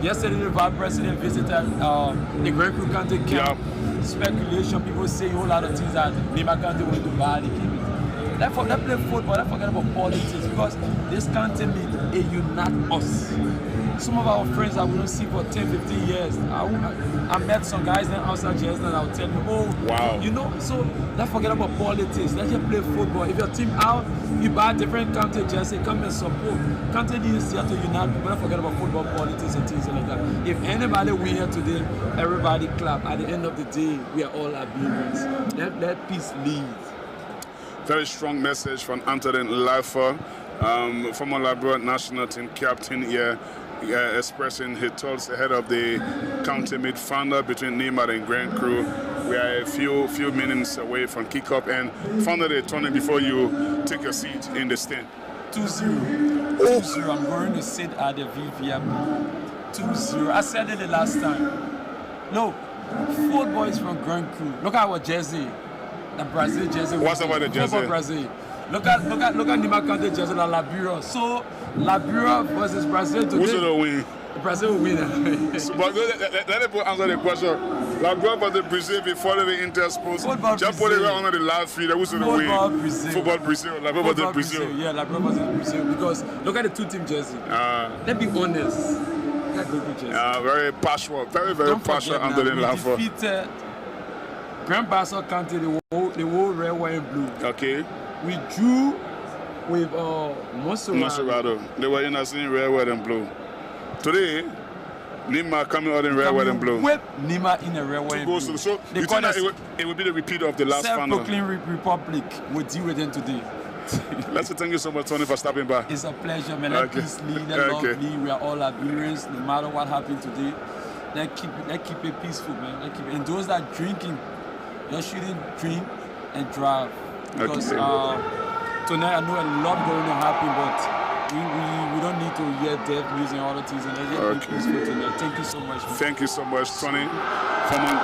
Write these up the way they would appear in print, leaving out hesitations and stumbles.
Yesterday, the vice president visited the Grand Crew County camp. Yeah. Speculation, people say a whole lot of things that Neymar County went to buy the game. They play football, they forget about politics because this county it unites us. Some of our friends that we don't see for 10, 15 years. I met some guys then outside Jersey and I'll tell me, oh, wow. You know, so let's forget about politics. Let's just play football. If your team out, you buy different county jersey, come and support. County is here to unite people. Don't forget about football, politics and things like that. If anybody win here today, everybody clap. At the end of the day, we are all Liberians. Let peace lead. Very strong message from Anthony Laffer, former Liberia national team captain here. Expressing his thoughts ahead of the county meet founder between Neymar and Grand Crew. We are a few minutes away from kickoff, and founder the tournament before you take your seat in the stand. 2-0. 2-0. I'm going to sit at the VVM. 2-0. I said it the last time. No, 4 boys from Grand Crew. Look at our jersey. The Brazil jersey. What's about the jersey? Brazil. Look at Neymar County jersey, la Liberia. So Liberia versus Brazil today. Who's gonna win? Brazil will win. So, but let me answer the question. Liberia versus Brazil before the Intersports. Just put it right under the last feed. Who's gonna win? Football Brazil. Liberia versus Brazil. Yeah, Liberia versus Brazil. Because look at the 2 team jersey. Let's be honest. Very passionate. Very passionate. Anthony Laffer. Defeated Grand Bassa County, the whole red, white, and blue. Okay. We drew with Monserrado. They were in the same red, white, and blue. Today, Neymar coming out in red, white, and blue. With Neymar in the red, white, and blue. So you think that it will be the repeat of the last final? Self-proclaimed Republic will deal with them today. Let's say thank you so much, Tony, for stopping by. It's a pleasure, man. Let peace lead, let love lead. We are all Liberians, no matter what happened today. Let's keep it peaceful, man. And those that drinking, you shouldn't drink and drive. Because tonight I know a lot going to happen, but we don't need to hear death music and all the things. And let's be peaceful tonight. Thank you so much. Man. Thank you so much, Tony. Former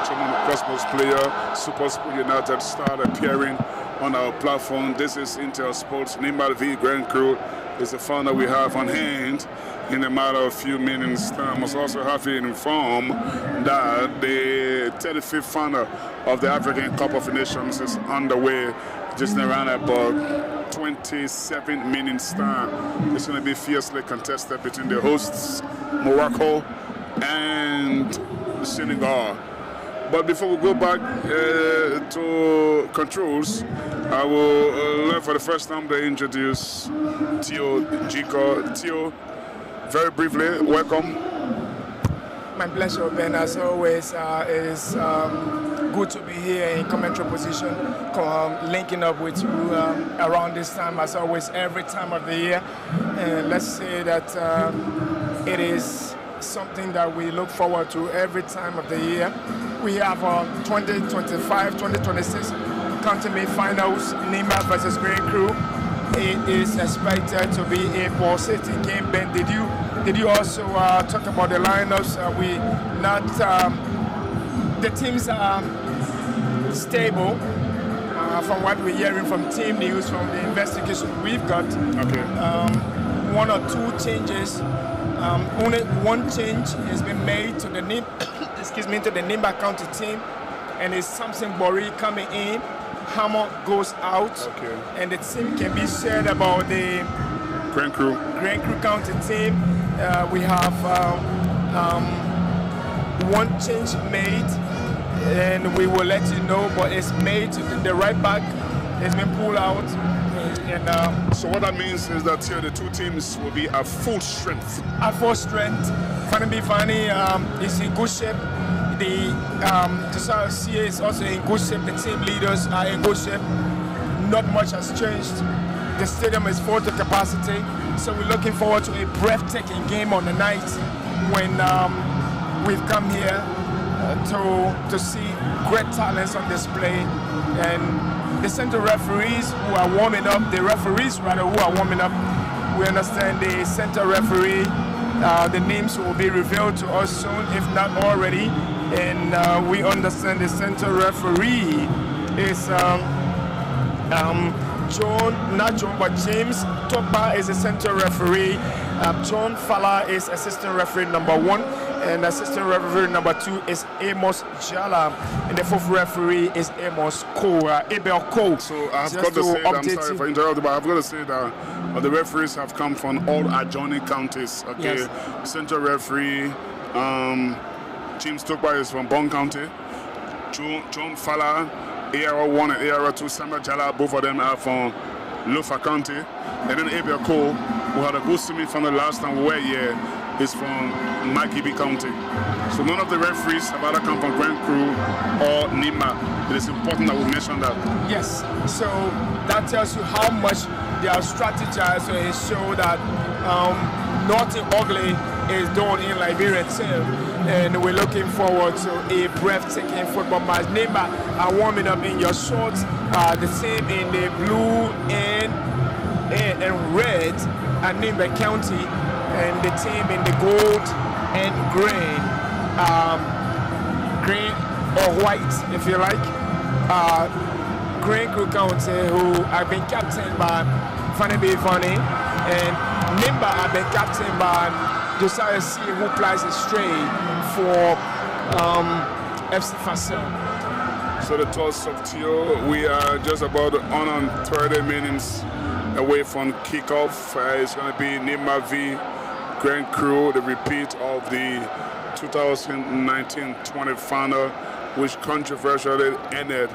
Cosmos player, Super Sport United star appearing on our platform. This is Intel Sports. Neymar v Grand Crew is the founder we have on hand. In a matter of few minutes, I must also have to inform that the 35th final of the African Cup of Nations is underway. Just around about 27 minutes time. It's going to be fiercely contested between the hosts, Morocco and Senegal. But before we go back to controls, I will learn for the first time to introduce Theo Jiko. Theo, very briefly, welcome. My pleasure, Ben. As always, it is good to be here in commentary position, linking up with you around this time, as always, every time of the year. And let's say that it is something that we look forward to every time of the year. We have 2025, 2026 continent finals, Neymar versus Grand Crew. It is expected to be a pulsating game. Ben, did you also talk about the lineups? The teams are stable. From what we're hearing from team news, from the investigation we've got. Okay. 1 or 2 changes. Only 1 change has been made to the Neymar County team, and it's Samson Bori coming in. Hammer goes out, and the team can be shared about the Grand Crew County team. We have 1 change made, and we will let you know. But it's made. The right back has been pulled out. And, so what that means is that here the 2 teams will be at full strength. At full strength. Fanny Bifani is in good shape. The CA is also in good shape. The team leaders are in good shape. Not much has changed. The stadium is full to capacity. So we're looking forward to a breathtaking game on the night when we've come here to see great talents on display. And the center referees who are warming up, we understand the center referee, the names will be revealed to us soon, if not already. And we understand the center referee is James Topa is the center referee. John Fala is assistant referee number 1. and assistant referee number 2 is Amos Jala, and the 4th referee is Amos Cole, Abel Cole. So I've got to say that, I'm sorry for interrupting, but I've got to say that the referees have come from all adjoining counties. Okay, yes. Central referee, James Tokpa is from Bon County. John Fala, AR1 and AR2, Samuel Jala, both of them are from Lofa County. And then Abel Cole, who had a good semi from the last time we were here, is from Makibi County. So none of the referees have either come from Grand Crew or Nima. It is important that we mention that. Yes, so that tells you how much they are strategized to ensure that nothing ugly is done in Liberian team, and we're looking forward to a breathtaking football match. Nima are warming up in your shorts, the team in the blue and red at Nimba County, and the team in the gold and green, green or white if you like. Green Crew County, who have been captained by Fanny B. Fanny, and Nimba have been captained by Josiah C, who plays a stray for FC Facel. So the toss of Tio, we are just about 130 minutes away from kickoff. It's going to be Nima v Grand Crew, the repeat of the 2019-20 final, which controversially ended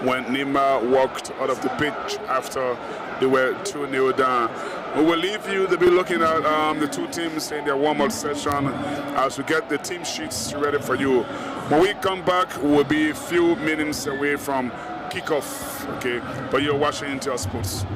when Nima walked out of the pitch after they were 2-0 down. We will leave you to be looking at the two teams in their warm-up session as we get the team sheets ready for you. When we come back, we'll be a few minutes away from kickoff, okay? But you're watching Intel Sports.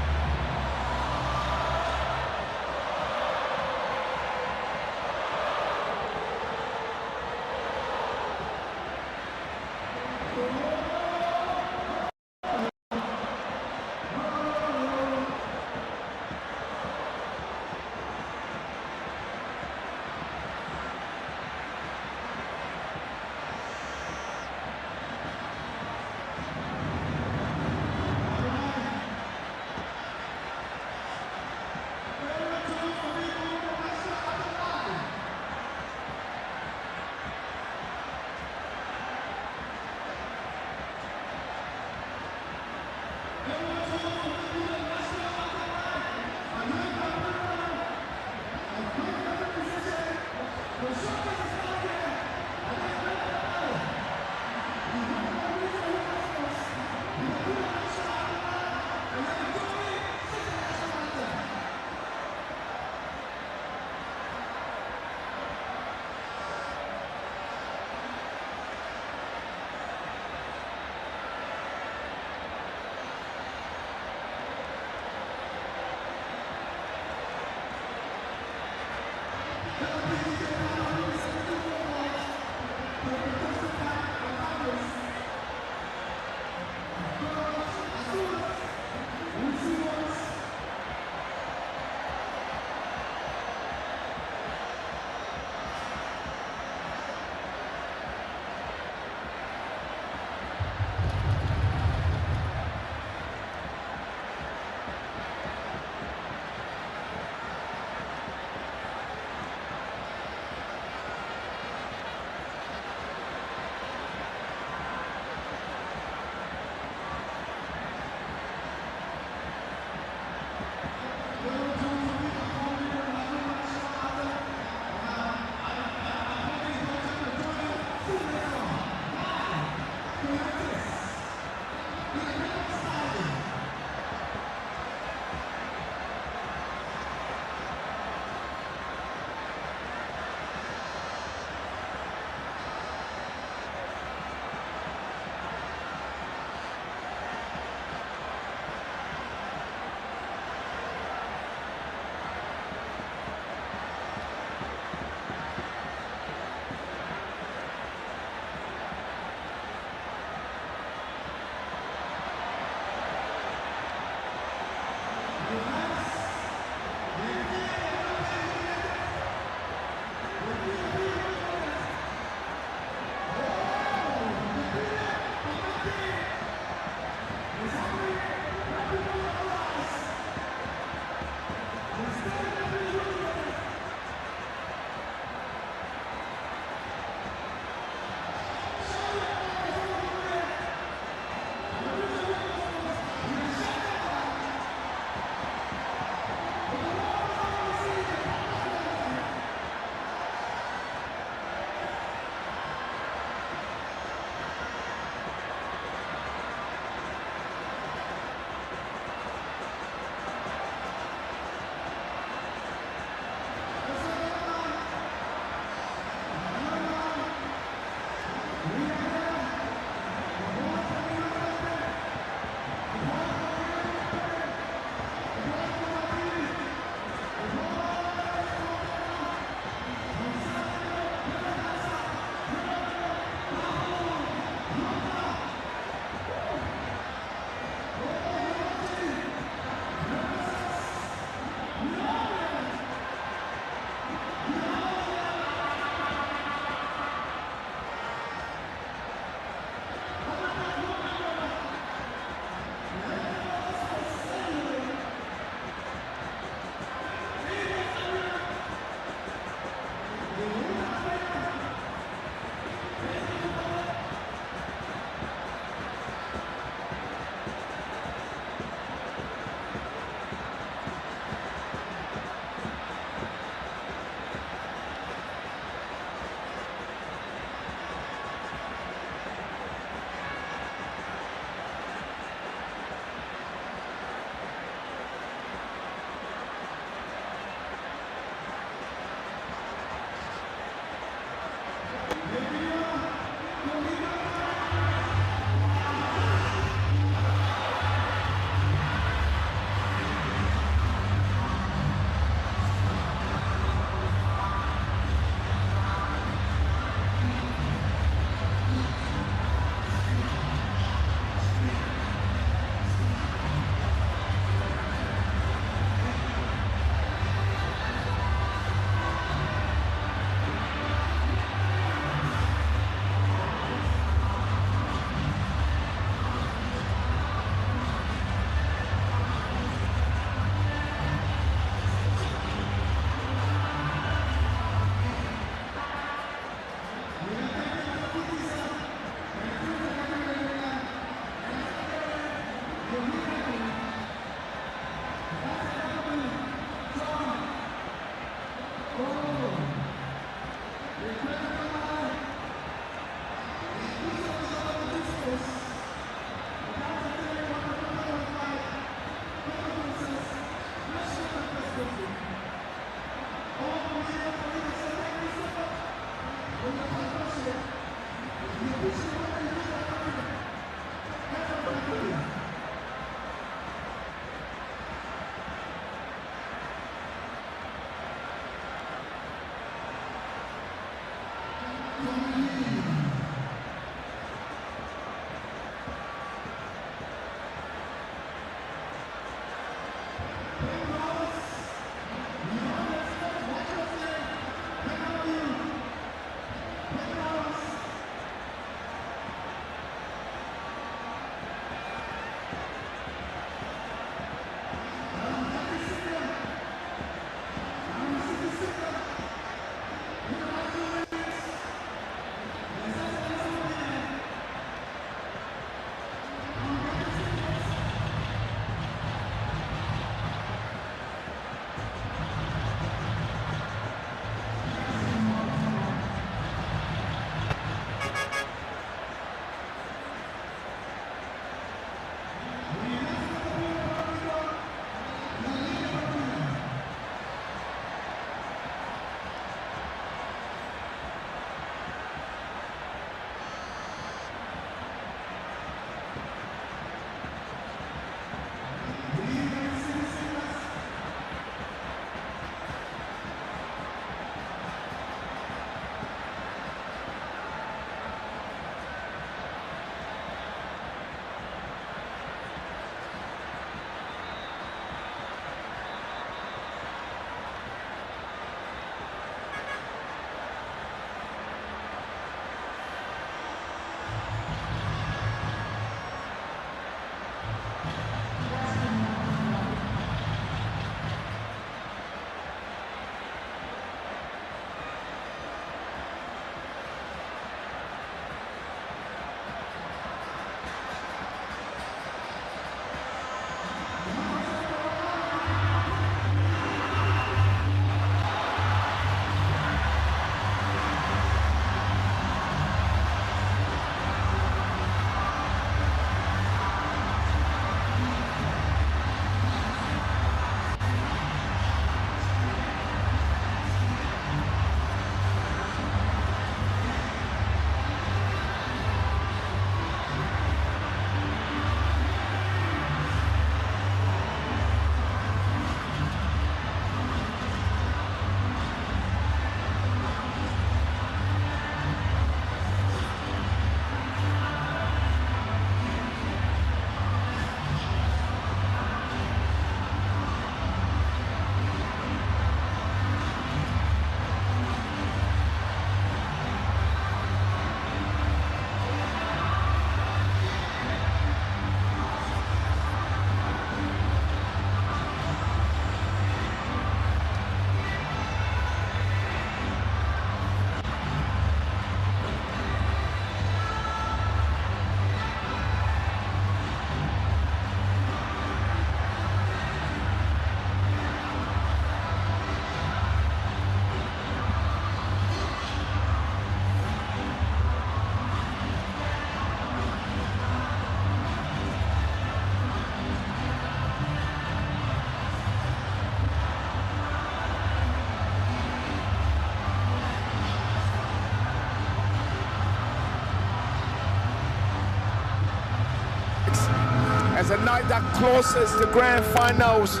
as a night that closes the grand finals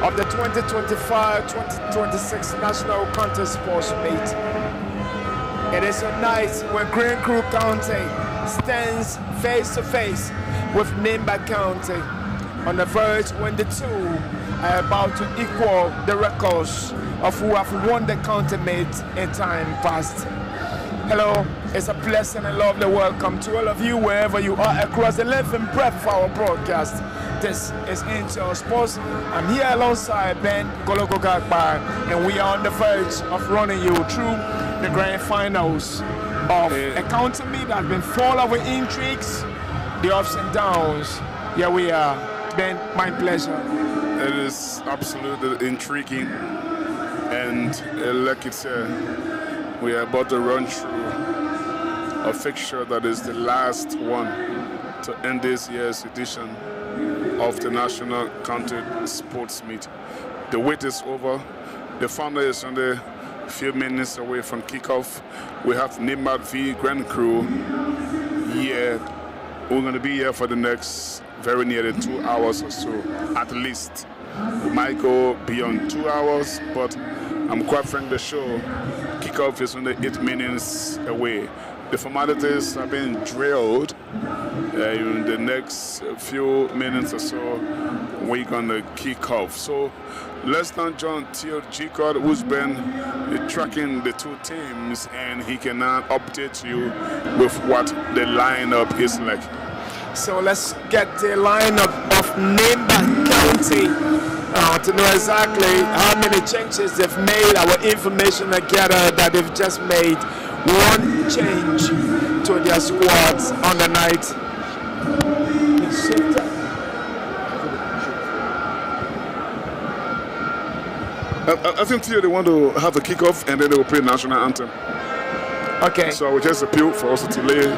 of the 2025-2026 National County Sports Meet. It is a night when Green Crew County stands face to face with Nimba County on the verge when the two are about to equal the records of who have won the county meet in time past. Hello, it's a pleasant and lovely welcome to all of you wherever you are across the length and breadth of our broadcast. This is Intel Sports. I'm here alongside Ben Goloko Gagbar, and we are on the verge of running you through the grand finals of a county meet that has been full of intrigues, the ups and downs. Here we are. Ben, my pleasure. It is absolutely intriguing, and like it's we are about to run through a fixture that is the last one to end this year's edition of the National County Sports Meet. The wait is over. The final is only a few minutes away from kickoff. We have Nimba v. Grand Crew here. We're going to be here for the next very nearly 2 hours or so, at least. We might go beyond 2 hours, but I'm quite frank, the show kickoff is only 8 minutes away. The formalities have been drilled. In the next few minutes or so, we're gonna kick off. So, Lieutenant John Theo G-Card, who's been tracking the two teams, and he can now update you with what the lineup is like. So let's get the lineup of Nimba County to know exactly how many changes they've made. Our information together that they've just made one change to their squads on the night. I think here they want to have a kickoff and then they will play national anthem. Okay. So I would just appeal for us to lay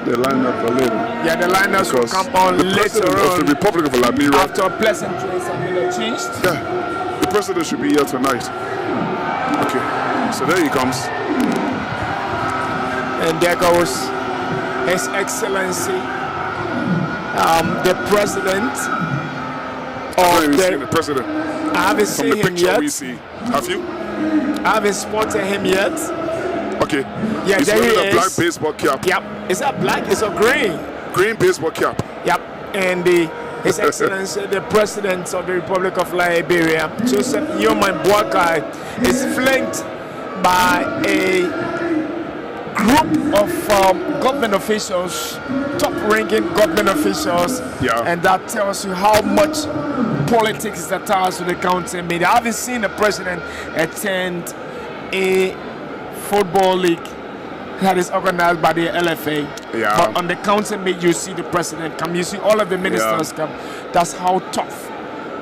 the lineup a little. Yeah, the lineups will come on later of the on. Republic of Liberia. After pleasantries have been changed. Yeah, the president should be here tonight. Okay, so there he comes. And there goes His Excellency, the president of the president. I haven't seen him yet. We see. Have you? I haven't spotted him yet. Okay. Yeah, he's there he wearing a is. black baseball cap. Yep. Is that black? It's a green. Green baseball cap. Yep. And His Excellency, the President of the Republic of Liberia, Joseph Yoman Boakai, is flanked by a group of government officials, top-ranking government officials, and that tells you how much politics is attached to the county media. I haven't seen the president attend a football league that is organized by the LFA. Yeah. But on the county meet, you see the president come, you see all of the ministers come. That's how tough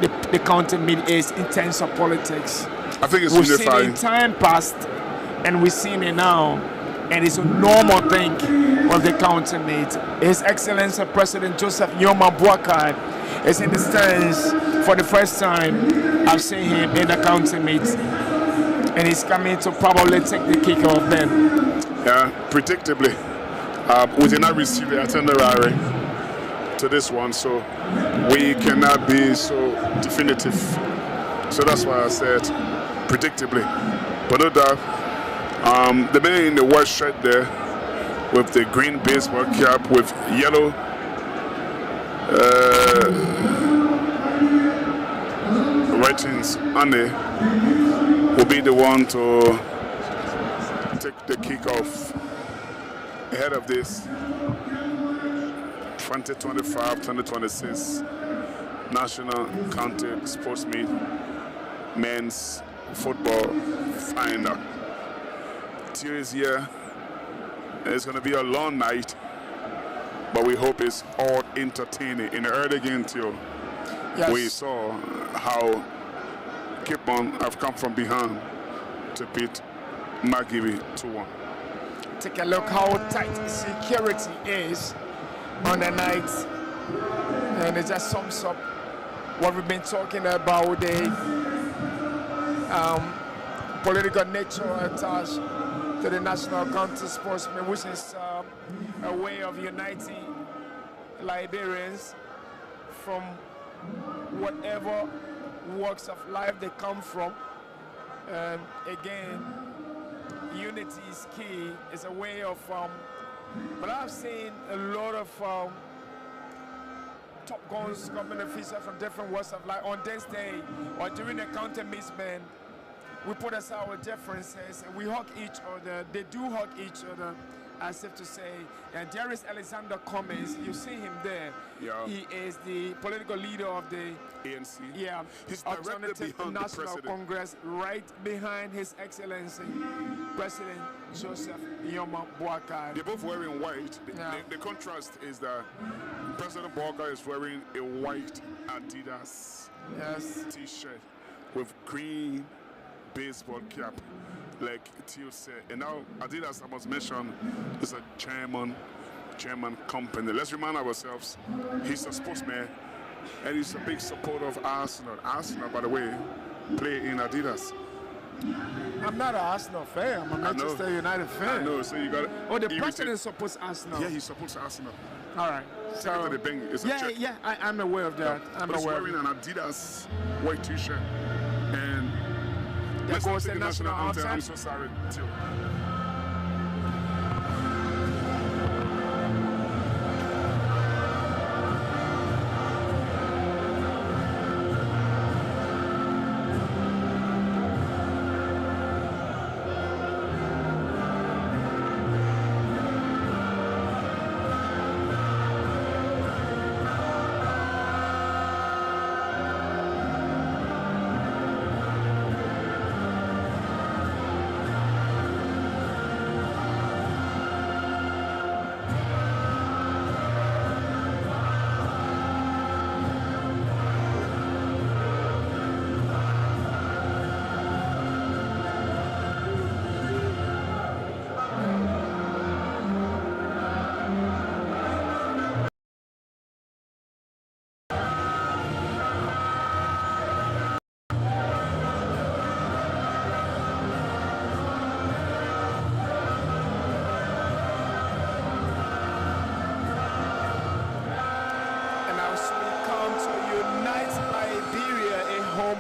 the county meet is in terms of politics. I think it's We've unifying. seen it in time past, and we're seeing it now. And it's a normal thing of the county meet. His Excellency President Joseph Yoma Boakai is in the stands for the first time. I've seen him in the county meet. And he's coming to probably take the kick off then. Yeah, predictably. We did not receive the itinerary to this one, so we cannot be so definitive. So that's why I said predictably. But no doubt, the man in the white shirt there with the green baseball cap with yellow writings on it will be the one to take the kickoff ahead of this 2025-2026 National County Sports Meet Men's Football Final. Theo is here. It's going to be a long night, but we hope it's all entertaining. In the early game, Theo, we saw how Cape Town have come from behind to beat Magibi 2-1. Take a look how tight security is on the night, and it just sums up what we've been talking about, the political nature attached to the National County Sportsmen, which is a way of uniting Liberians from whatever walks of life they come from. Again, unity is key. It's a way of, but I've seen a lot of top guns, government officials from different walks of life on this day or during the counter meeting. We put aside our differences and we hug each other. They do hug each other, as if to say, and there is Alexander Cummings. You see him there. Yeah. He is the political leader of the ANC. Yeah, He's directly Alternative behind the National president. Congress, right behind His Excellency President Joseph Yoma Boakai. They're both wearing white. Yeah. The contrast is that President Boakai is wearing a white Adidas Yes. t-shirt with green baseball cap, like Theo said. And now Adidas, I must mention, is a German company. Let's remind ourselves, he's a sportsman and he's a big supporter of Arsenal. Arsenal, by the way, play in Adidas. I'm not an Arsenal fan. I'm a Manchester United fan. I know, so you got it. Oh, the president supports Arsenal. Yeah, he supports Arsenal. All right. So the bank is a check. Yeah, I'm aware of that. I'm But he's aware. wearing an Adidas white t-shirt. And let's goes take the the national anthem. anthem. I'm so sorry, Theo.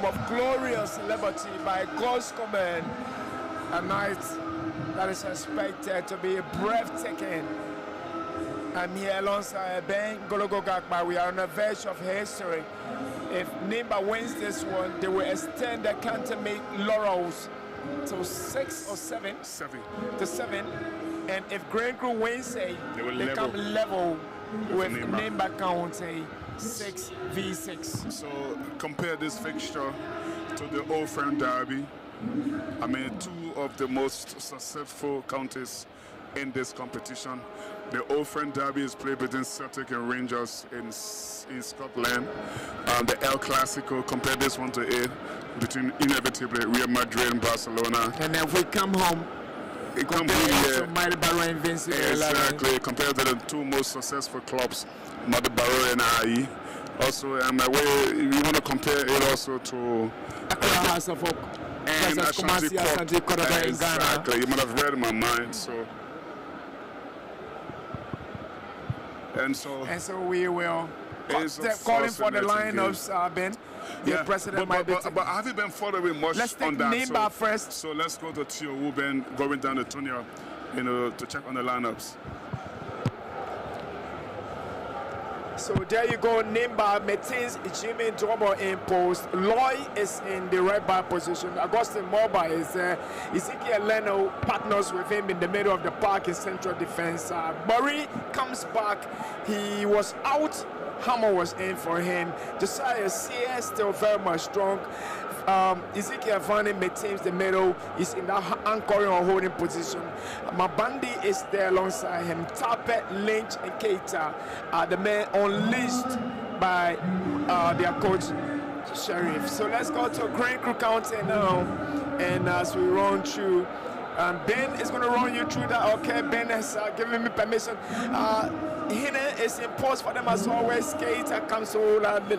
Of glorious liberty by God's command, a night that is expected to be breathtaking. I'm here alongside Ben Gologogakba. We are on the verge of history. If Nimba wins this one, they will extend the Cantonment laurels to 6 or 7. 7. To 7. And if Grand Crew wins it, they come level with Nimba. Nimba County 6v6. So compare this fixture to the Old Firm Derby. I mean, two of the most successful counties in this competition. The Old Firm Derby is played between Celtic and Rangers in Scotland. The El Clasico, compare this one to it, between inevitably Real Madrid and Barcelona. And if we come home, exactly, compared to the two most successful clubs, Madibaro and AI. Also, you want to compare it also to and Ashanti Cup. Exactly, you might have read my mind. So, and so we will calling for the lineups, Ben. Yeah, president but have you been following much let's on that? Let's take Nimba first. So let's go to Theo Wuben going down the tunnel, to check on the lineups. So there you go, Nimba, Metins, Jimmy Drobo in post. Loy is in the right back position. Augustine Moba is there. Ezekiel Leno partners with him in the middle of the park in central defense. Murray comes back. He was out. Hammer was in for him. Josiah Sears still very much strong. Ezekiel Vanny maintains the middle. He's in that anchoring or holding position. Mabandi is there alongside him. Tapet, Lynch, and Keita are the men unleashed by their coach Sheriff. So let's go to Grand Crew County now. And as we run through, Ben is going to run you through that. Okay, Ben has given me permission. Hine is in post for them as always. Keita comes to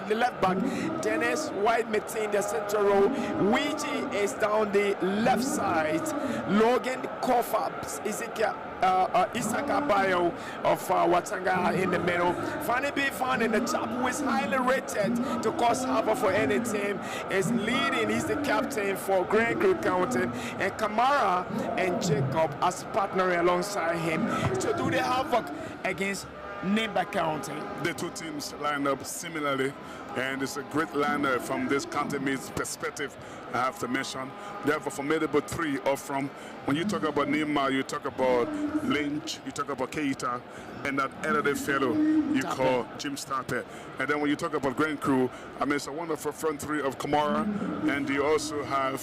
the left back. Dennis White maintain the central row. Ouija is down the left side. Logan Kofa, Ezekiel Isaka Bayo of Watanga in the middle. Fanny B. Fanny, the chap who is highly rated to cause havoc for any team, is leading. He's the captain for Grand Creek County, and Kamara and Jacob as partner alongside him to do the havoc against Nimba County. The two teams line up similarly, and it's a great lineup from this county mate's perspective, I have to mention. They have a formidable three up from. When you talk about Nima, you talk about Lynch, you talk about Keita, and that elderly fellow you call Jim Starpet. And then when you talk about Grand Crew, I mean, it's a wonderful front three of Kamara, and you also have,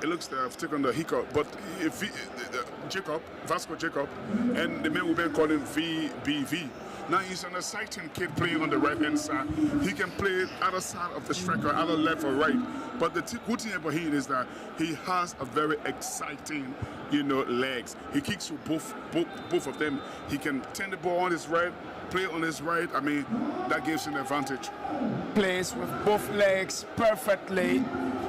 it looks like I've taken the hiccup, but if Jacob, Vasco Jacob, and the man we've been calling VBV. Now he's an exciting kid playing on the right hand side. He can play other side of the striker, either left or right. But the good thing about him is that he has a very exciting, legs. He kicks with both of them. He can turn the ball on his right, play on his right. I mean, that gives him an advantage. Plays with both legs perfectly.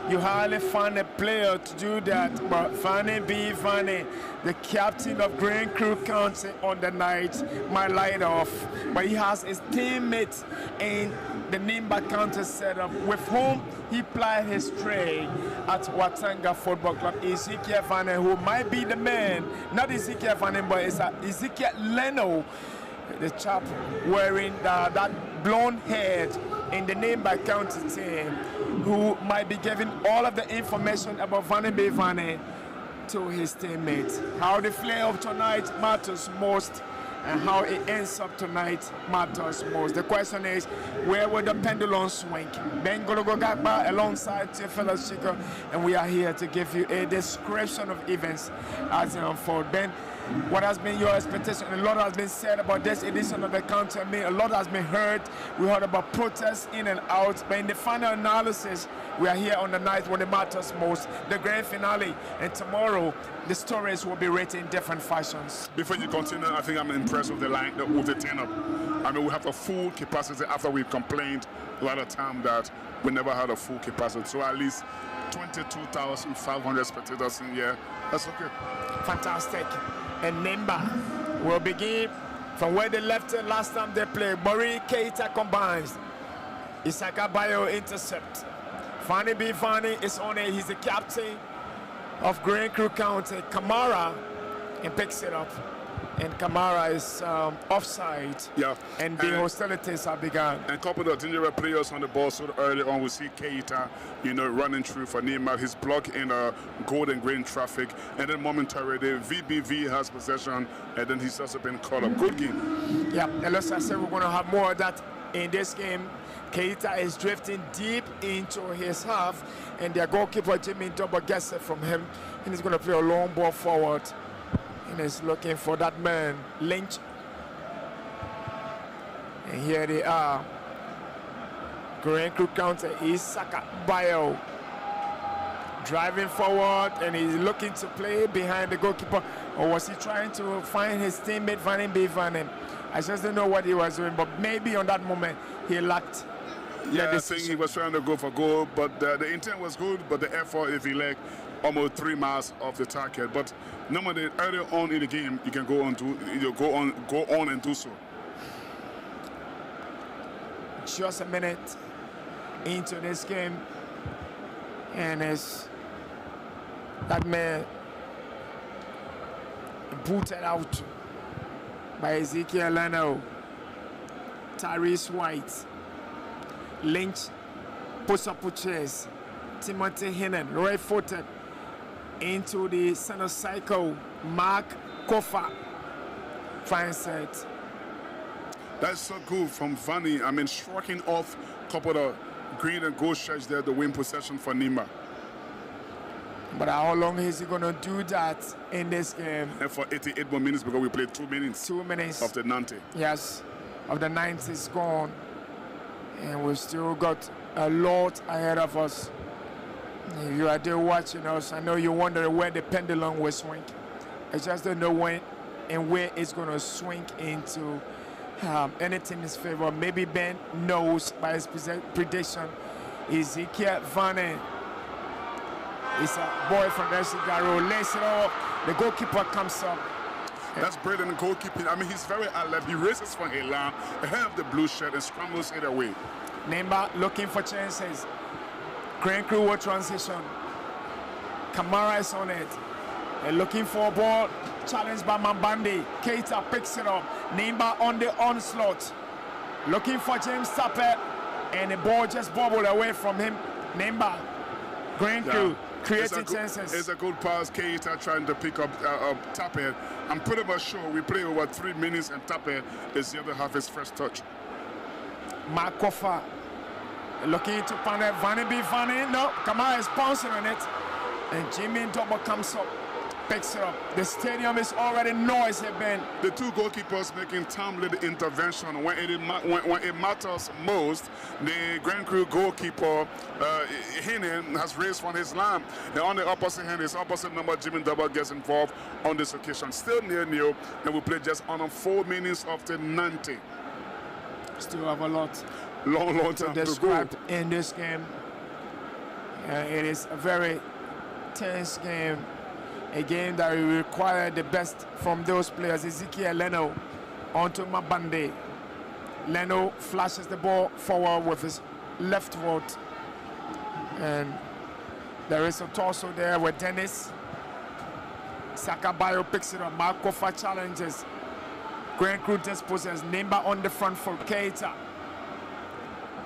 You hardly find a player to do that, but Fanny B. Fanny, the captain of Grand Crew County on the night, might light off. But he has his teammates in the Nimba County setup with whom he plied his trade at Watanga Football Club. Ezekiel Fanny, who might be the man, not Ezekiel Fanny, but it's Ezekiel Leno, the chap wearing that blonde head in the Nimba County team, who might be giving all of the information about Vanny B. Vanny to his teammates. How they play up tonight matters most, and how it ends up tonight matters most. The question is, where will the pendulum swing? Ben Gologo Gagba alongside Tifela Shika, and we are here to give you a description of events as they unfold. Ben, what has been your expectation? A lot has been said about this edition of the county. I mean, a lot has been heard. We heard about protests in and out. But in the final analysis, we are here on the night when it matters most, the grand finale. And tomorrow, the stories will be written in different fashions. Before you continue, I think I'm impressed with the line, with the turn-up. I mean, we have a full capacity after we complained a lot of time that we never had a full capacity. So at least 22,500 spectators in here. That's okay. Fantastic. And Nimba will begin from where they left it last time they played. Bori Keita combines. Isaka Bayo intercept. Fanny B. Fanny is on it. He's the captain of Grand Crew County. Kamara and picks it up. And Kamara is offside. Yeah. And the hostilities have begun. And a couple of dangerous players on the ball. So early on, we see Keita, running through for Neymar. He's blocked in golden green traffic. And then momentarily, VBV has possession. And then he's also been called up. Good game. Yeah. And as I said, we're going to have more of that in this game. Keita is drifting deep into his half. And their goalkeeper, Jimmy Double, gets it from him. And he's going to play a long ball forward. And is looking for that man, Lynch. And here they are. Grand Crew County, Isaka Bayo. Driving forward, and he's looking to play behind the goalkeeper. Or was he trying to find his teammate, Vanny B. Vanny? I just don't know what he was doing, but maybe on that moment, he lacked. Yeah, I think he was trying to go for goal, but the intent was good, but the effort, if he lacked almost 3 miles off the target. But normally earlier on in the game, you can go on and do so. Just a minute into this game, and it's that man booted out by Ezekiel Leno. Tyrese White, Lynch, Pusapuches, Timothy Hinnon, right-footed into the center cycle. Mark Kofa finds it. That's so good from Vanny. I mean, striking off a couple of green and gold shots there to win possession for Nima. But how long is he going to do that in this game? And for 88 more minutes, because we played 2 minutes. 2 minutes. Of the 90. Yes, of the 90 is gone. And we've still got a lot ahead of us. If you are there watching us, I know you're wondering where the pendulum will swing. I just don't know when and where it's going to swing into anything in his favor. Maybe Ben knows by his prediction. Ezekiel Vanny It's a boy from Garo, lays it off. The goalkeeper comes up. That's brilliant goalkeeping. I mean, he's very alert. He races for a line ahead of the blue shirt and scrambles it away. Nemba looking for chances. Grand Crew will transition. Kamara is on it. They're looking for a ball. Challenged by Mambandi. Keita picks it up. Nemba on the onslaught. Looking for James Tapper. And the ball just bobbled away from him. Nemba. Grand Crew creating chances. It's a good pass. Keita trying to pick up Tapper. I'm pretty much sure we play over 3 minutes and Tapper is the other half his first touch. Markofa looking to find it. Vani. No, Kamara is pouncing on it. And Jimmy Double comes up, picks it up. The stadium is already noisy, Ben. The two goalkeepers making timely intervention when it matters most. The Grand Crew goalkeeper, Hinen, has raised from his line. And on the opposite hand, his opposite number, Jimmy Double, gets involved on this occasion. Still near nil, and we play just on 4 minutes of the 90. Still have a lot long time to go in this game. It is a very tense game, a game that will require the best from those players. Ezekiel Leno onto Mabande. Leno flashes the ball forward with his left foot, and there is a torso there with Dennis. Sakabayo picks it up. Markofa challenges. Grand Crew disposes. Nemba on the front foot. Keita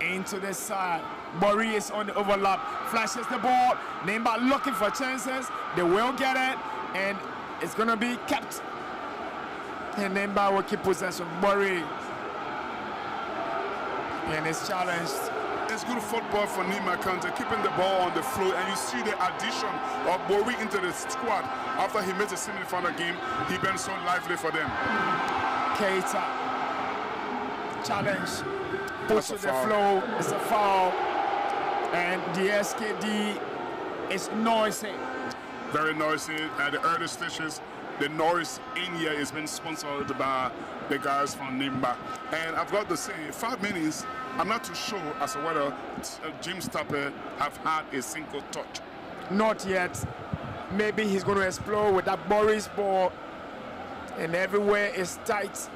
into the side. Bori is on the overlap. Flashes the ball. Nemba looking for chances. They will get it, and it's gonna be kept. And Nemba will keep possession. Bori, and it's challenged. It's good football for Nima Kante, keeping the ball on the floor, and you see the addition of Bori into the squad after he made a semi-final game. He been so lively for them. Keita challenge, push to the flow. It's a foul, and the SKD is noisy. Very noisy at the early stages. The noise in here is being sponsored by the guys from Nimba. And I've got to say, 5 minutes, I'm not too sure as to whether James Tapper have had a single touch. Not yet. Maybe he's going to explode with that Boris ball, and everywhere is tight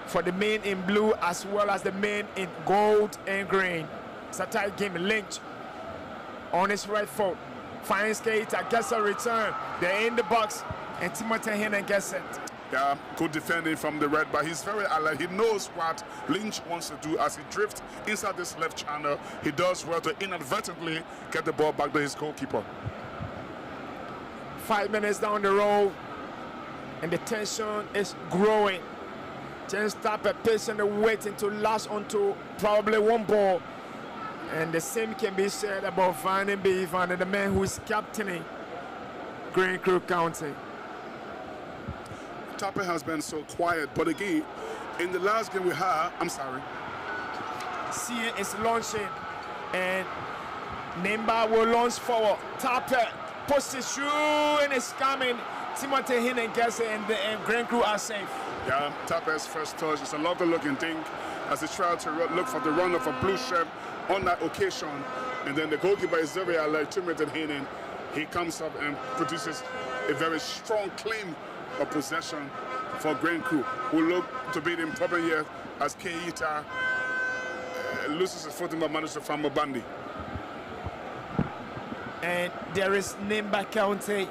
for the men in blue as well as the men in gold and green. It's a tight game. Lynch on his right foot finds Keita, gets a return. They're in the box, and Timothy Hinen gets it. Yeah, good defending from the red, but he's very alert. He knows what Lynch wants to do as he drifts inside this left channel. He does well to inadvertently get the ball back to his goalkeeper. 5 minutes down the road, and the tension is growing. James Tapper patiently waiting to latch onto probably one ball. And the same can be said about Van the man who is captaining Grand Crew County. Tapper has been so quiet, but again, in the last game we had, CA is launching, and Nemba will launch forward. Tapper puts his shoe and is coming. Timothy Hinen gets it, and Grand Crew are safe. Yeah, Tapper's first touch is a lovely looking thing as he tried to look for the run of a blue shirt on that occasion. And then the goalkeeper is very alert, Timothy Hinen. He comes up and produces a very strong claim of possession for Grand Crew, who look to be the problem here as Keita loses his footing but manages to find Mabandi. And there is Nimba County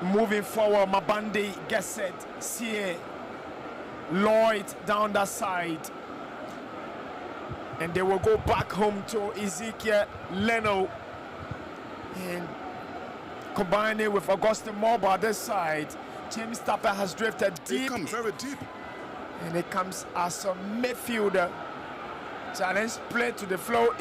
moving forward. Mabandi gets it. CA Lloyd down that side, and they will go back home to Ezekiel Leno, and combine it with Augustine Moba this side. James Tapper has drifted deep. He comes very deep, and it comes as a midfielder. Challenge play to the floor.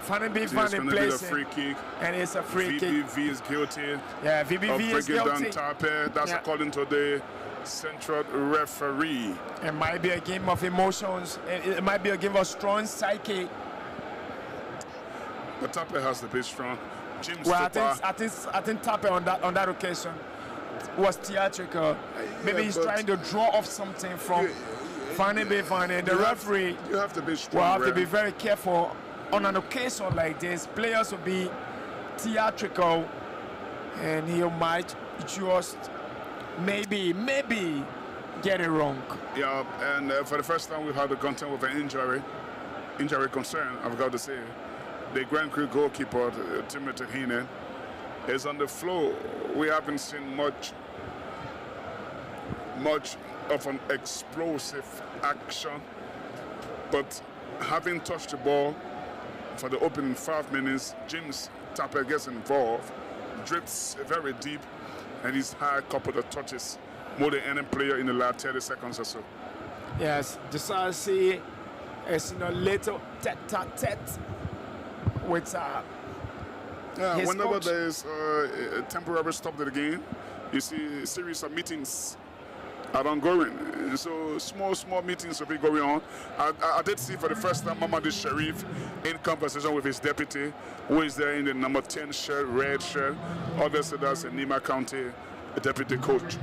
Fanny plays a free kick, and it's a free kick. VBV is guilty. Yeah, VBV is guilty. Down Tapper. That's according to the central referee. It might be a game of emotions. It might be a game of strong psyche. But Tapper has to be strong. James I think Tapper on that occasion was theatrical. Maybe he's trying to draw off something from Fanny. The referee, you have to be strong. Will have to be very careful on an occasion like this. Players will be theatrical, and he might just maybe get it wrong. Yeah, and for the first time we've had to contend with an injury concern, I've got to say. The Grand Cru goalkeeper, Timothy Heaney, is on the floor. We haven't seen much of an explosive action, but having touched the ball for the opening 5 minutes, James Tapper gets involved, drifts very deep, and he's had a couple of touches, more than any player in the last 30 seconds or so. Yes, Desarcy is in a little tete-a-tete with his whenever coach. there is a temporary stop to the game, you see a series of meetings are ongoing. So small meetings will be going on. I did see for the first time Mamadou Sharif in conversation with his deputy, who is there in the number 10 shirt, red shirt. Obviously that's a Nima County deputy coach.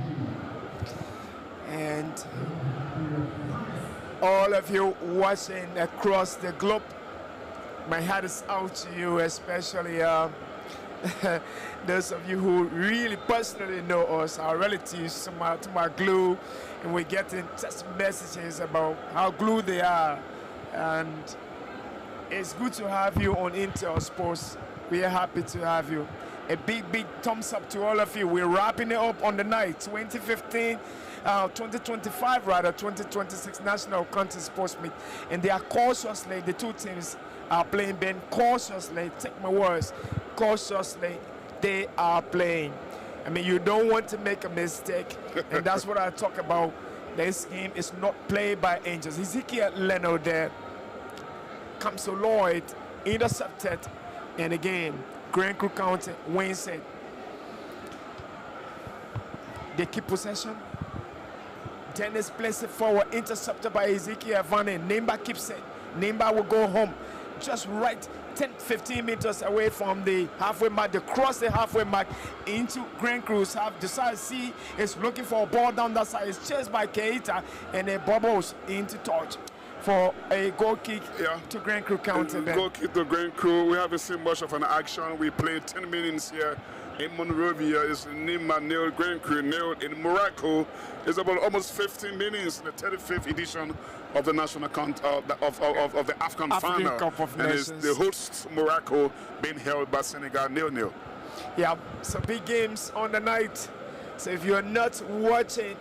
And all of you watching across the globe, my heart is out to you, especially those of you who really personally know us, our relatives, to my glue, and we're getting text messages about how glued they are. And it's good to have you on Intel Sports. We are happy to have you. A big thumbs up to all of you. We're wrapping it up on the night 2025 rather, 2026 National County Sports Meet. And they are cautiously, the two teams are playing, Ben, cautiously, take my words, cautiously, they are playing. I mean, you don't want to make a mistake, and that's what I talk about. This game is not played by angels. Ezekiel Leno there, Kamso Lloyd intercepted, and again, Grand Cru County wins it. They keep possession. Dennis places it forward, intercepted by Ezekiel Vanny. Nimba keeps it. Nimba will go home. Just right 10-15 meters away from the halfway mark. They cross the halfway mark into Grand Cru's half. Desarcy is looking for a ball down that side. It's chased by Keita, and it bubbles into touch for a goal kick to Grand Cru County. Goal kick to Grand Cru. We haven't seen much of an action. We played 10 minutes here in Monrovia. It's Nima nil, Grand Cru nil. In Morocco, it's about almost 15 minutes in the 35th edition of the national of the African final. Cup of and Nations. it's the host Morocco being held by Senegal 0-0. Yeah, so big games on the night. So if you're not watching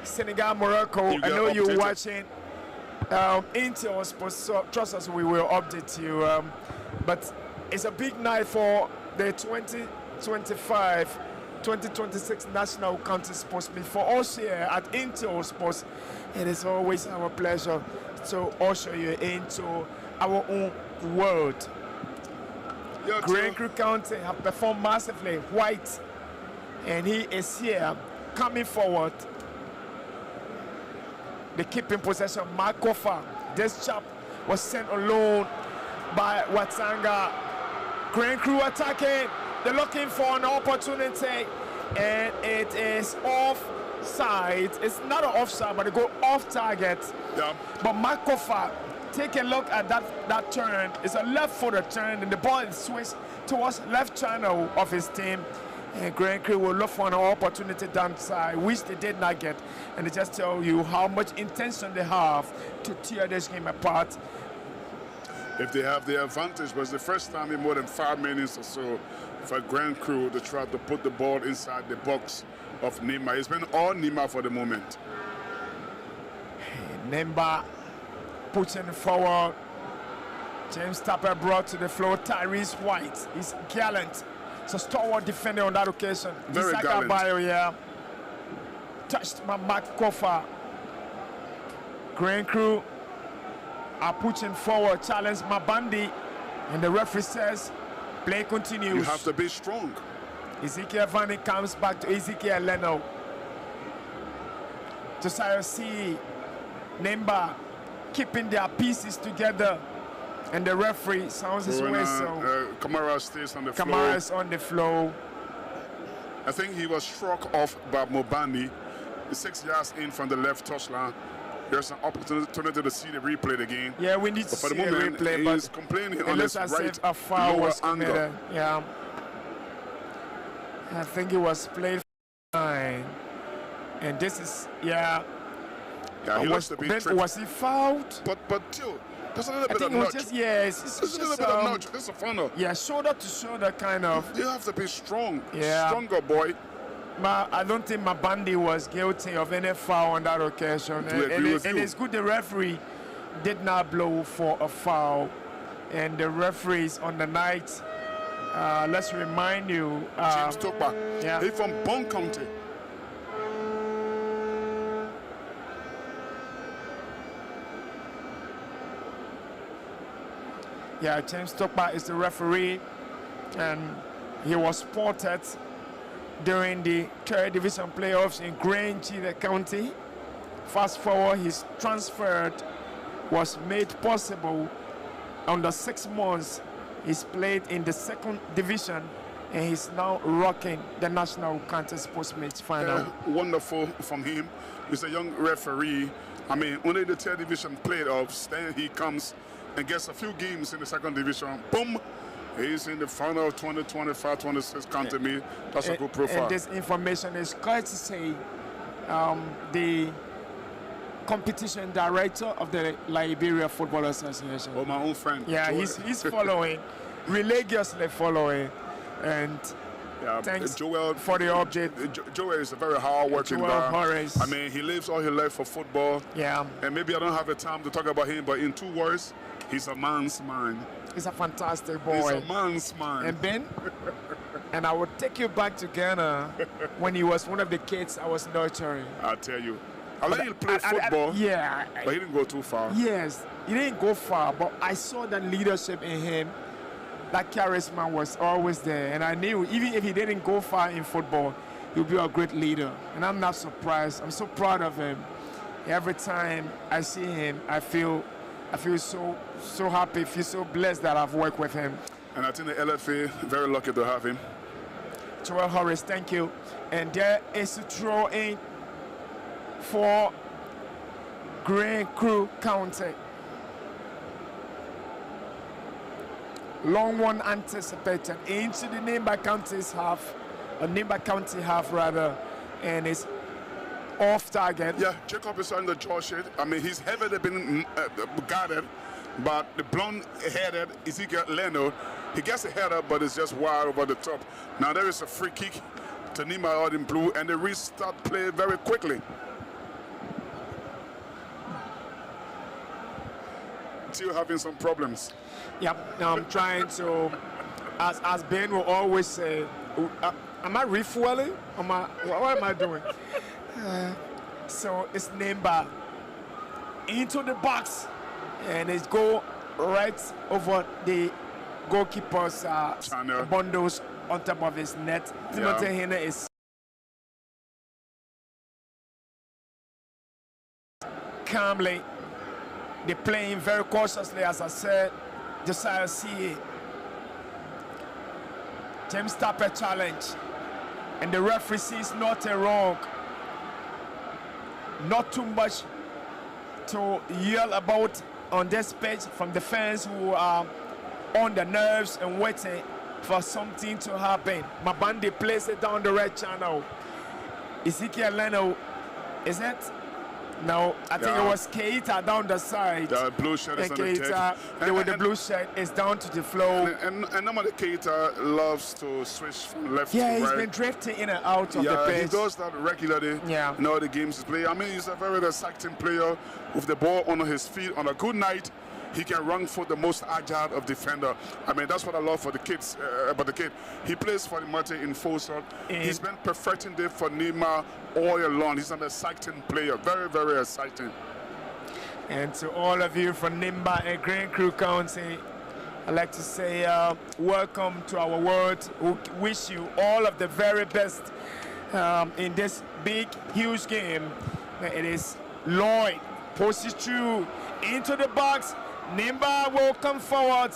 Senegal Morocco, I know you're watching Intel Sports. So trust us, we will update you. But it's a big night for the 2025-2026 National County Sports Meet. For us here at Intel Sports, it is always our pleasure to usher you into our own world. Grand Cru County have performed massively. White, and he is here coming forward. They keep in possession. Makofa, this chap was sent alone by Watanga. Grand Cru attacking. They're looking for an opportunity, and it is offside. It's not an offside, but they go off target. Yeah. But Makofa, take a look at that turn. It's a left-footed turn, and the ball is switched towards left channel of his team. And Grand Cru will look for an opportunity downside, which they did not get. And they just tell you how much intention they have to tear this game apart. If they have the advantage, but it's the first time in more than 5 minutes or so for Grand Cru to try to put the ball inside the box of Nima. It's been all Nima for the moment. Nemba pushing forward. James Tapper brought to the floor. Tyrese White is gallant. So stalwart defender on that occasion. Very Isaka gallant. Bayo, yeah. Touched by Mark Kofa. Grand Cru are pushing forward. Challenge Mabandi. And the referee says, play continues. You have to be strong. Ezekiel Vanny comes back to Ezekiel Leno. Josiah C. Nemba keeping their pieces together. And the referee sounds his whistle. Kamara stays on the floor. Kamara is on the floor. I think he was struck off by Mobani, 6 yards in from the left touchline. there's an opportunity to see the replay again. Yeah, we need to for see the moment, a replay, he's but complaining it on looks his as right if a foul lower was committed. angle. Yeah, I think it was played fine, and this is Yeah, he looks to be tripped. was he fouled? But still, there's a little I bit think of it was nudge. just it's There's a little just, bit of nudge. This is a funnel. yeah, shoulder to shoulder kind of. You have to be strong. Yeah. Stronger, boy. I don't think Mabandi was guilty of any foul on that occasion. And it's good the referee did not blow for a foul. And the referees on the night, let's remind you. James Tokpa. Yeah. He's from Bon County. Yeah, James Tokpa is the referee, and he was spotted during the third division playoffs in Grange, the county. Fast forward, his transfer was made possible under 6 months. He's played in the second division, and he's now rocking the national county sportsmates final. Wonderful from him. He's a young referee. I mean, only the third division playoffs, then he comes and gets a few games in the second division. Boom! He's in the final 2025-26 county meet. That's a good profile. And this information is courtesy the competition director of the Liberia Football Association. Oh, my own friend. Yeah, he's following, religiously following, and thanks Joel for the update. Joel is a very hard-working guy. I mean, he lives all his life for football. Yeah. And maybe I don't have the time to talk about him, but in 2 words, he's a man's man. He's a fantastic boy. He's a man's man. And Ben, and I will take you back to Ghana when he was one of the kids I was nurturing. I tell you. I let him play football, yeah, but he didn't go too far. Yes, he didn't go far, but I saw that leadership in him. That charisma was always there, and I knew even if he didn't go far in football, he'll be a great leader. And I'm not surprised. I'm so proud of him. Every time I see him, I feel so happy, feel so blessed that I've worked with him. And I think the LFA very lucky to have him. Joel Horace, thank you. And there is a throw in for Green Crew County. Long one anticipated into the Nimba County's half, or Nimba County half rather, and it's off target. Yeah, Jacob is on the jaw shade. I mean, he's heavily been guarded, but the blonde-headed Ezekiel Leno, he gets a header, but it's just wide over the top. Now there is a free kick to Nima out in blue, and they restart play very quickly. Still having some problems. Yep, now I'm trying to, as Ben will always say, am I refueling? What am I doing? So it's Nimba into the box, and it's go right over the goalkeeper's bundles on top of his net. Timothy Hine is calmly. They're playing very cautiously, as I said. Josiah C. James Tapper challenge, and the referee sees nothing wrong. Not too much to yell about on this pitch from the fans who are on the nerves and waiting for something to happen. Mabandi plays it down the red channel. Ezekiel Leno, is it? No, I think it was Keita down the side. The blue shirt is on the Keita, with the blue shirt, is down to the floor. And normally Keita loves to switch from left to right. Yeah, he's been drifting in and out of the pitch. He does that regularly in all the games he plays. I mean, he's a very exciting player with the ball on his feet. On a good night, he can run for the most agile of defender. I mean, that's what I love for the kids, about the kid. He plays for the Mate in Folsom. He's been perfecting it for Nima all year long. He's an exciting player, very, very exciting. And to all of you from Nimba and Green Crew County, I'd like to say welcome to our world. We wish you all of the very best in this big, huge game. It is Lloyd, pushes through into the box. Nimba will come forward,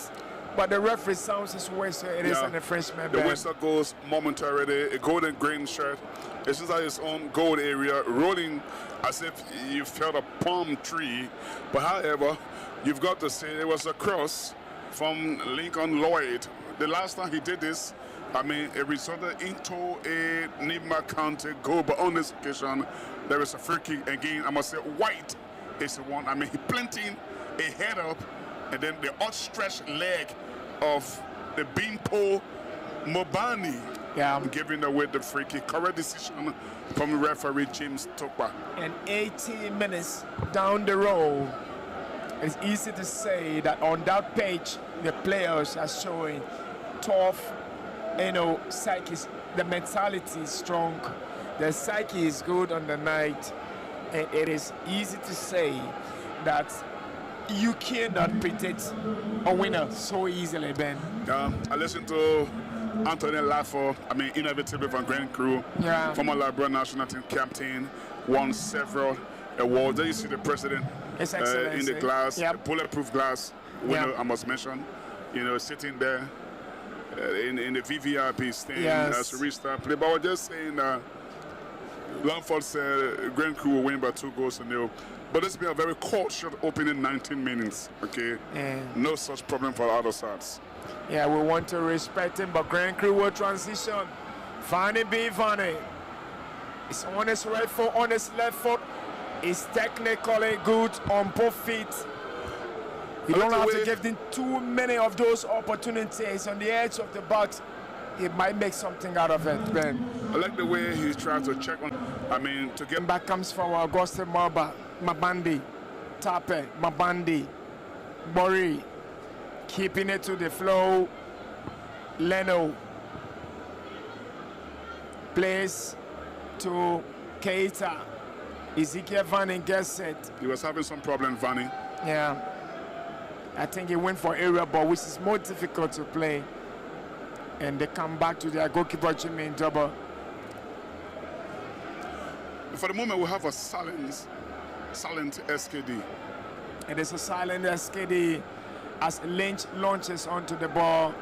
but the referee sounds his whistle. It is an infringement. The whistle goes momentarily. A golden green shirt It's inside his own goal area, rolling as if you felt a palm tree. But however, you've got to say it was a cross from Lincoln Lloyd. The last time he did this, I mean, it resulted into a Nima County goal. But on this occasion, there is a free kick again. I must say, White is the one. I mean, he planting a head up, and then the outstretched leg of the Beanpole Mobani. Yeah. Giving away the free kick. Correct decision from referee James Tokpa. And 18 minutes down the road, it's easy to say that on that page, the players are showing tough, psyche. The mentality is strong. The psyche is good on the night. And it is easy to say that you cannot predict a winner so easily, Ben. I listened to Anthony Laffo, I mean, inevitably from Grand Crew, former Liberia national team captain, won several awards. There you see the president in the glass, the bulletproof glass winner, I must mention, sitting there in the VVIP stand as a restart play. But I was just saying, Lamford said Grand Crew will win by 2-0. But it's been a very cautious opening 19 minutes, okay? No such problem for other sides. Yeah, we want to respect him, but Grand Crew will transition. Vanny B. Vanny. It's on his right foot, on his left foot. He's technically good on both feet. You don't have to give him too many of those opportunities on the edge of the box. He might make something out of it, Ben. I like the way he's trying to check on, to get back comes from Auguste Marba, Mabandi, Tape, Mabandi, Bori, keeping it to the flow. Leno plays to Keita. Ezekiel Vanny gets it. He was having some problem, Vanny. Yeah. I think he went for area ball, which is more difficult to play. And they come back to their goalkeeper, Jimmy Double. For the moment, we have a silent SKD. It is a silent SKD as Lynch launches onto the ball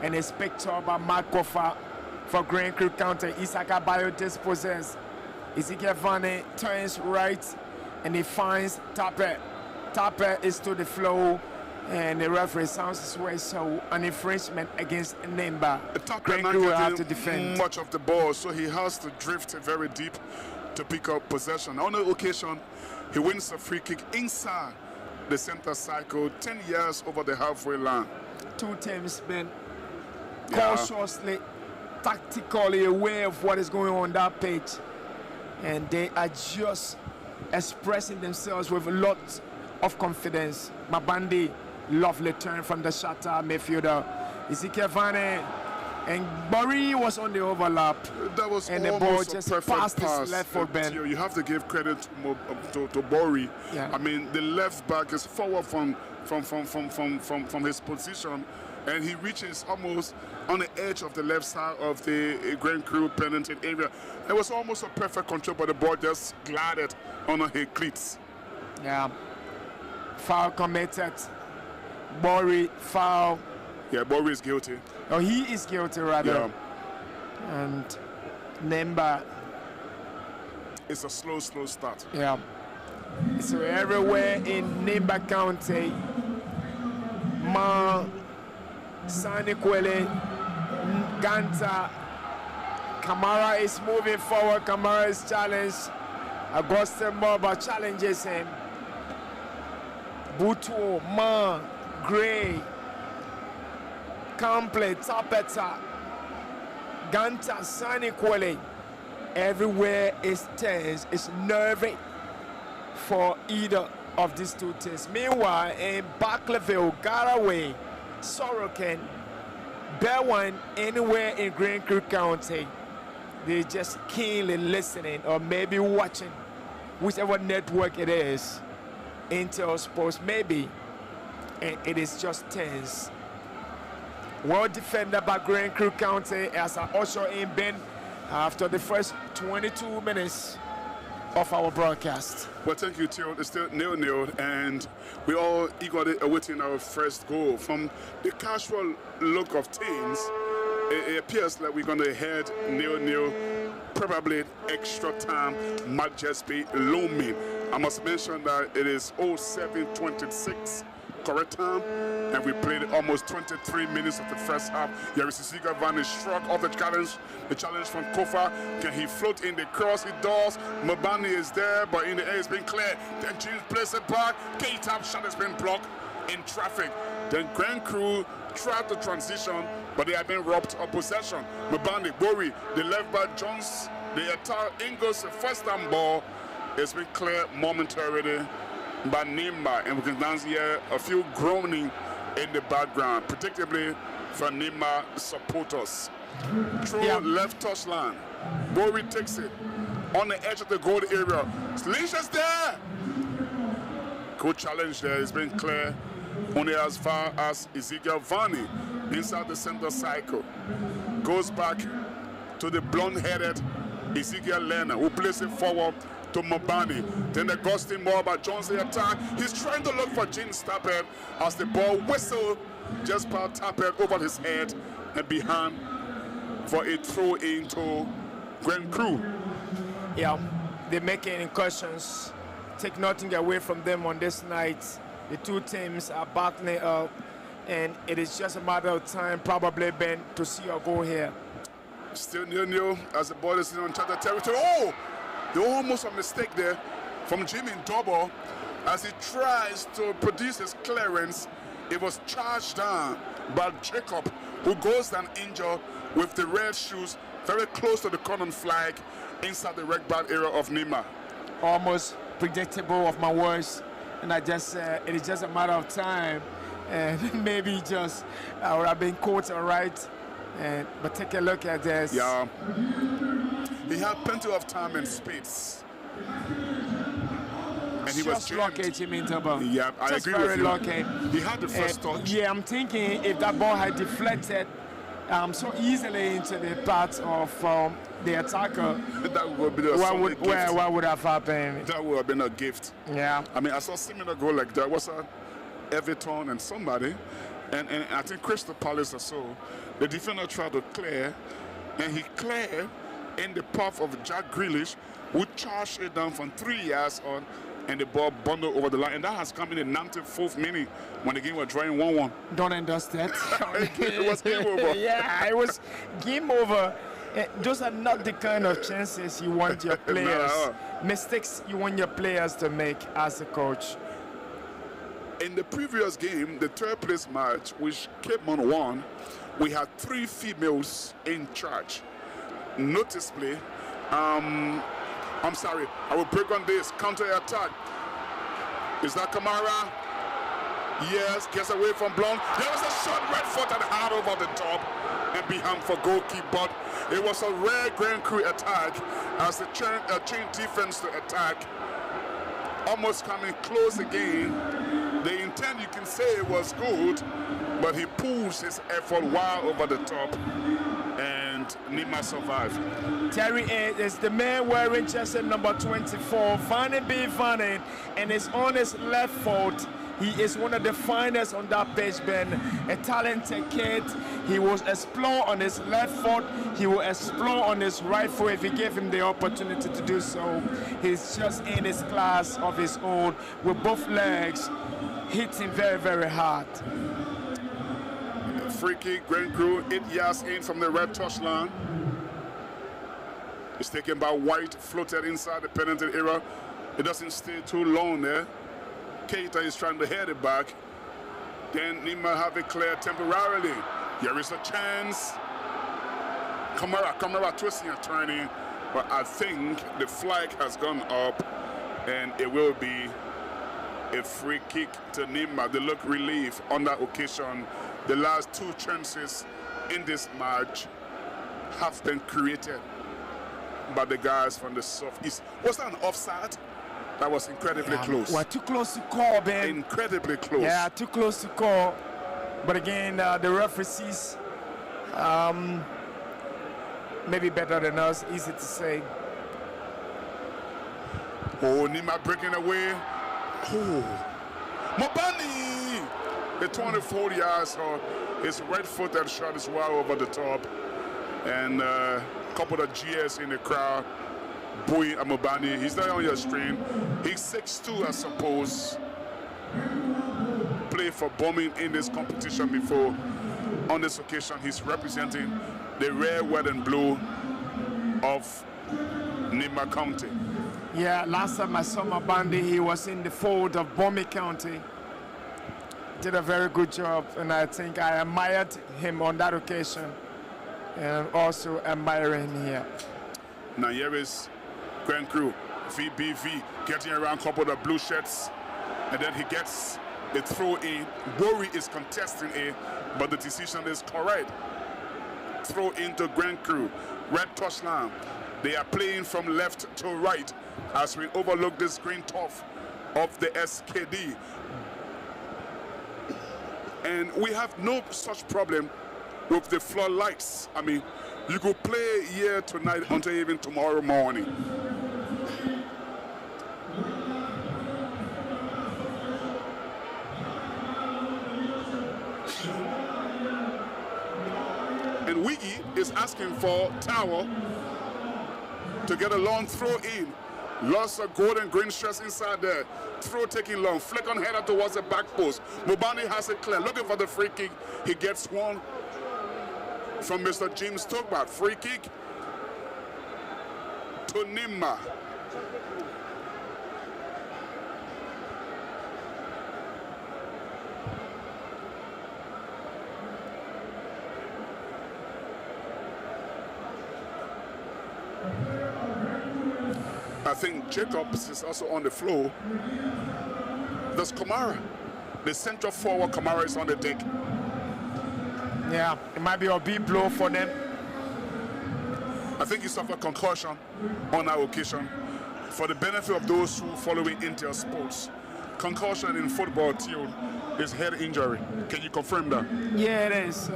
and is picked up by Mark Kofa for Grand Crew counter. Isaka Bayo dispossessed. Ezekiel Vanny turns right and he finds Tape. Tape is to the flow. And the referee sounds his way, so an infringement against Nemba. Grand Crew will have to defend much of the ball, so he has to drift very deep to pick up possession. On the occasion, he wins a free kick inside the center circle, 10 yards over the halfway line. Two teams been cautiously, tactically aware of what is going on that pitch, and they are just expressing themselves with a lot of confidence. Mabandi. Lovely turn from the shatter midfielder. Ezekiel Vanny and Bori was on the overlap. That was and the ball just passed his left foot, Ben. You have to give credit to Bori. Yeah. I mean, the left back is forward from his position, and he reaches almost on the edge of the left side of the Grand Crew penalty area. It was almost a perfect control, but the ball just glided on his cleats. Yeah. Foul committed. Bori foul. Yeah, Bori is guilty. Oh, he is guilty rather. Yeah. And Nemba. It's a slow start. Yeah. So everywhere in Nemba County, Ma, Sanikwele, Ganta, Kamara is moving forward. Kamara is challenged. Auguste Marba challenges him. Butu, Ma, Gray, Complete, Tapeta, Ganta, Sanikwele. Everywhere is tense, it's nervy for either of these two teams. Meanwhile, in Barclayville, Garaway, Sorokin, Berwyn, anywhere in Grand Crew County, they're just keenly listening or maybe watching whichever network it is. Intel Sports, maybe, and it is just tense. Well defended by Grand Crew County as I usher in Ben after the first 22 minutes of our broadcast. Well, thank you, Theo. It's still 0-0, and we all eagerly awaiting our first goal. From the casual look of things, it appears that we're going to head 0-0. Probably extra time might just be looming. I must mention that it is 07:26 correct time, and we played almost 23 minutes of the first half. Yarisiga Van is struck off the challenge. The challenge from Kofa. Can he float in the cross? He does. Mabani is there, but in the air it's been cleared. Then James plays it back. K-Tap shot has been blocked in traffic. Then Grand Crew tried to transition, but they have been robbed of possession. Mabani, Bori, the left back Jones, the attack Ingles, the first time ball. It's been cleared momentarily by Nima, and we can dance here a few groaning in the background, predictably for Nima supporters. Through left touchline, Bori takes it on the edge of the goal area. Leisha's there. Good challenge there. It's been clear only as far as Ezekiel Vani inside the center cycle. Goes back to the blonde-headed Ezekiel Lerner, who plays it forward to Mabani. Then the ghosting ball by Jones the attack. He's trying to look for James Tappert as the ball whistled just past Tappert over his head and behind for a throw into Grand Crew. Yeah, they're making incursions. Take nothing away from them on this night. The two teams are battling up, and it is just a matter of time, probably, Ben, to see a goal here. Still 0-0 as the ball is in uncharted territory. Oh! Almost a mistake there from Jimmy Double as he tries to produce his clearance. It was charged down by Jacob, who goes down injured with the red shoes very close to the corner flag inside the red back area of Nima. Almost predictable of my words, and I just it is just a matter of time, and maybe just I would have been caught all right. But take a look at this. Yeah. He had plenty of time and space. And he was lucky, Jimmy Double. Yeah, I just agree with you. lucky. He had the first touch. Yeah, I'm thinking if that ball had deflected so easily into the path of the attacker, that would be the what would have happened? That would have been a gift. Yeah. I mean, I saw a similar goal like that. Was Everton and somebody, and I think Crystal Palace or so. The defender tried to clear, and he cleared in the path of Jack Grealish, who charged it down from 3 yards on, and the ball bundled over the line. And that has come in the 94th minute when the game was drawing 1-1. Don't understand. It was game over. Yeah, it was game over. Those are not the kind of chances you want your players, mistakes you want your players to make as a coach. In the previous game, the third place match, which Cape Mon won, we had 3 females in charge. Noticeably, I'm sorry, I will break on this counter attack. Is that Kamara? Yes, gets away from Blanc. There was a shot right foot and hard over the top and behind for goalkeeper. But it was a rare Grand Crew attack as the chain defense to attack, almost coming close again. The intent, you can say, it was good, but he pulls his effort well over the top, and Nima survived. Terry is the man wearing jersey number 24, Vanny B. Vanny, and is on his left foot. He is one of the finest on that pitch, Ben. A talented kid. He will explore on his left foot. He will explore on his right foot if he gave him the opportunity to do so. He's just in his class of his own with both legs, hitting very, very hard. Free kick, Grand Crew, 8 yards in from the red touchline. It's taken by White, floated inside the penalty area. It doesn't stay too long there. Keita is trying to head it back. Then Nima have it cleared temporarily. Here is a chance. Kamara twisting and turning, but I think the flag has gone up, and it will be a free kick to Nima. They look relief on that occasion. The last 2 chances in this match have been created by the guys from the southeast. Was that an offside? That was incredibly close. Well, too close to call, Ben. Incredibly close. Yeah, too close to call. But again, the referee sees maybe better than us. Easy to say. Oh, Nima breaking away. Oh, Mabani! The 24 yards, so his right-footed shot is well over the top. And a couple of GS in the crowd. Boy Amobani, he's not on your screen. He's 6'2", I suppose. Played for Bombing in this competition before. On this occasion, he's representing the rare, white, and blue of Nima County. Yeah, last time I saw Mabandi, he was in the fold of Bombay County. Did a very good job, and I think I admired him on that occasion, and also admiring him here. Now here is Grand Crew, VBV, getting around a couple of blue shirts, and then he gets a throw in. Worry is contesting it, but the decision is correct. Throw into Grand Crew, red touchline. They are playing from left to right as we overlook this green turf of the SKD. And we have no such problem with the floodlights. I mean, you could play here tonight until even tomorrow morning. And Wiggy is asking for Tower to get a long throw in. Lots of gold and green shirts inside there. Throw taking long. Flick on header towards the back post. Mubani has it clear. Looking for the free kick. He gets one from Mr. James Togbat. Free kick to Nima. I think Jacobs is also on the floor. There's Kamara. The central forward Kamara is on the deck. Yeah, it might be a big blow for them. I think he suffered concussion on that occasion. For the benefit of those who following Intel sports, concussion in football too is head injury. Can you confirm that? Yeah, it is.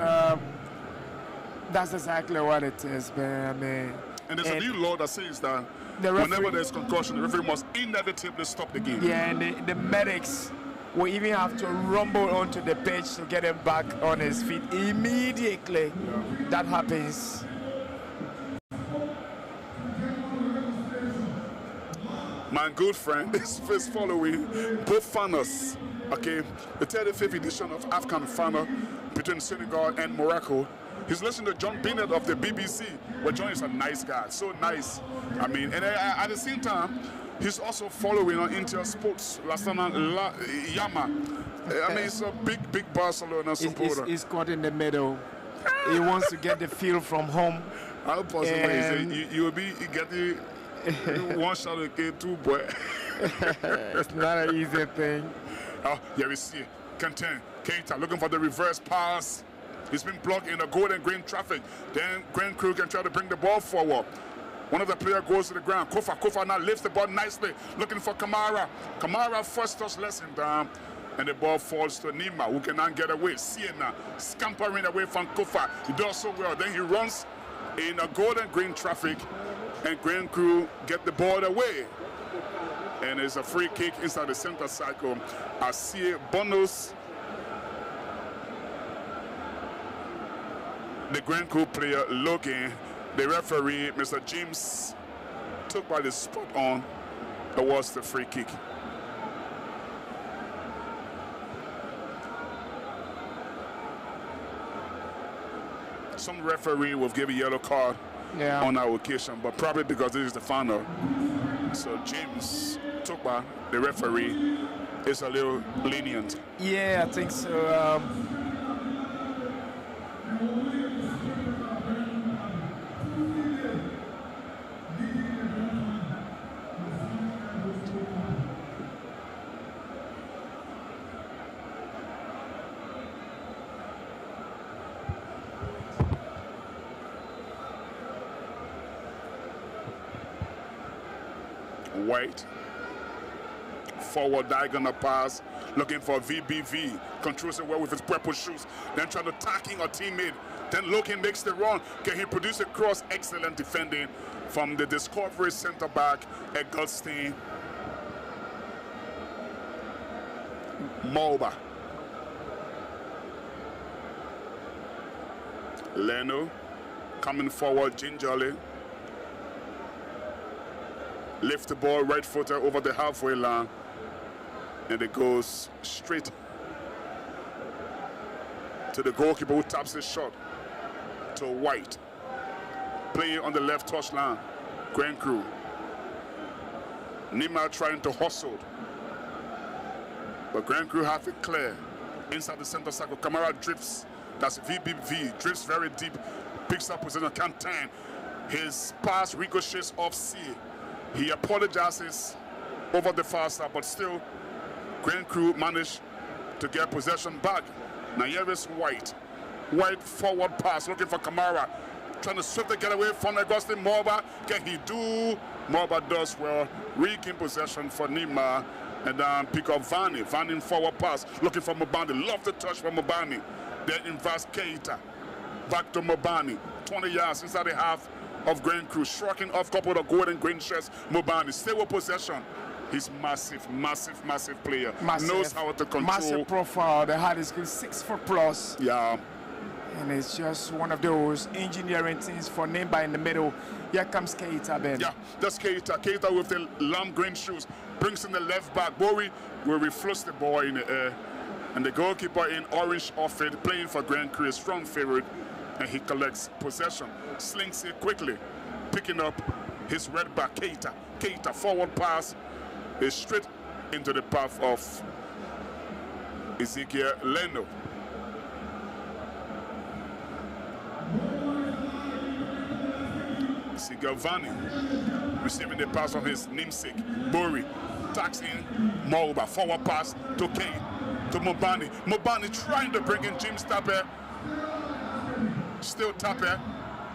That's exactly what it is, man. I mean, and there's a new law that says that the whenever there's concussion, the referee must inevitably stop the game. Yeah, and the medics will even have to rumble onto the pitch to get him back on his feet immediately. Yeah. That happens. My good friend is following both finals. Okay, the 35th edition of Afghan final between Senegal and Morocco. He's listening to John Bennett of the BBC. Well, John is a nice guy, so nice. I mean, and at the same time, he's also following on Intel Sports, Lasana Yama. I mean, he's a big Barcelona supporter. He's caught in the middle. He wants to get the feel from home. How possible is it? You will be getting one shot again, two boy. It's not an easy thing. Oh, here we see Kenten Keita looking for the reverse pass. He's been blocked in the gold and green traffic. Then Grand Crew can try to bring the ball forward. One of the players goes to the ground. Kofa now lifts the ball nicely, looking for Kamara. Kamara first touch lets him down, and the ball falls to Nima, who can now get away. Siena scampering away from Kofa. He does so well. Then he runs in a gold and green traffic, and Grand Crew get the ball away. And it's a free kick inside the center circle. I see Bonos, the Grand Crew player, looking. The referee, Mr. James, took by the spot on. It was the free kick. Some referee will give a yellow card on our occasion, but probably because this is the final. So James took by the referee is a little lenient. Yeah, I think so. White forward diagonal pass, looking for VBV, controls it well with his purple shoes, then trying to tackling a teammate, then Loken makes the run. Can he produce a cross? Excellent defending from the Discovery center back at Goldstein. Mulba. Leno coming forward gingerly. Lift the ball right footer over the halfway line. And it goes straight to the goalkeeper who taps his shot to White. Playing on the left touchline, Grand Crew. Nima trying to hustle. But Grand Crew have it clear. Inside the center circle, Kamara drifts. That's VBV, drifts very deep. Picks up position, can't turn. His pass ricochets off C. He apologizes over the far side, but still, Grand Crew managed to get possession back. Now here is White. White forward pass, looking for Kamara. Trying to swiftly get away from Agustin Morba. Can he do? Morba does well. Regain possession for Nima. And then pick up Vani. Vani forward pass, looking for Mobani. Love the touch from Mobani. Then inverse Keita. Back to Mobani. 20 yards inside the half of Grand Crew. Shrugging off couple of golden green shirts. Mobani still with possession. He's massive player. Knows how to control. Massive profile. The height is good, 6 foot plus. Yeah. And it's just one of those engineering things for Nimba in the middle. Here comes Keita, Ben. Yeah, that's Keita. Keita with the lamb green shoes. Brings in the left back. Bori will reflux the ball in the air. And the goalkeeper in orange outfit playing for Grand Crew, strong favorite. And he collects possession. Slings it quickly. Picking up his red back, Keita. Keita, forward pass is straight into the path of Ezekiel Leno. Sigavani receiving the pass from his namesake, Bori. Tacks in Morba, forward pass to Kane, to Mobani. Mobani trying to bring in James Tapper. Still Tapper.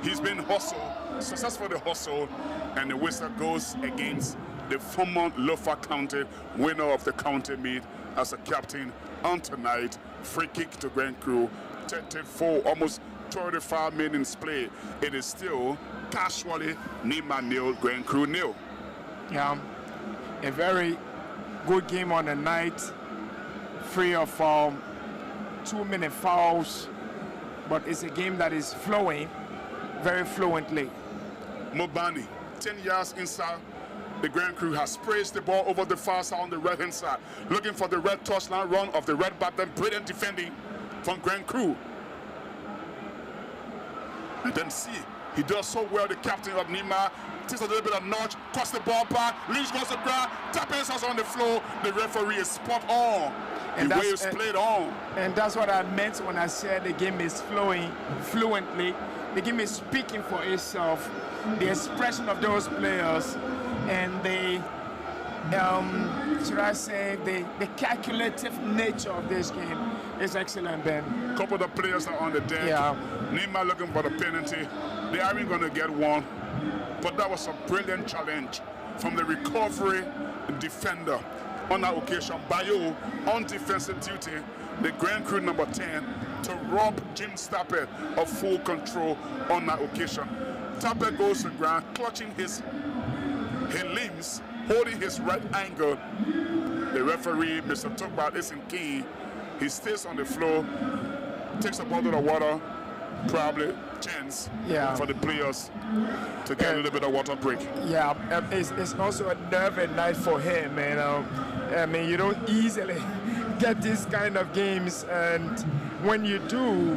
He's been hustled, successful the hustle, and the whistle goes against the former Lofa County winner of the county meet as a captain on tonight. Free kick to Grand Crew, 34, almost 35 minutes play. It is still casually Nima nil, Grand Crew nil. Yeah, a very good game on the night. Free of 2-minute fouls, but it's a game that is flowing very fluently. Mobani, 10 yards inside. The Grand Crew has praised the ball over the far side on the right hand side, looking for the red touchline run of the red back. Then brilliant defending from Grand Crew. And then see, he does so well, the captain of Nima. Takes a little bit of nudge, cross the ball back, Lynch goes to ground, Tapes us on the floor. The referee is spot on. And the way it's played on. And that's what I meant when I said the game is flowing fluently. The game is speaking for itself. The expression of those players and the, should I say, the calculative nature of this game is excellent, Ben. A couple of the players are on the deck. Yeah. Nima looking for the penalty. They aren't going to get one. But that was a brilliant challenge from the recovery defender on that occasion. Bayo on defensive duty, the Grand Crew number 10, to rob James Tapper of full control on that occasion. Tapper goes to the ground, clutching his limbs, holding his right ankle. The referee, Mr. Tukbat, isn't keen. He stays on the floor, takes a bottle of water, probably chance for the players to get a little bit of water break. Yeah, it's also a nervous night for him. And I mean, you don't easily get these kind of games, and when you do,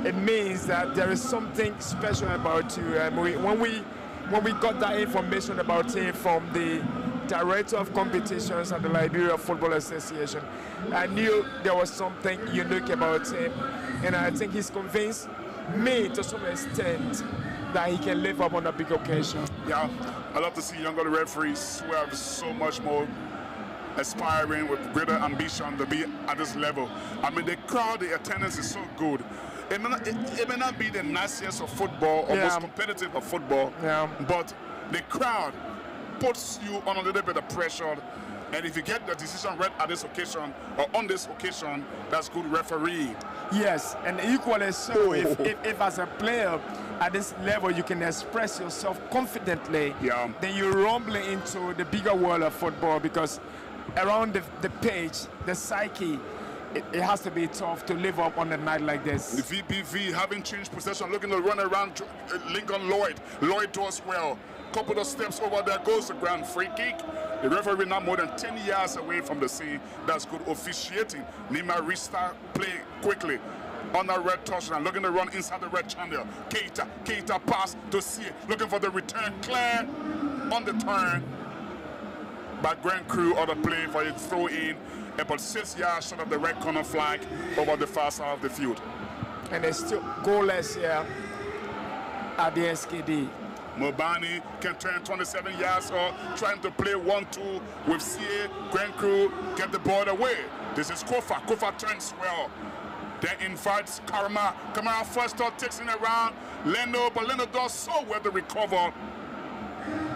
it means that there is something special about you. And when we got that information about him from the director of competitions at the Liberia Football Association, I knew there was something unique about him, and I think he's convinced me to some extent that he can live up on a big occasion. Yeah, I love to see younger referees who have so much more aspiring with greater ambition to be at this level. I mean, the crowd, the attendance is so good. It may not be the nastiest of football or most competitive of football, but the crowd puts you on a little bit of pressure. And if you get the decision right at this occasion or on this occasion, that's good referee. Yes, and equally so, if as a player at this level you can express yourself confidently, then you rumble into the bigger world of football, because around the pitch, the psyche it has to be tough to live up on a night like this. The VBV having changed possession, looking to run around Lincoln Lloyd. Lloyd does well. Couple of steps over there, goes the ground, free kick. The referee not more than 10 yards away from the scene. That's good officiating. Nima restart play quickly on that red touchdown, looking to run inside the red channel. Keita pass to see, looking for the return. Clear on the turn by Grand Crew on the play for a throw in, about 6 yards short of the red corner flag over the far side of the field. And it's still goalless here at the SKD. Mobani can turn 27 yards or trying to play 1-2 with CA. Grand Crew get the ball away. This is Kofa. Kofa turns well. Then invites Karma. Kamara first thought takes it around Leno, but Leno does so well to recover.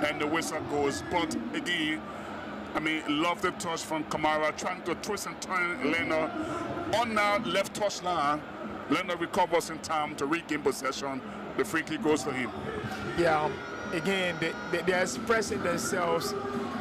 And the whistle goes. But again, I mean, love the touch from Kamara, trying to twist and turn Leno on now left touchline. Leno recovers in time to regain possession. The free kick goes to him. Yeah, again, they're expressing themselves.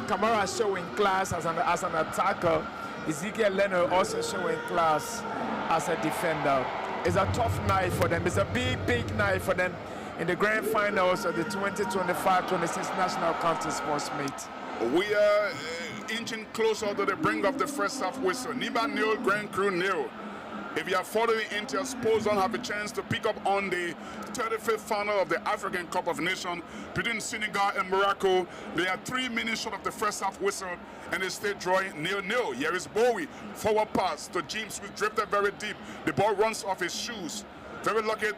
Kamara showing class as an attacker. Ezekiel Leno also showing class as a defender. It's a tough night for them. It's a big night for them in the grand finals of the 2025-26 National County Sports Meet. We are inching closer to the brink of the first half whistle. Niba nil, Grand Crew nil. If you are following Inter, Sports don't have a chance to pick up on the 35th final of the African Cup of Nations between Senegal and Morocco. They are 3 minutes short of the first half whistle, and they stay drawing 0-0. Here is Bowie, forward pass to James, who drifted very deep. The ball runs off his shoes. Very lucky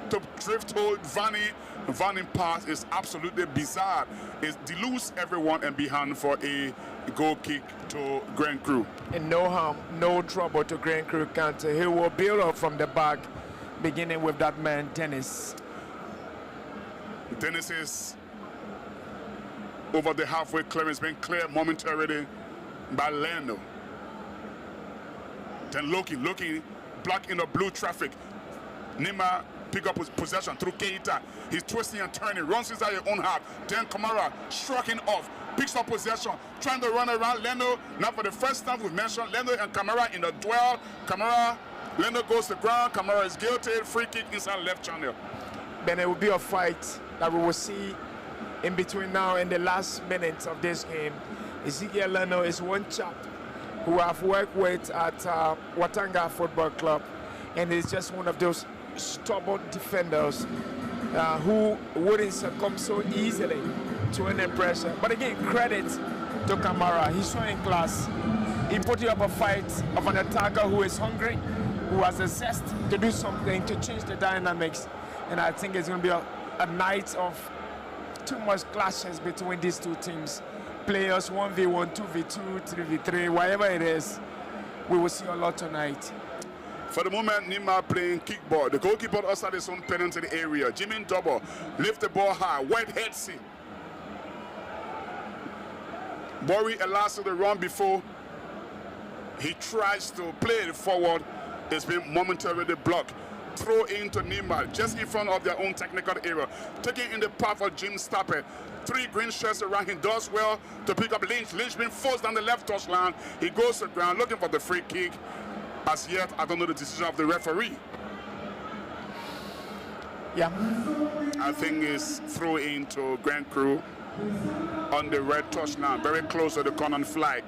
to drift hold Vanny. Vanny pass is absolutely bizarre. It deludes everyone and behind for a goal kick to Grand Crew. And no harm, no trouble to Grand Crew County. He will build up from the back, beginning with that man, Dennis. Dennis is over the halfway clearance, being cleared momentarily by Leno. Then looking, black in the blue traffic. Nima pick up his possession through Keita. He's twisting and turning, runs inside your own half. Then Kamara striking off, picks up possession, trying to run around Leno. Now for the first time we've mentioned Leno and Kamara in the duel. Leno goes to the ground. Kamara is guilty. Free kick inside left channel. Then it will be a fight that we will see in between now and the last minutes of this game. Ezekiel Leno is one chap who I've worked with at Watanga Football Club, and is just one of those stubborn defenders who wouldn't succumb so easily to any pressure. But again, credit to Kamara. He's showing class. He put up a fight of an attacker who is hungry, who has a zest to do something to change the dynamics. And I think it's going to be a night of too much clashes between these two teams. Players 1v1, 2v2, 3v3, whatever it is, we will see a lot tonight. For the moment, Nima playing kickball. The goalkeeper outside his own penalty area. Jimmy double, lift the ball high, wide head see. Bori allows to the run before he tries to play it forward. It's been momentarily blocked. Throw into Nima, just in front of their own technical area. Taking in the path of Jim Stappe. 3 green shirts around him, does well to pick up Lynch. Lynch being forced down the left touchline. He goes to the ground looking for the free kick. As yet, I don't know the decision of the referee. Yeah. I think it's throw into Grand Crew on the red touchline, very close to the corner flag,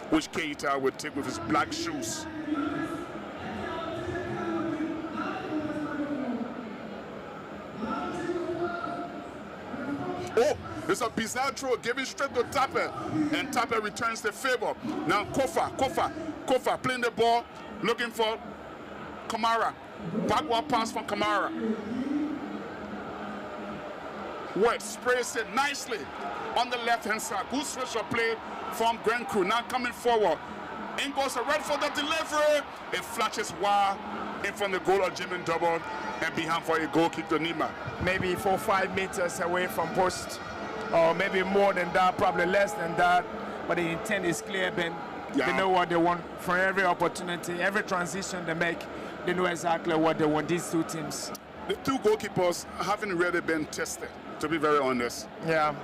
which Keita will take with his black shoes. Oh, it's a bizarre throw, giving straight to Tappe, and Tappe returns the favor. Now Kofa playing the ball, looking for Kamara. Backward pass from Kamara. Wet sprays it nicely on the left-hand side. Good switch of play from Grand Crew. Now coming forward. In goes a red for the delivery. It flashes wide in front of the goal of Jimmy Double, and behind for a goal kick to Nima. Maybe 4 or 5 meters away from post, or maybe more than that, probably less than that. But the intent is clear, Ben. Yeah. They know what they want for every opportunity, every transition they make. They know exactly what they want, these two teams. The two goalkeepers haven't really been tested, to be very honest. Yeah.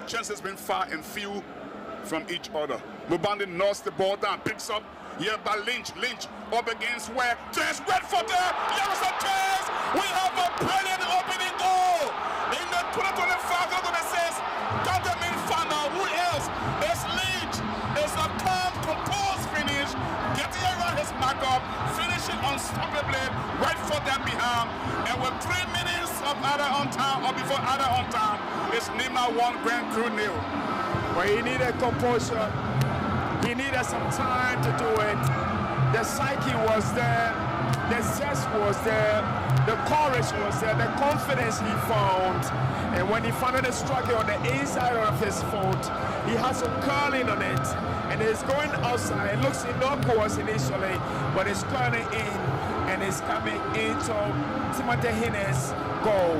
Chances been far and few from each other. Mubandi knocks the ball down, picks up here by Lynch. Lynch up against where? Chance Redford there. There is a chance. We have a brilliant opening goal in the 2025-2026 tournament final. Who else? It's Lynch. It's a calm, composed finish, getting around his markup, finishing unstoppably right foot that behind. And with 3 minutes of other on time, or before other on time, it's Nima 1, Grand Crew 0. Well, he needed composure. He needed some time to do it. The psyche was there. The zest was there. The courage was there. The confidence he found. And when he finally struck it on the inside of his foot, he had some curling on it. And it's going outside. It looks innocuous initially, but it's curling in. And it's coming into Timothy Hines' goal.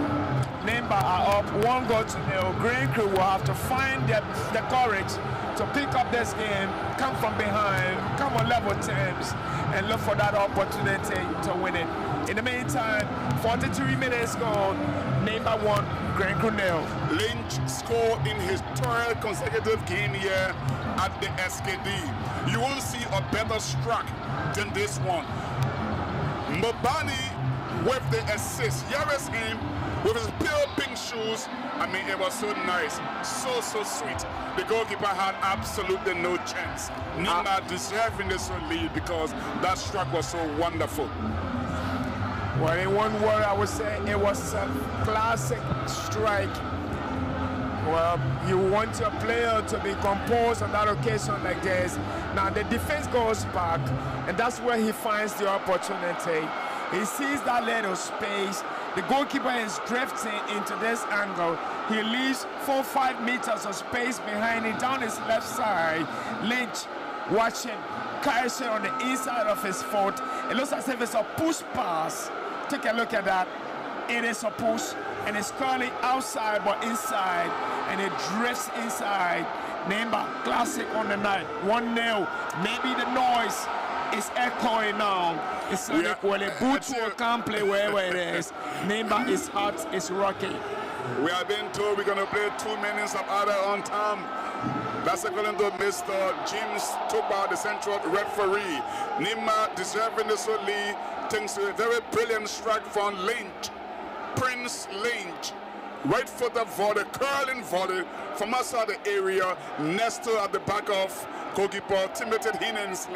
Nemba are up 1-0. Green Crew will have to find the courage to pick up this game, come from behind, come on level terms, and look for that opportunity to win it. In the meantime, 43 minutes gone, Nemba 1, Green Crew 0. Lynch scored in his third consecutive game here at the SKD. You won't see a better struck than this one. Mbani with the assist. Here is him with his pale pink shoes. I mean, it was so nice, so sweet. The goalkeeper had absolutely no chance. Nima deserving this lead because that struck was so wonderful. Well, in one word, I would say it was a classic strike. Well, you want your player to be composed on that occasion like this. Now the defense goes back, and that's where he finds the opportunity. He sees that little space. The goalkeeper is drifting into this angle. He leaves 4-5 meters of space behind him down his left side. Lynch watching, catching on the inside of his foot. It looks as if it's a push pass. Take a look at that. It is a push, and it's curling outside but inside, and it drifts inside. Nemba, classic on the night. 1-0. Maybe the noise is echoing now. It's like when a Butu can't play wherever it is. Nemba is hot, it's rocky. We have been told we're going to play 2 minutes of other on time. That's according to Mr. James Tuba, the central referee. Nima deserving this lead thanks to a very brilliant strike from Lynch. Prince Lynch. Right footer volley, curling volley from outside the area, nestled at the back of goalkeeper Timothy Hines.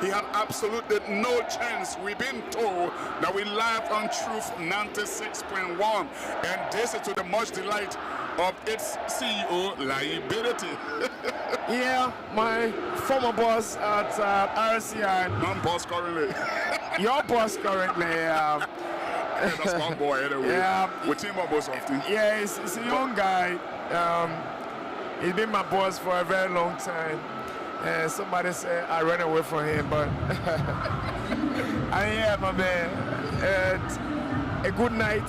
He had absolutely no chance. We've been told that we live on Truth 96.1, and this is to the much delight of its CEO, Liability. Yeah, my former boss at RCI. Non-boss currently. Your boss currently. Yeah, that's one boy anyway. Yeah. We team up most often. Yeah, he's a young guy. He's been my boss for a very long time. And somebody said I ran away from him, but I am, my man. A good night.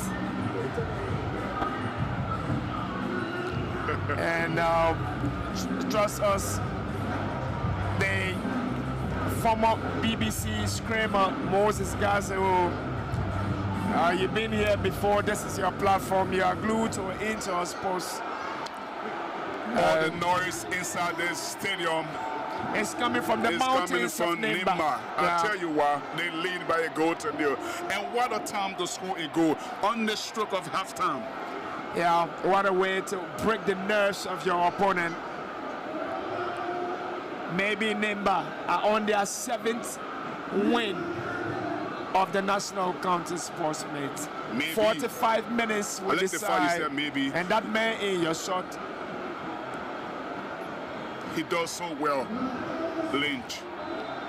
And trust us, the former BBC screamer Moses Gaza. You've been here before. This is your platform. You are glued to an inch or post. All the noise inside this stadium is coming from the mountains of Nemba. I tell you what, they lead by a goal to nil. And what a time to score a goal on the stroke of halftime. Yeah, what a way to break the nerves of your opponent. Maybe Nemba are on their 7th win of the National County Sports Meet. 45 minutes will decide. Maybe. And that man in your shot. He does so well, Lynch.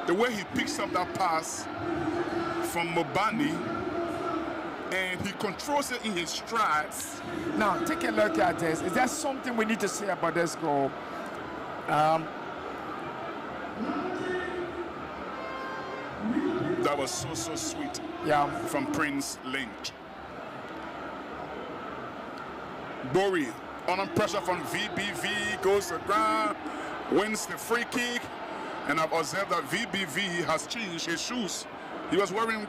The way he picks up that pass from Mobani, and he controls it in his strides. Now, take a look at this. Is there something we need to say about this goal? That was so sweet. Yeah. From Prince Lynch. Bori, under pressure from VBV, goes to ground, wins the free kick, and I've observed that VBV has changed his shoes. He was wearing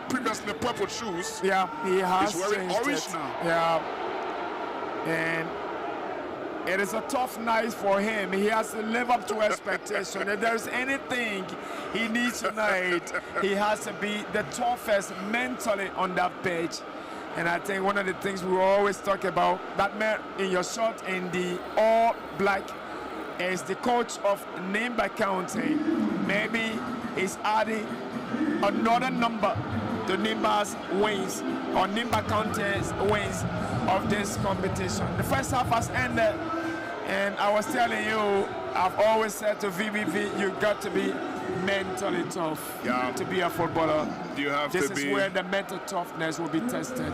previously purple shoes. Yeah, he has. He's wearing orange now. Yeah. And It is a tough night for him. He has to live up to expectation. If there's anything he needs tonight, he has to be the toughest mentally on that pitch. And I think one of the things we always talk about, that man in your shot in the all black is the coach of Nimba County. Maybe he's adding another number to Nimba's wins or Nimba County's wins of this competition. The first half has ended, and I was telling you, I've always said to VVV, you got to be mentally tough to be a footballer. This is where the mental toughness will be tested.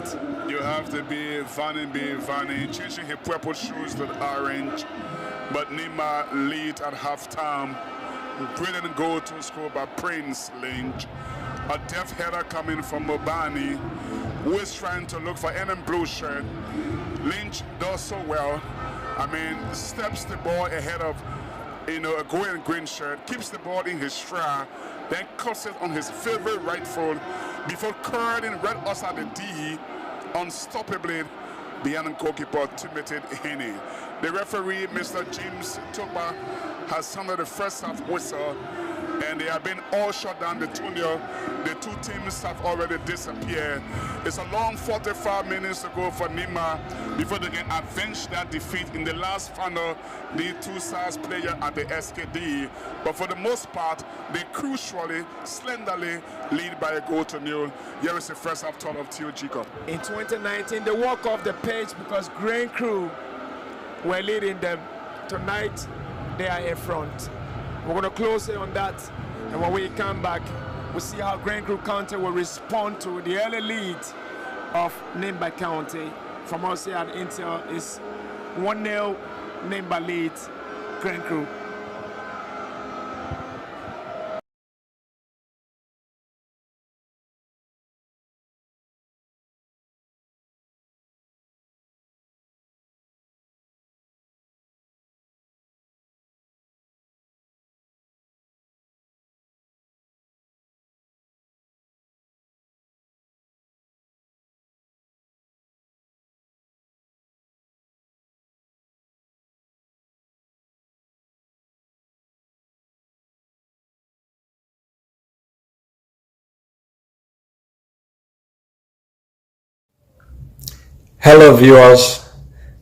You have to be Vanny, changing his purple shoes to orange. But Nima lead at halftime. Brilliant goal to score by Prince Lynch. A deft header coming from Mobani, who is trying to look for an blue shirt. Lynch does so well. I mean, steps the ball ahead of a going green shirt, keeps the ball in his stride, then cuts it on his favorite right foot before curling right outside the D, unstoppably behind goalkeeper Timothy Henny. The referee, Mr. James Toba, has sounded the first half whistle, and they have been all shut down the tunnel. The two teams have already disappeared. It's a long 45 minutes to go for Nima before they can avenge that defeat in the last final. The two sides player at the SKD, but for the most part, they crucially, slenderly lead by a goal to nil. Here is the first half thought of Theo Jacob. In 2019, they walk off the pitch because Grain Crew were leading them. Tonight, they are in front. We're going to close it on that, and when we come back, we'll see how Grain Crew County will respond to the early lead of Nimba County. From us here at Intel is 1-0 Nimba lead, Grain Crew. Hello viewers,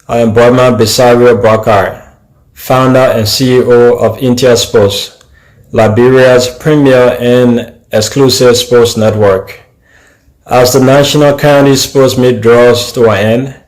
I am Boyman Besario Bakar, founder and CEO of Intia Sports, Liberia's premier and exclusive sports network. As the National County Sports Meet draws to an end,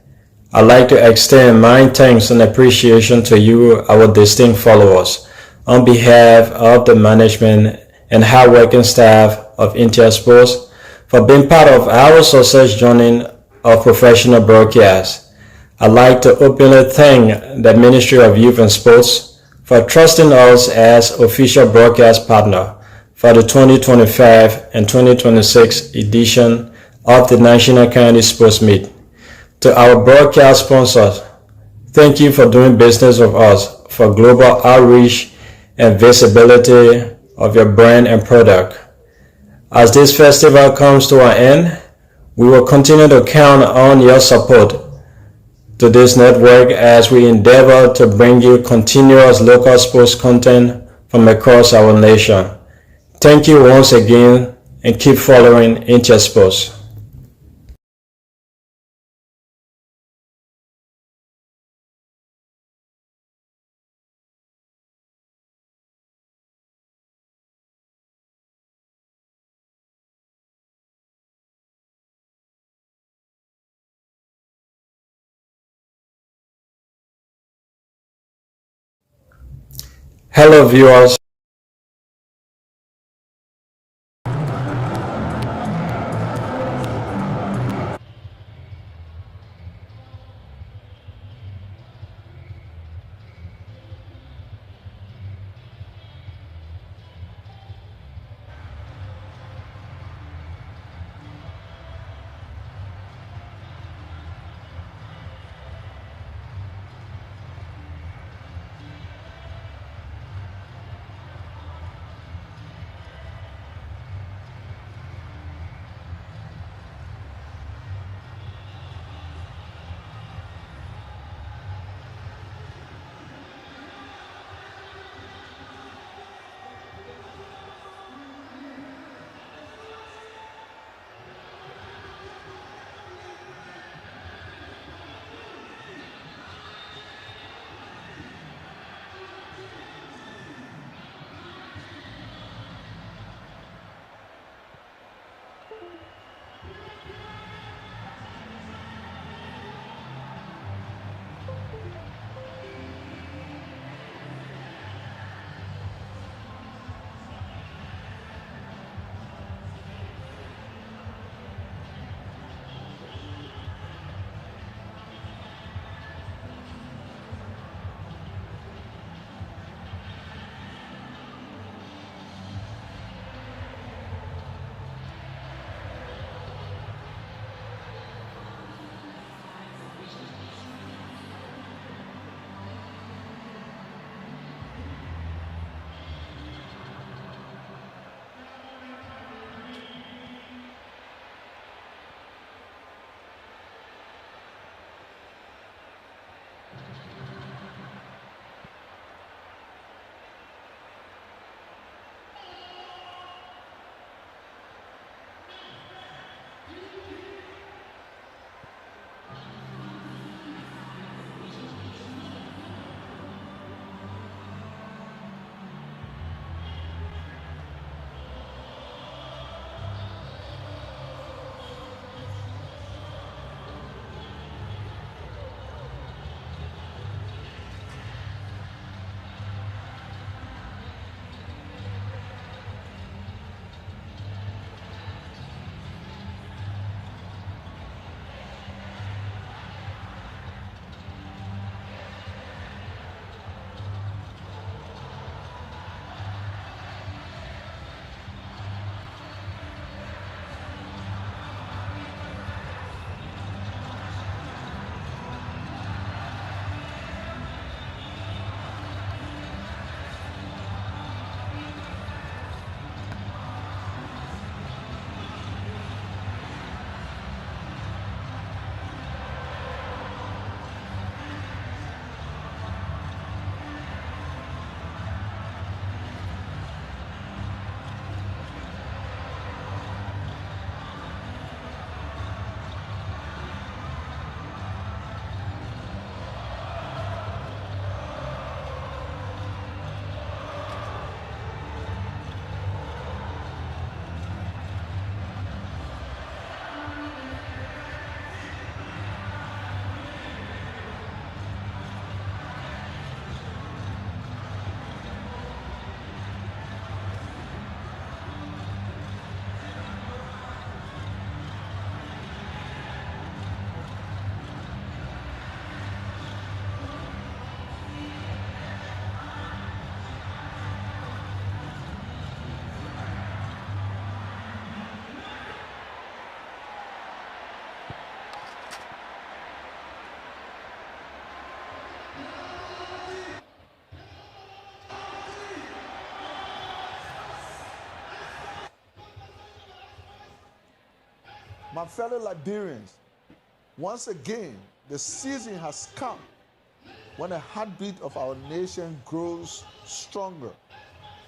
I'd like to extend my thanks and appreciation to you, our distinct followers, on behalf of the management and hardworking staff of Intia Sports for being part of our success journey of professional broadcast. I'd like to openly thank the Ministry of Youth and Sports for trusting us as official broadcast partner for the 2025 and 2026 edition of the National County Sports Meet. To our broadcast sponsors, thank you for doing business with us for global outreach and visibility of your brand and product. As this festival comes to an end, we will continue to count on your support to this network as we endeavor to bring you continuous local sports content from across our nation. Thank you once again, and keep following Intia Sports. Hello viewers. My fellow Liberians, once again, the season has come when the heartbeat of our nation grows stronger,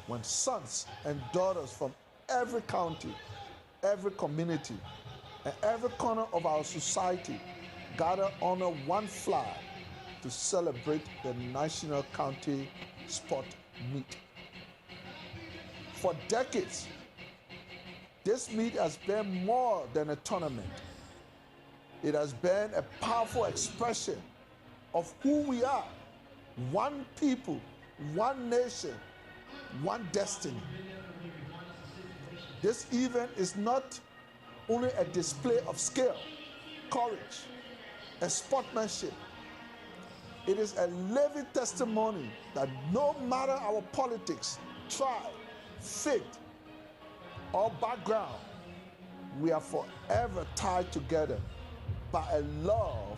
when sons and daughters from every county, every community, and every corner of our society gather under one flag to celebrate the National County Sport Meet. For decades, this meet has been more than a tournament. It has been a powerful expression of who we are: one people, one nation, one destiny. This event is not only a display of skill, courage, and sportsmanship. It is a living testimony that no matter our politics, tribe, faith, or background, we are forever tied together by a love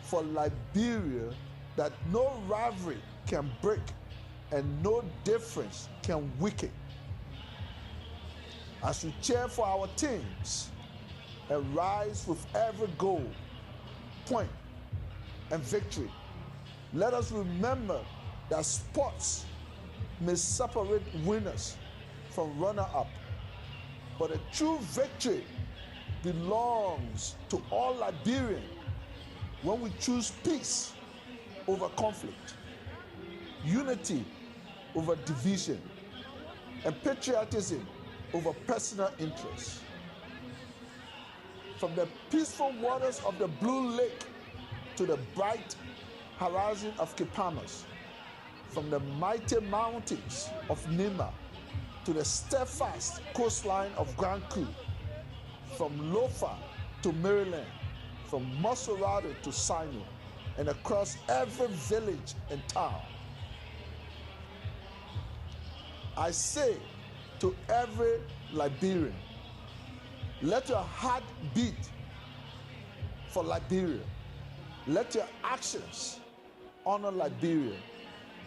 for Liberia that no rivalry can break and no difference can weaken. As we cheer for our teams and rise with every goal, point, and victory, let us remember that sports may separate winners from runner-up, but a true victory belongs to all Liberians when we choose peace over conflict, unity over division, and patriotism over personal interests. From the peaceful waters of the Blue Lake to the bright horizon of Kipamas, from the mighty mountains of Nima to the steadfast coastline of Grand Coup, from Lofa to Maryland, from Maserati to Sino, and across every village and town. I say to every Liberian, let your heart beat for Liberia. Let your actions honor Liberia.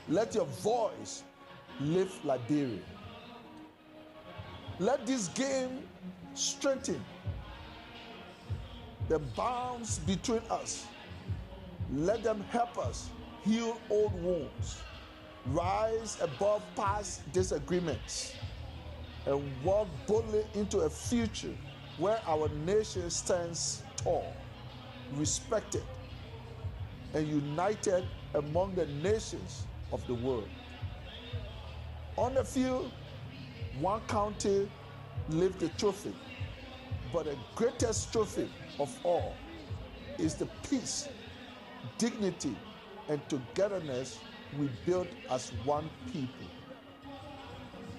Let your voice lift Liberia. Let this game strengthen the bonds between us. Let them help us heal old wounds, rise above past disagreements, and walk boldly into a future where our nation stands tall, respected, and united among the nations of the world. On the field, one county lifts the trophy, but the greatest trophy of all is the peace, dignity, and togetherness we build as one people.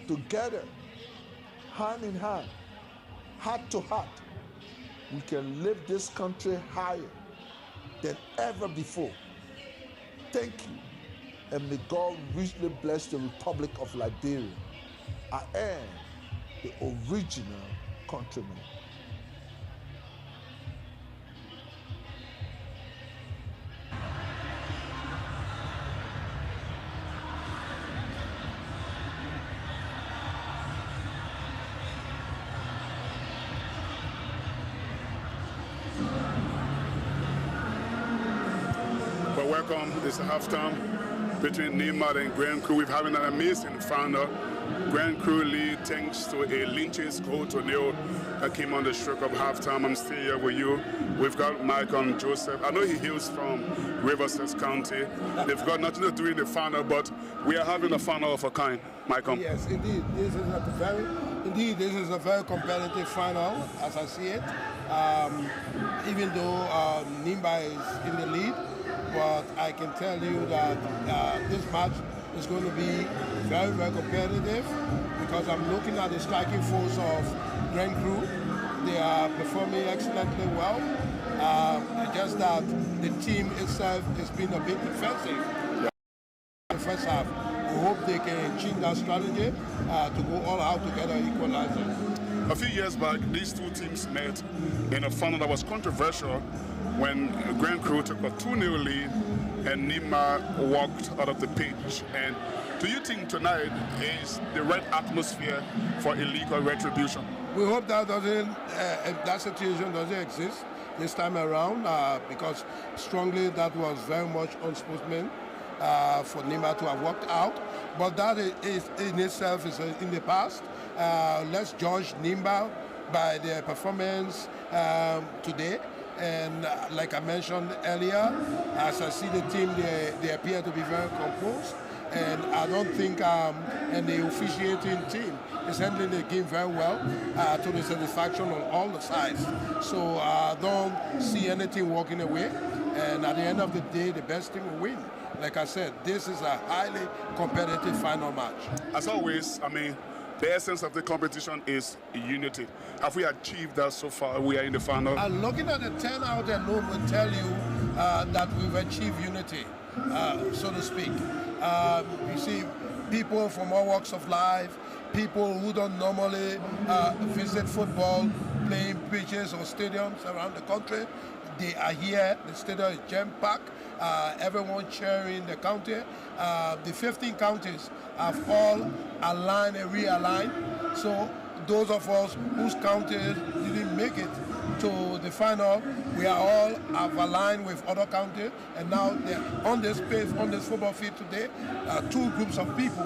Together, hand in hand, heart to heart, we can lift this country higher than ever before. Thank you, and may God richly bless the Republic of Liberia. I am the original countryman. Well, welcome. It's halftime between Neymar and Grand Crew. We're having an amazing final. Grand Crew lead thanks to a Lynch's goal to nil that came on the stroke of halftime. I'm still here with you. We've got Mike and Joseph. I know he hails from Riverside County. They've got nothing to do in the final, but we are having a final of a kind. Mike. Yes, indeed. This is a very competitive final, as I see it. Even though Nimba is in the lead, but I can tell you that this match is going to be very, very competitive because I'm looking at the striking force of Grand Crew. They are performing excellently well. Just that the team itself has been a bit defensive. In the first half, we hope they can change that strategy to go all out together, equalizing. A few years back, these two teams met in a final that was controversial when Grand Crew took a 2-0 lead and Nima walked out of the pitch. And do you think tonight is the right atmosphere for illegal retribution? We hope that that situation doesn't exist this time around, because strongly that was very much unsportsman for Nima to have walked out. But that is in itself is in the past. Let's judge Nimba by their performance today. And like I mentioned earlier, as I see the team, they appear to be very composed. And I don't think and the officiating team is handling the game very well to the satisfaction of all the sides. So I don't see anything walking away. And at the end of the day, the best team will win. Like I said, this is a highly competitive final match. As always, I mean, the essence of the competition is unity. Have we achieved that so far? We are in the final. And looking at the turnout alone will tell you that we've achieved unity, so to speak. You see people from all walks of life, people who don't normally visit football, playing pitches or stadiums around the country. They are here. The stadium is jam-packed. Everyone cheering the county. The 15 counties have all aligned and realigned. So those of us whose counties didn't make it to the final, we are all have aligned with other counties, and now they're on this space, on this football field today, two groups of people.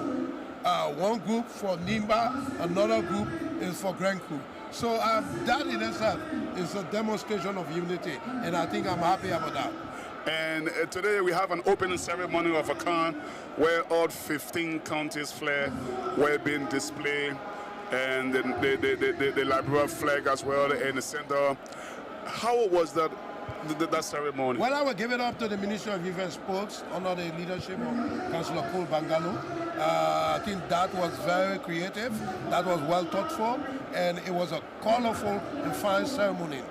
One group for Nimba, another group is for Grand Crew. So that in itself is a demonstration of unity, and I think I'm happy about that. And today we have an opening ceremony of a con where all 15 counties flag were being displayed, and the Liberia flag as well in the center. How was that ceremony? Well, I will give it up to the Ministry of Youth and Sports under the leadership of Councillor Cole Bangalo. I think that was very creative, that was well thought for, and it was a colorful and fine ceremony.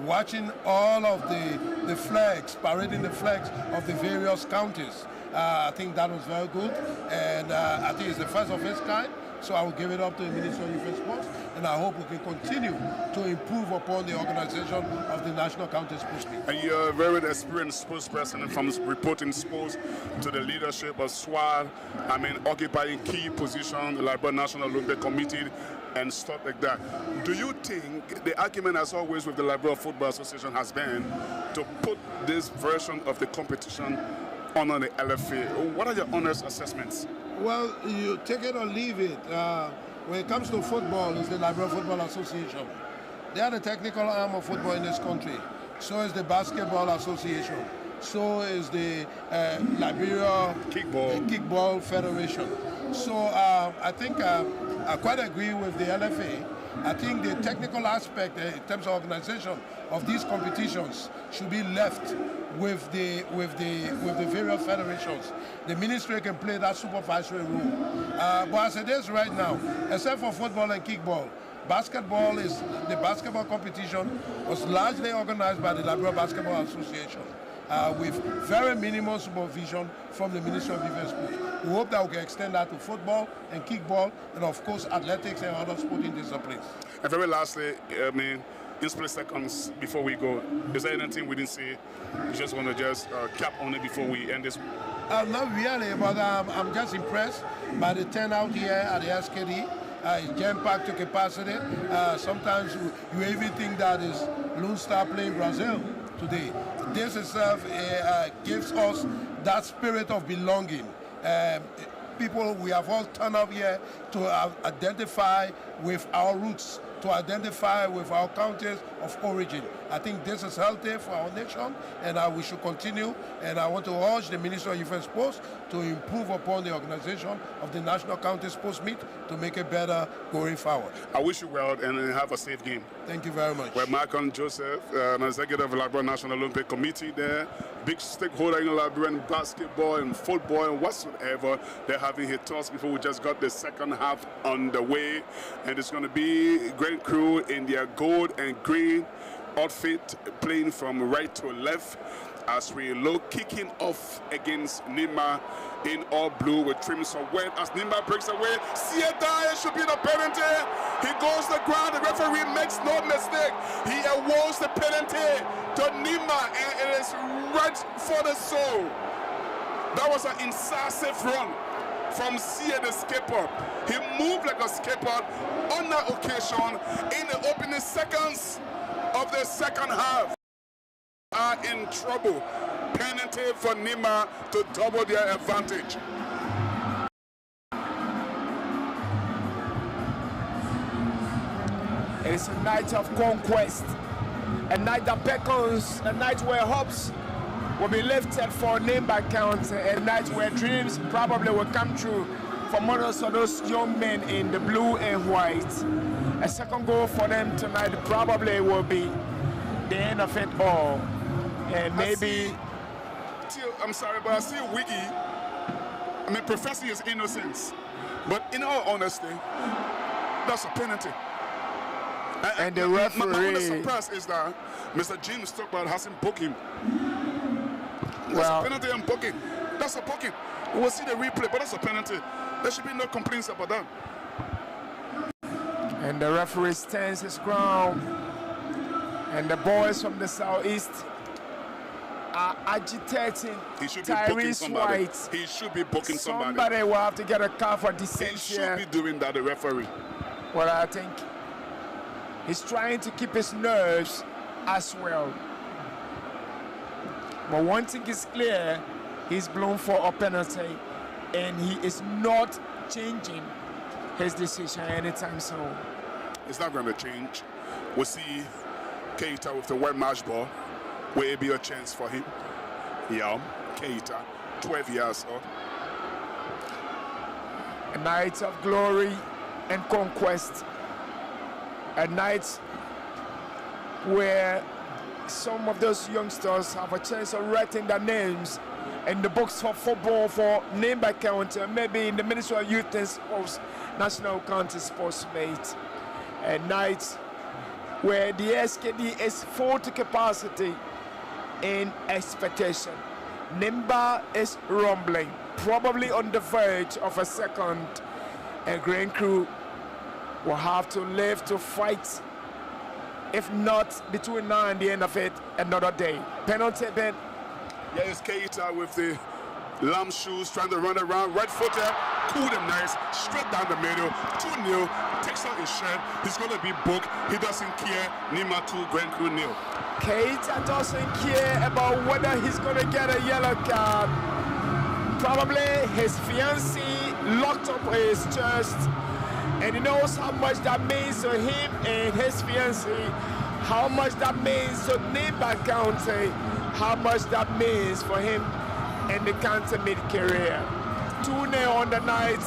Watching all of the flags, parading the flags of the various counties, I think that was very good, and I think it's the first of its kind. So I will give it up to the Ministry of Youth and Sports, and I hope we can continue to improve upon the organization of the National County Sports League. And you're a very experienced spokesperson from reporting sports to the leadership of SWAD, I mean, occupying key positions, the Liberia National Olympic Committee, and stuff like that. Do you think the argument, as always, with the Liberia Football Association has been to put this version of the competition under the LFA? What are your honest assessments? Well, you take it or leave it. When it comes to football, it's the Liberia Football Association. They are the technical arm of football in this country. So is the Basketball Association. So is the Liberia Kickball Federation. So I think I quite agree with the LFA. I think the technical aspect in terms of organization of these competitions should be left with the various federations. The ministry can play that supervisory role. But as it is right now, except for football and kickball, basketball is the basketball competition was largely organized by the Liberia Basketball Association with very minimal supervision from the Ministry of Youth and Sports. We hope that we can extend that to football and kickball, and of course athletics and other sporting disciplines. And very lastly, I mean, in split seconds before we go, is there anything we didn't say? You just want to just cap on it before we end this? Not really, but I'm just impressed by the turnout here at the SKD. It's jam-packed to capacity. Sometimes you even think that is Lone Star playing Brazil today. This itself gives us that spirit of belonging. People, we have all turned up here to identify with our roots, to identify with our counties of origin. I think this is healthy for our nation, and we should continue. And I want to urge the Ministry of Youth and Sports to improve upon the organization of the National County Sports Meet to make it better going forward. I wish you well and have a safe game. Thank you very much. We're Malcolm Joseph, an executive of the Liberia National Olympic Committee there, big stakeholder in Liberian basketball and football and whatsoever. They're having his thoughts before we just got the second half underway. And it's going to be Grand Crew in their gold and green outfit, playing from right to left as we look, kicking off against Nima in all blue with trims of red as Nima breaks away. Sieta should be the penalty. He goes to the ground. The referee makes no mistake. He awards the penalty to Nima, and it is right for the soul. That was an incisive run from Sia the skipper. He moved like a skipper on that occasion in the opening seconds of the second half. Are in trouble. Penalty for Nima to double their advantage. It is a night of conquest, a night that beckons, a night where hopes will be lifted for Nimba County, a night where dreams probably will come true for most of those young men in the blue and white. A second goal for them tonight probably will be the end of it all. And maybe... I'm sorry, but I see Wiggy, I mean, professing his innocence. But in all honesty, that's a penalty. And the referee... My only surprise is that Mr. James Stockball hasn't booked him. That's a penalty and booking. That's a booking. We'll see the replay, but that's a penalty. There should be no complaints about that. And the referee stands his ground. And the boys from the southeast are agitating Tyrese White. He should be booking somebody. Somebody will have to get a car for dissent here. He should be doing that, the referee. Well, I think he's trying to keep his nerves as well. But one thing is clear, he's blown for a penalty, and he is not changing his decision anytime soon. It's not going to change. We'll see Keita with the white match ball. Will it be a chance for him? Yeah, Keita, 12 years old. A night of glory and conquest. A night where some of those youngsters have a chance of writing their names in the books for football for Nimba County, maybe in the Ministry of Youth and Sports, National County Sports Mate. A night where the SKD is full to capacity in expectation. Nimba is rumbling, probably on the verge of a second, and Green Crew will have to live to fight. If not between now and the end of it, another day. Penalty, Ben. Yeah, it's Keita with the lamb shoes trying to run around. Right footer, cool and nice, straight down the middle. 2-0, takes out his shirt. He's going to be booked. He doesn't care. Nima 2, Grand Crew 0. Keita doesn't care about whether he's going to get a yellow card. Probably his fiancée locked up his chest. And he knows how much that means to him and his fiancée, how much that means to Nimba County, how much that means for him in the county mid-career. 2-0 on the night,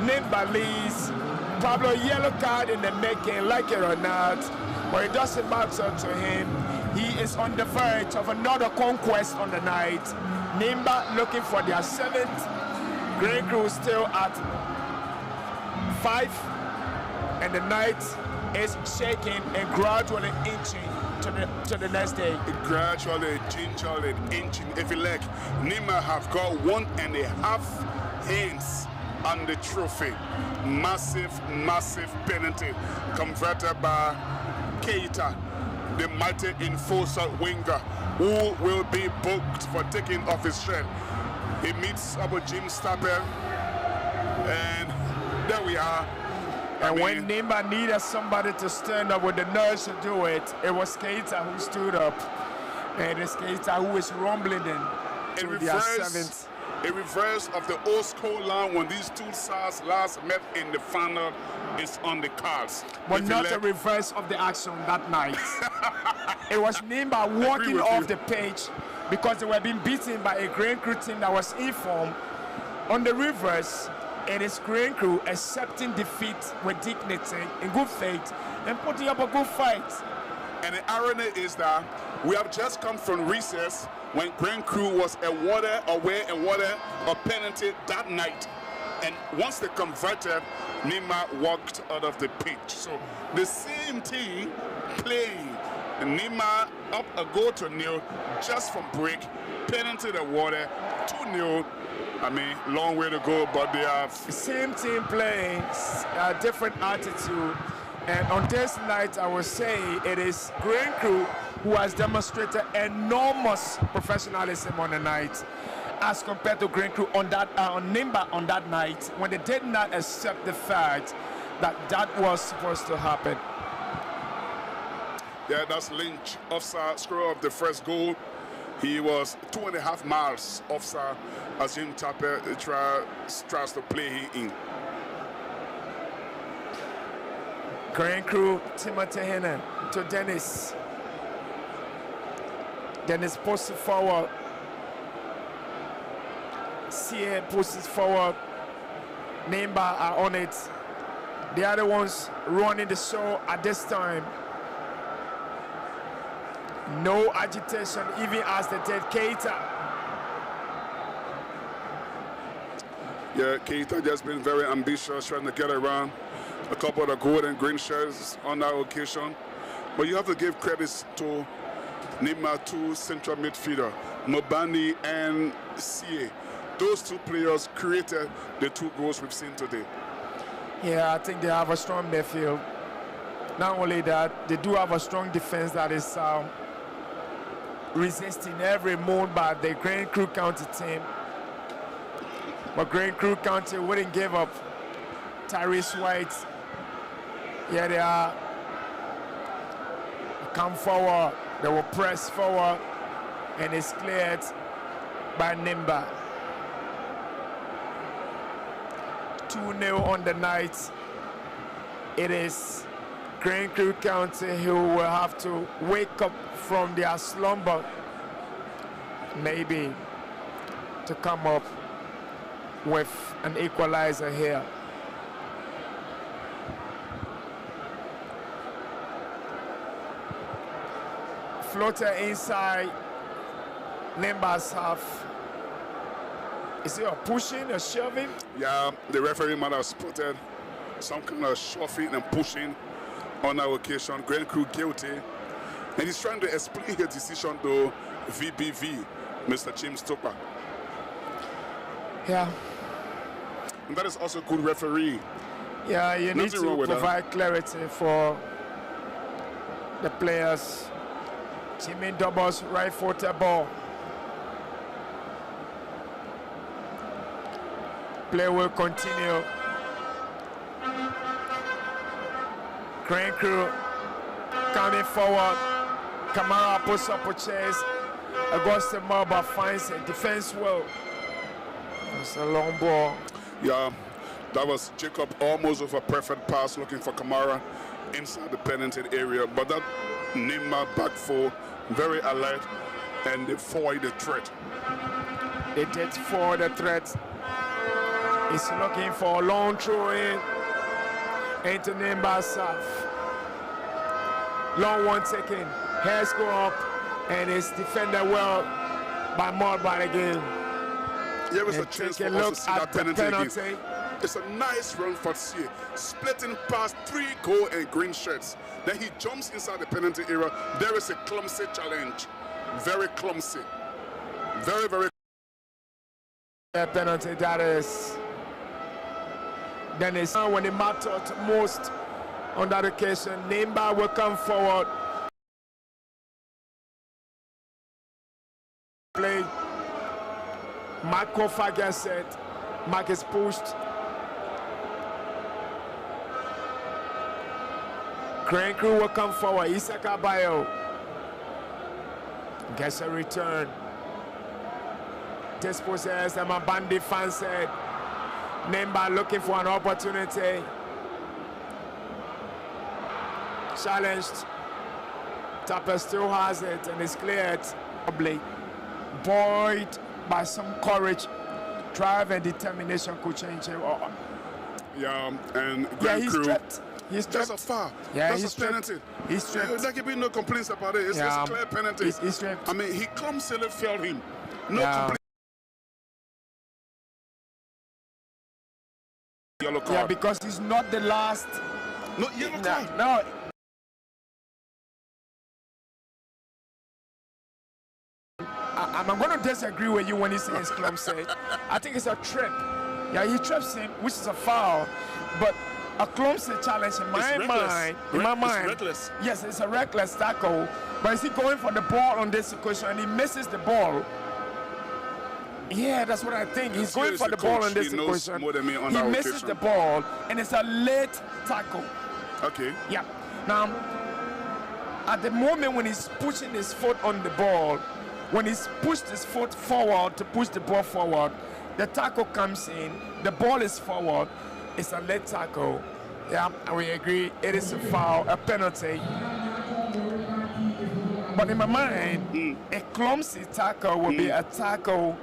Nimba leads. Probably a yellow card in the making, like it or not, but it doesn't matter to him. He is on the verge of another conquest on the night. Nimba looking for their 7th. Grey Crew still at 5. And the night is shaking and gradually inching to the next day. Gradually, gingerly inching. If you like, Nima have got 1.5 hands on the trophy. Massive, massive penalty converted by Keita, the mighty enforcer winger, who will be booked for taking off his shirt. He meets Abu Jim Stapel, and there we are. And when Nimba needed somebody to stand up with the nerve to do it, it was Keita who stood up. And it's Keita who is rumbling in their 7th. A reverse of the old school line when these two sides last met in the final is on the cards. But not a reverse of the action that night. It was Nimba walking off the pitch because they were being beaten by a Green Crew team that was informed. On the reverse, it is Green Crew accepting defeat with dignity, in good faith, and putting up a good fight. And the irony is that we have just come from recess when Green Crew was awarded a penalty that night. And once they converted, Nima walked out of the pitch. So the same team playing. Nima up a goal to 0 just from break, penalty awarded, 2-0. I mean, long way to go, but they have... Same team playing, a different attitude. And on this night, I would say it is Green Crew who has demonstrated enormous professionalism on the night. as compared to Green Crew on that on Nimba on that night when they did not accept the fact that that was supposed to happen. Yeah, that's Lynch offside, scorer of the first goal. He was 2.5 miles offside as Jim Tapper tries to play him in. Green Crew, Timothy Hennen to Dennis. Dennis pushes forward. CA pushes forward. Nimba are on it. The other ones running the show at this time. No agitation, even as they did Keita. Yeah, Keita just been very ambitious, trying to get around a couple of the gold and green shirts on that occasion. But you have to give credits to Nima, two central midfielder, Mobani and CA. Those two players created the 2 goals we've seen today. Yeah, I think they have a strong midfield. Not only that, they do have a strong defense that is resisting every move by the Green Crew County team. But Green Crew County wouldn't give up. Tyrese White, here they are. They come forward, they will press forward, and it's cleared by Nimba. 2-0 on the night. It is Green Crew County who will have to wake up from their slumber, maybe, to come up with an equalizer here. Floater inside Nimba's half. Is it a pushing, a shoving? Yeah, the referee might have spotted some kind of shoving and pushing on that occasion. Green Crew guilty. And he's trying to explain his decision to VBV, Mr. James Tupper. Yeah. And that is also good referee. Yeah, you need Nothing wrong to with that. provide clarity for the players. Jimmy doubles right-footed ball. Play will continue. Green Crew coming forward. Kamara puts up a chase. Augusta Marba finds a defense well. It's a long ball. Yeah, that was Jacob almost with a perfect pass looking for Kamara inside the penalty area. But that Nima back four, very alert, and they foiled the threat. They did foil the threat. He's looking for a long throw in into Nimba's half. Long one taken. Hands go up, and it's defended well by Marban again. Here was a And chance take for a us look to see at that the penalty again. penalty. It's a nice run for Sia, splitting past 3 gold and green shirts. Then he jumps inside the penalty area. There is a clumsy challenge. Very clumsy. Very, very. The penalty that is. Then it's when it mattered most on that occasion. Nimba will come forward. Play. Marco Fagan said. Mark is pushed. Green Crew will come forward. Isaka Bayo gets a return. Dispossessed, and my Bandi fan said. Nimba looking for an opportunity. Challenged. Tapper still has it and is cleared. Buoyed by some courage, drive and determination could change him. Yeah, and Yeah, Green he's Crew. stripped. He's That's stripped. a foul. Yeah, that's he's a stripped. penalty. He's stripped. There can be no complaints about it. It's Yeah, a clear penalty. he's stripped. I mean, he clumsily failed him. No Yeah. complaints. Yellow card. Yeah, because he's not the last. No yellow card. No. I'm going to disagree with you when he says clumsy. I think it's a trip. Yeah, he trips him, which is a foul. But a clumsy challenge in my mind, It's reckless. yes, it's a reckless tackle. But is he going for the ball on this occasion and he misses the ball? Yeah, that's what I think. He's Here going is for the the ball coach. on this He knows situation. more than me on He that misses occasion. the ball, and it's a late tackle. Okay. Yeah. Now, at the moment when he's pushing his foot on the ball, when he's pushed his foot forward to push the ball forward, the tackle comes in, the ball is forward, it's a late tackle. Yeah, and we agree it is a foul, a penalty. But in my mind, a clumsy tackle will be a tackle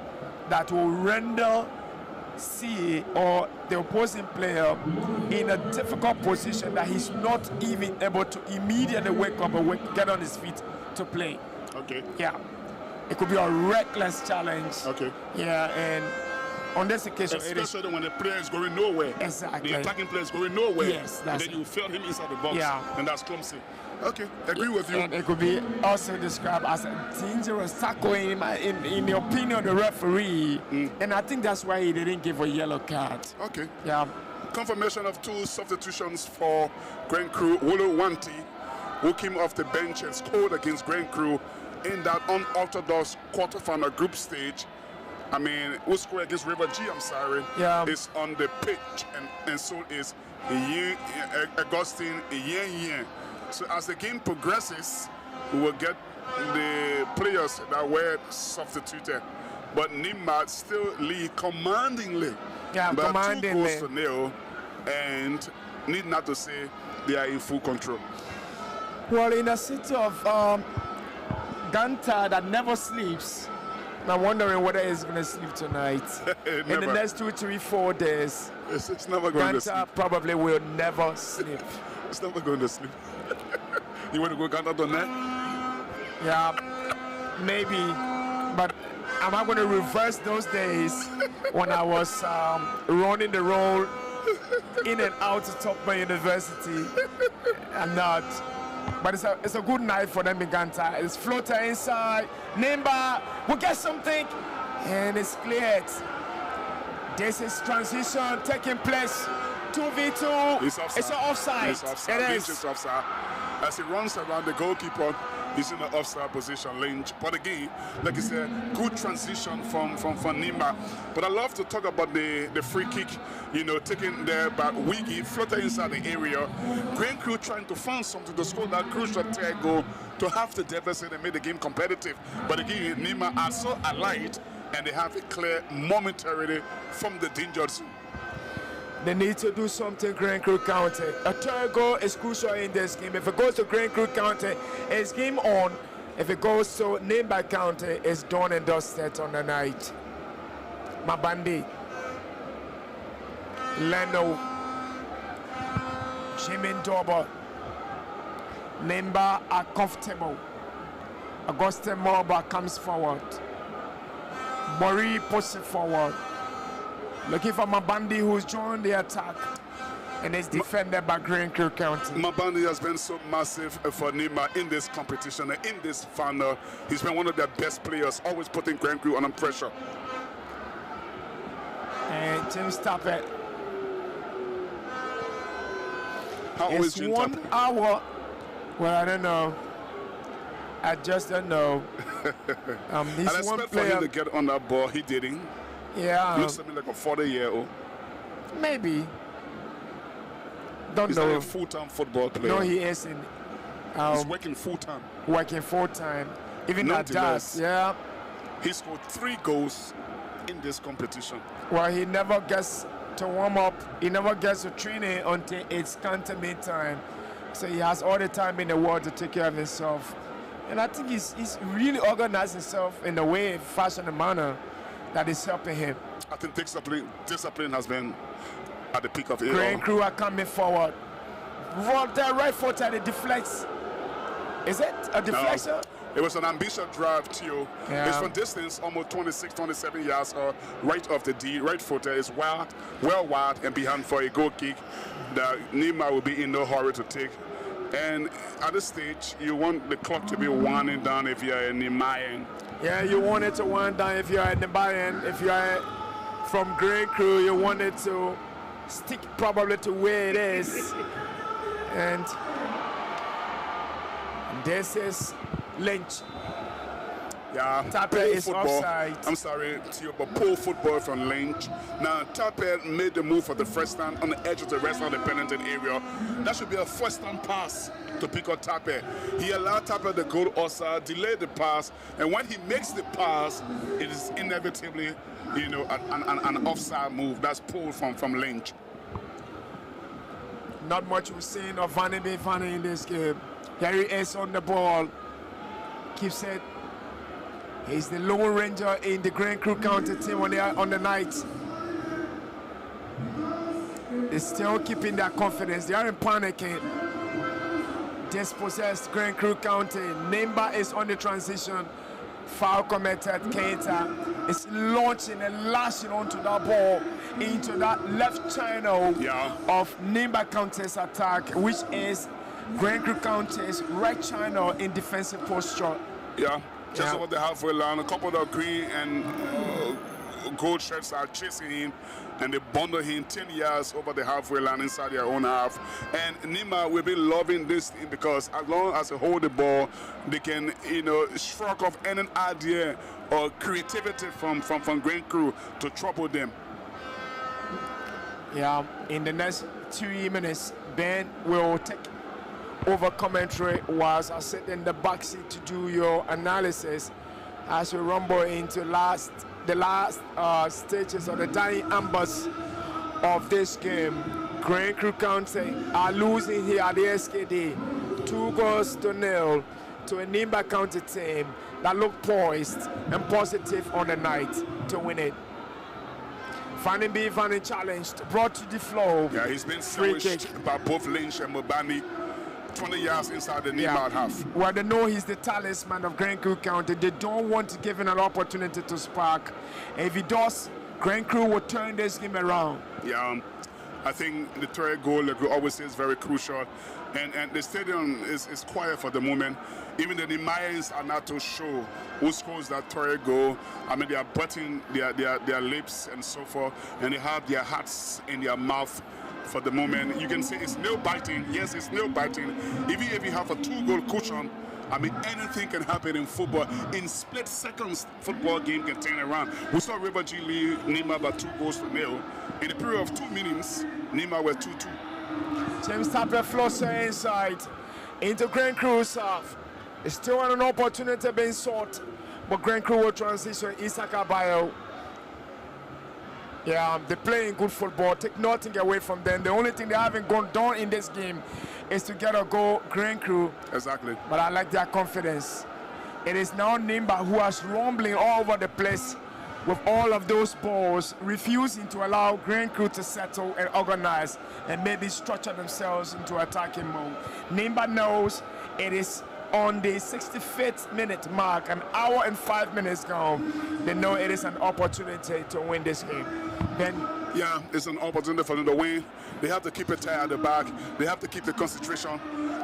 that will render C or the opposing player in a difficult position that he's not even able to immediately wake up or get on his feet to play. Okay. Yeah, it could be a reckless challenge. Okay. Yeah, and on this occasion, it is Especially when the player is going nowhere. Exactly. The attacking player is going nowhere. Yes, and that's then it. you feel him inside the box. Yeah. And that's clumsy. Okay, agree with you. and it could be also described as a dangerous tackle in the opinion of the referee. And I think that's why he didn't give a yellow card. Okay. Yeah. Confirmation of 2 substitutions for Grand Crew. Wolo Wanti, who came off the bench and scored against Grand Crew in that unorthodox quarterfinal group stage. I mean, who scored against River G, I'm sorry, Yeah. is on the pitch, and so is Augustine Yen. So as the game progresses, we will get the players that were substituted. But Nimba still lead commandingly. Yeah, by commandingly. 2-0, and need not to say they are in full control. Well, in a city of Ganta that never sleeps, I'm wondering whether he's going to sleep tonight. In the Never. next 2, 3, 4 days, It's never going to sleep. Ganta probably will never sleep. It's never going to sleep. You want to go Ghana on that? Yeah, maybe. But am I going to reverse those days when I was running the role in and out of Topman University? I'm not. But it's a good night for them in Ganta. It's floater inside. Nimba will get something. And it's cleared. This is transition taking place. 2v2. It's offside. It's an offside. It's offside. It Lynch is. is offside. As he runs around the goalkeeper, he's in the offside position, Lynch. But again, like you said, good transition from Nimba. But I love to talk about the free kick, taken there by Wiggy, floated inside the area. Grand Crew trying to find something to score that crucial tag goal to have the deficit and make the game competitive. But again, Nimba are so allied, and they have it clear momentarily from the danger zone. They need to do something, Grand Crew County. A third goal is crucial in this game. If it goes to Grand Crew County, it's game on. If it goes to Nimba County, it's done and dusted on the night. Mabandi, Leno, Jimin Doba, Nimba are comfortable. Auguste Morba comes forward. Mori pushes it forward. Looking for Mabandi, who's joined the attack and is defended by Grand Crew County. Mabandi has been so massive for Nimba in this competition and in this final. He's been one of their best players, always putting Grand Crew under pressure. And Jim Stappet. How always It's Jim 1 Tappet? hour. Well, I don't know. I just don't know. I He's one expect for him player. to get on that ball. He didn't. Yeah, Looks to me like a 40-year-old. maybe. Don't He's not know. a full-time football player. No, he isn't. He's working full-time. Working full time. Even at Nonetheless. that, yeah. He scored 3 goals in this competition. Well, he never gets to warm up. He never gets to training until it's counter time. So he has all the time in the world to take care of himself. And I think he's really organized himself in a way, fashion, and manner that is helping him. I think discipline has been at the peak of it. Grand all. Crew are coming forward. Their right foot and it deflects. Is it a deflection? It was an ambitious drive, Theo. Yeah. It's from distance, almost 26, 27 yards, right off the D. Right footer is well wide and behind for a goal kick that Nimba will be in no hurry to take. And at this stage, you want the clock to be winding down if you're a Nimayan. Yeah, you want it to wind down if you're at the Bayern. If you're from Grand Crew, you want it to stick probably to where it is. And this is Lynch. Yeah, Tapper is offside. I'm sorry, Theo, but poor football from Lynch. Now, Tapper made the move for the first time on the edge of the rest of the penalty area. That should be a first time pass to pick up Tapper. He allowed Tapper to go offside, delayed the pass, and when he makes the pass, it is inevitably, you know, an offside move. That's pulled from Lynch. Not much we've seen of Vanny in this game. Here he is on the ball. Keeps it. He's the Lone Ranger in the Grand Crew County team when they are on the night. They're still keeping their confidence. They aren't panicking. Dispossessed Grand Crew County. Nimba is on the transition. Foul committed. Keita is launching and lashing onto that ball into that left channel of Nimba County's attack, which is Grand Crew County's right channel in defensive posture. Just over the halfway line, a couple of green and gold shirts are chasing him, and they bundle him 10 yards over the halfway line inside their own half. And Nima will be loving this thing because as long as they hold the ball, they can, you know, shrug off any idea or creativity from Grand Crew to trouble them. Yeah, in the next 2 minutes, Ben will take over commentary whilst I sit in the back seat to do your analysis as we rumble into the last stages of the dying embers of this game. Grand Crew County are losing here at the SKD 2-0 to a Nimba County team that look poised and positive on the night to win it. Vanny challenged, brought to the floor. Yeah, he's been sandwiched by both Lynch and Mobani. 20 yards inside the Nimba half. Well, they know he's the talisman of Grand Crew County. They don't want to give him an opportunity to spark. If he does, Grand Crew will turn this game around. Yeah, I think the third goal, like we always say, is very crucial. And the stadium is quiet for the moment. Even the Nimayans are not too sure who scores that third goal. I mean, they are butting their lips and so forth, and they have their hats in their mouth. For the moment, you can say it's nail biting. Yes, it's nail biting. Even if you have a 2-goal cushion, I mean, anything can happen in football. In split seconds, football game can turn around. We saw River G lead Nima by 2-0. In the period of 2 minutes, Nima were 2-2. James Tapper floats inside into Grand Crew's half. It's still an opportunity being sought, but Grand Crew will transition Isaka Bayo. Yeah, they're playing good football. Take nothing away from them. The only thing they haven't done in this game is to get a goal, Grand Crew. Exactly. But I like their confidence. It is now Nimba who is rumbling all over the place with all of those balls, refusing to allow Grand Crew to settle and organize and maybe structure themselves into attacking mode. Nimba knows it is on the 65th minute mark, an hour and 5 minutes gone. They know it is an opportunity to win this game. Then, yeah, it's an opportunity for them to win. They have to keep it tight at the back. They have to keep the concentration.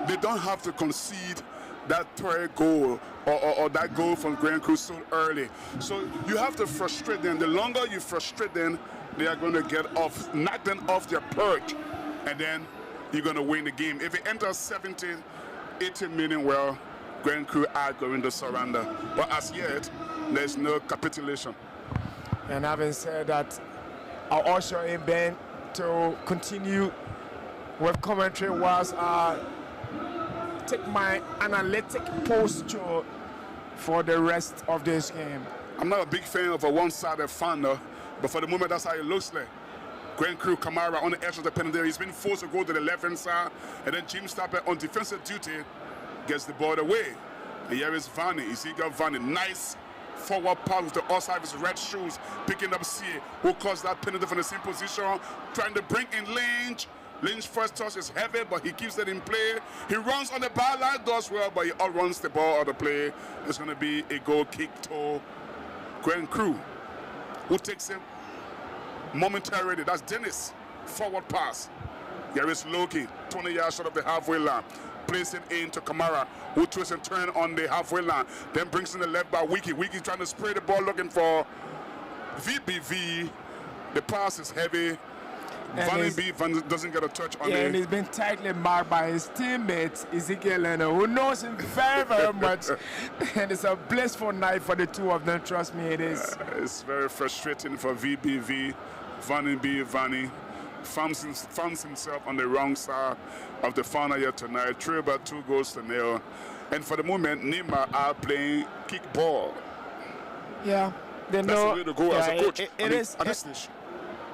They don't have to concede that third goal or that goal from Grand Crew so early. So you have to frustrate them. The longer you frustrate them, they are going to knock them off their perch, and then you're going to win the game. If it enters 70, 80 minutes, well, Grand Crew are going to surrender. But as yet, there's no capitulation. And having said that, I'll usher in Ben to continue with commentary whilst I take my analytic posture for the rest of this game. I'm not a big fan of a one-sided fan, though, but for the moment, that's how it looks like. Grand Crew Kamara on the edge of the penalty. He's been forced to go to the left-hand side, and then James Tapper on defensive duty gets the ball away. And here is Vanny. You see, got Vanny. Nice forward pass with the outside of his red shoes, picking up C, who caused that penalty from the same position, trying to bring in Lynch. Lynch first touch is heavy, but he keeps it in play. He runs on the byline, does well, but he outruns the ball out of play. It's going to be a goal kick to Grand Crew, who takes him momentarily. That's Dennis. Forward pass. Here is Loki, 20 yards short of the halfway line. Plays it into Kamara, who twists and turns on the halfway line. Then brings in the left by Wiki. Wiki's trying to spray the ball, looking for VBV. The pass is heavy. Van doesn't get a touch on and it. he's been tightly marked by his teammate Ezekiel Leno, who knows him very, very much. And it's a blissful night for the two of them. Trust me, it is. It's very frustrating for VBV. Vanny finds himself on the wrong side of the final here tonight. Trail by 2-0. And for the moment, Nima are playing kickball. Yeah, they That's know. the way to go as a coach. It is. At this stage.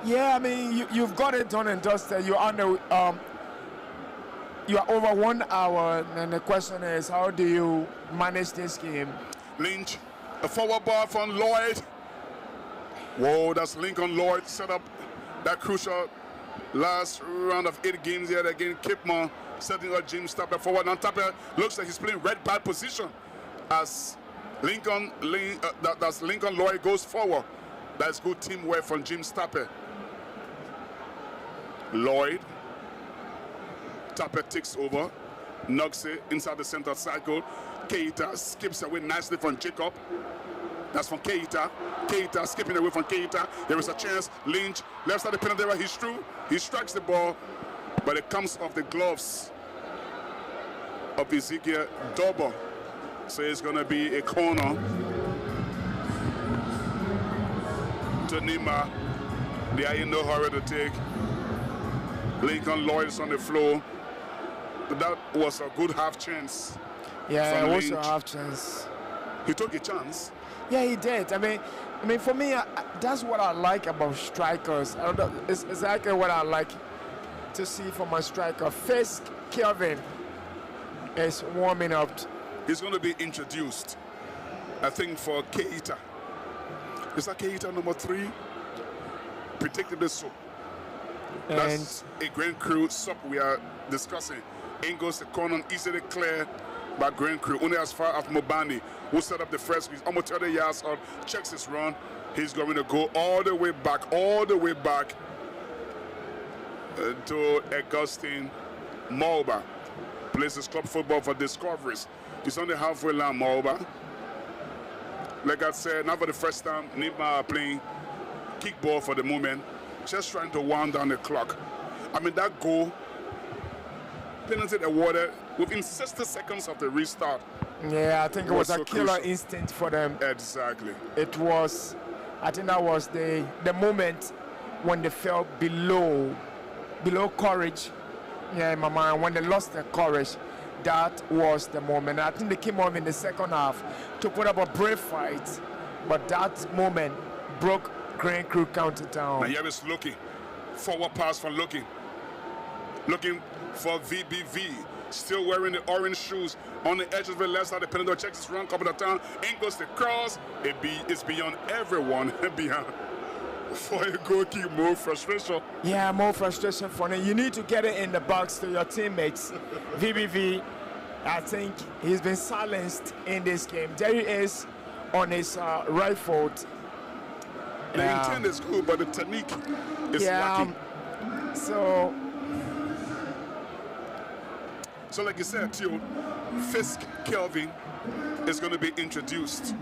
Yeah, I mean, you've got it done and dusted. You're on the, you are over 1 hour, and the question is, how do you manage this game? Lynch, a forward ball from Lloyd. Whoa, that's Lincoln Lloyd set up that crucial last round of 8 games here again. Kipman setting up Jim Stapper forward. And Tapper looks like he's playing red bad position as Lincoln Lloyd goes forward. That's good teamwork from Jim Stapper. Lloyd, Tapper takes over, knocks it inside the center circle. Keita skips away nicely from Jacob. That's from Keita. Keita skipping away from Keita. There is a chance. Lynch, left side of the penalty area. He's through. He strikes the ball, but it comes off the gloves of Ezekiel Double. So it's going to be a corner to Nima. They are in no hurry to take. Lincoln Lloyd is on the floor. That was a good half chance. Yeah, it was a half chance. He took a chance. Yeah, he did. I mean, for me, that's what I like about strikers. I don't know, it's exactly what I like to see from a striker. Fisk Kelvin is warming up. He's going to be introduced, I think, for Keita. Is that Keita number 3? Predictably so. That's a Grand Crew sub we are discussing. In goes the corner, easily clear by Grand Crew. Only as far as Mobani, who set up the first. He's almost 30 yards out, checks his run. He's going to go all the way back to Augustine Malba. Plays his club football for Discoveries. He's on the halfway line, Malba. Like I said, not for the first time, Nima are playing kickball for the moment. Just trying to wind down the clock. I mean, that goal, penalty awarded within 60 seconds of the restart. Yeah, I think it was a so killer crucial. instinct for them. Exactly. It was, I think that was the moment when they felt below courage. Yeah, in my mind, when they lost their courage, that was the moment. I think they came on in the second half to put up a brave fight, but that moment broke Grand Crew counter down. Now here is looking. Forward pass from looking for VBV. Still wearing the orange shoes on the edge of the left side. The penalty checks his run couple of times. In goes the cross. It's beyond everyone. Beyond. For a goal kick, more frustration. Yeah, more frustration for him. You need to get it in the box to your teammates. VBV, I think he's been silenced in this game. There he is on his right foot. The intent is good, but the technique is lacking. So like you said, Theo, Fisk Kelvin is going to be introduced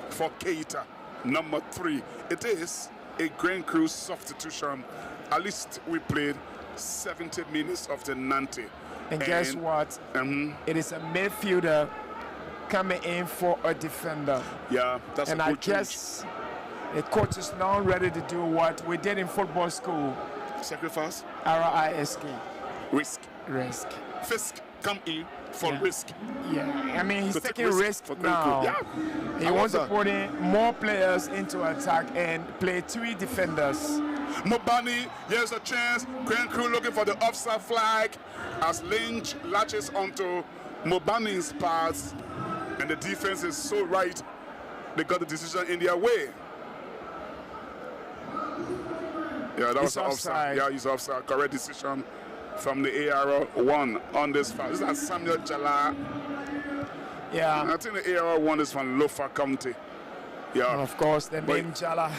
for Keita, number 3. It is a Grand Crew substitution. At least we played 70 minutes of the 90. And guess what? It is a midfielder coming in for a defender. Yeah, that's and a good I guess the coach is now ready to do what we did in football school. Sacrifice? RISK. Risk. Fisk come in for risk. Yeah, I mean, he's taking risk for now. Yeah. He wants to put in more players into attack and play 3 defenders. Mobani, here's a chance. Grand Crew looking for the offside flag as Lynch latches onto Mobani's pass. And the defense is so right. They got the decision in their way. Yeah, that was offside. Yeah, he's offside. Correct decision from the AR1 on this foul. This is Samuel Jala. Yeah. I think the AR1 is from Lofa County. Yeah. And of course, the name Jala.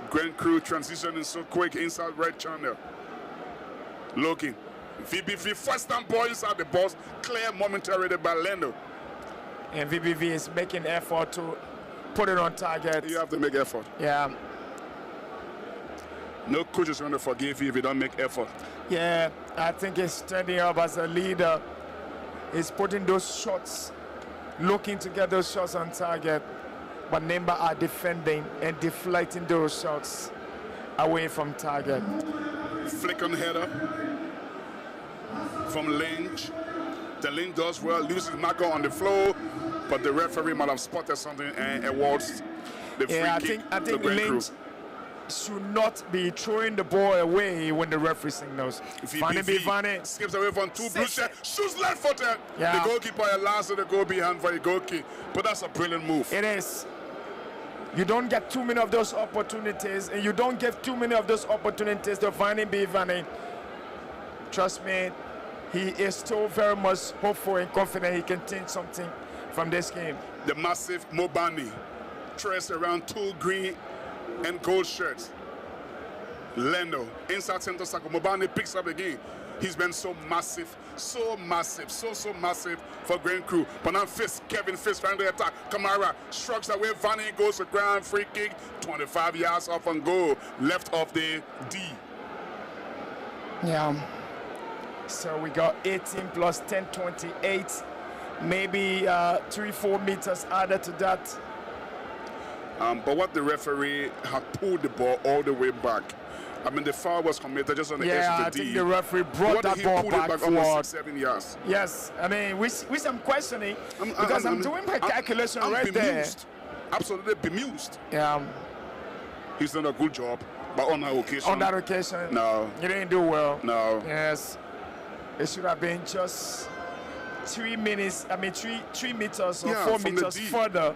Grand Crew transitioning so quick inside right channel. Looking. VBV first time ball inside the box. Clear momentarily by Lendo. And VBV is making effort to put it on target. You have to make effort. Yeah. No coach is going to forgive you if you don't make effort. Yeah, I think he's standing up as a leader. He's putting those shots, looking to get those shots on target. But Nimba are defending and deflecting those shots away from target. Flick on header from Lynch. The Lynch does well, loses marker on the floor, but the referee might have spotted something and awards the free kick. I think Lynch should not be throwing the ball away when the referee signals. Vane skips away from two blue shirts, shoots left-footed. Yeah. The goalkeeper allows it to go behind for a goal kick, but that's a brilliant move. It is. You don't get too many of those opportunities, and you don't give too many of those opportunities to Vane. Trust me, he is still very much hopeful and confident he can take something from this game. The massive Mobani traced around two green and gold shirts. Leno inside center circle. Mobani picks up again. He's been so massive so massive for Grand Crew. But now Kevin Fisk trying to attack. Kamara shrugs away. Vane goes to ground. Free kick. 25 yards off and goal. Left of the D. Yeah. So we got 18 plus 10, 28. Maybe 3-4 meters added to that. But what the referee had pulled the ball all the way back. I mean, the foul was committed just on the edge of the D. I think the referee brought that ball back forward. Almost 6-7 yards. Yes, I mean, with some questioning, because I'm doing my calculation right bemused. There. Absolutely bemused. Yeah. He's done a good job, but on that occasion. On that occasion, no. You didn't do well. No. Yes. It should have been just 3 minutes, I mean 3 meters or 4 meters further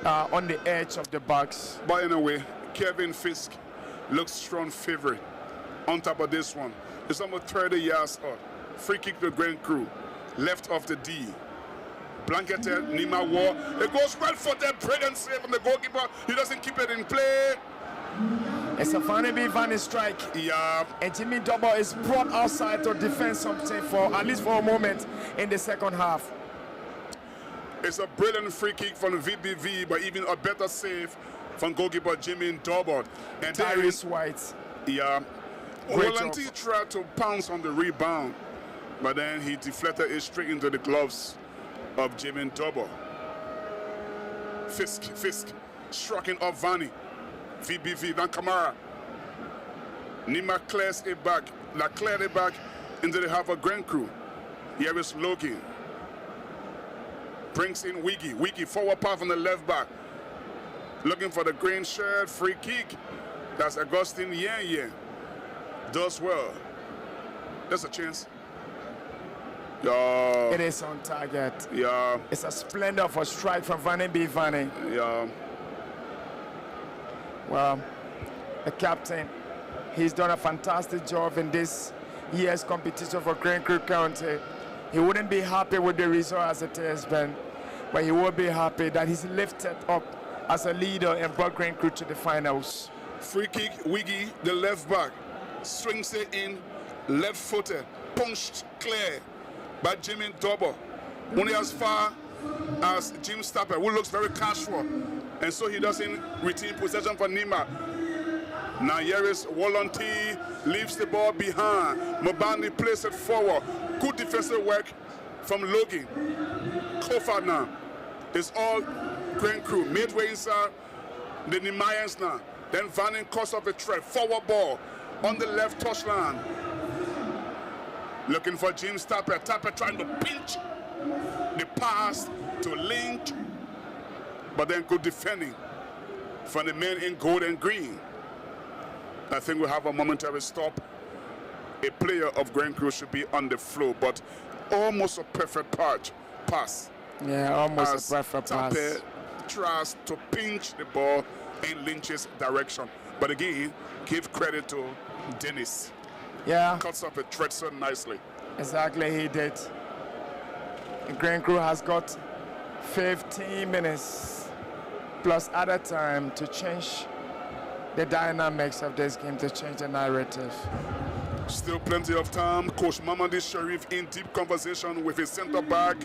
on the edge of the box. But anyway, Kevin Fisk looks strong favorite on top of this one. It's almost 30 yards out. Free kick to Grand Crew. Left of the D. Blanketed, Nima War. It goes right for that brilliant save from the goalkeeper. He doesn't keep it in play. It's a Vane strike. Yeah. And Jimmy Double is brought outside to defend something for at least for a moment in the second half. It's a brilliant free kick from VBV, but even a better save from goalkeeper Jimmy Double. And Tyrese White. Yeah. Volante tried to pounce on the rebound, but then he deflected it straight into the gloves of Jimmy Double. Fisk striking off Vane. VBV, Van Kamara. Nima clears it back. Cleared it back into the half of Grand Crew. Here is Logan. Brings in Wiggy. Wiggy forward pass on the left back. Looking for the green shirt. Free kick. That's Augustine Yen. Does well. There's a chance. Yeah. It is on target. Yeah. It's a splendor for strike from Vane. Yeah. Well, the captain, he's done a fantastic job in this year's competition for Grand Crew County. He wouldn't be happy with the result as it has been, but he will be happy that he's lifted up as a leader and brought Grand Crew to the finals. Free kick, Wiggy, the left back, swings it in, left-footed, punched clear by Jimmy Double. Only as far as Jim Stapper, who looks very casual, and so he doesn't retain possession for Nima. Now here is Volante, leaves the ball behind. Mobani plays it forward. Good defensive work from Logan. Kofa now. It's all Grand Crew. Midway inside the Nimayans now. Then Vane cuts off a threat. Forward ball on the left touchline. Looking for James Tapper. Tapper trying to pinch the pass to Lynch. But then good defending from the men in gold and green. I think we have a momentary stop. A player of Grand Crew should be on the floor, but almost a perfect pass. Yeah, almost a perfect pass. Tapper tries to pinch the ball in Lynch's direction. But again, give credit to Dennis. Yeah. Cuts up a thread so nicely. Exactly, he did. The Grand Crew has got 15 minutes plus other time to change the dynamics of this game, to change the narrative. Still plenty of time. Coach Mamadi Sharif in deep conversation with his center back,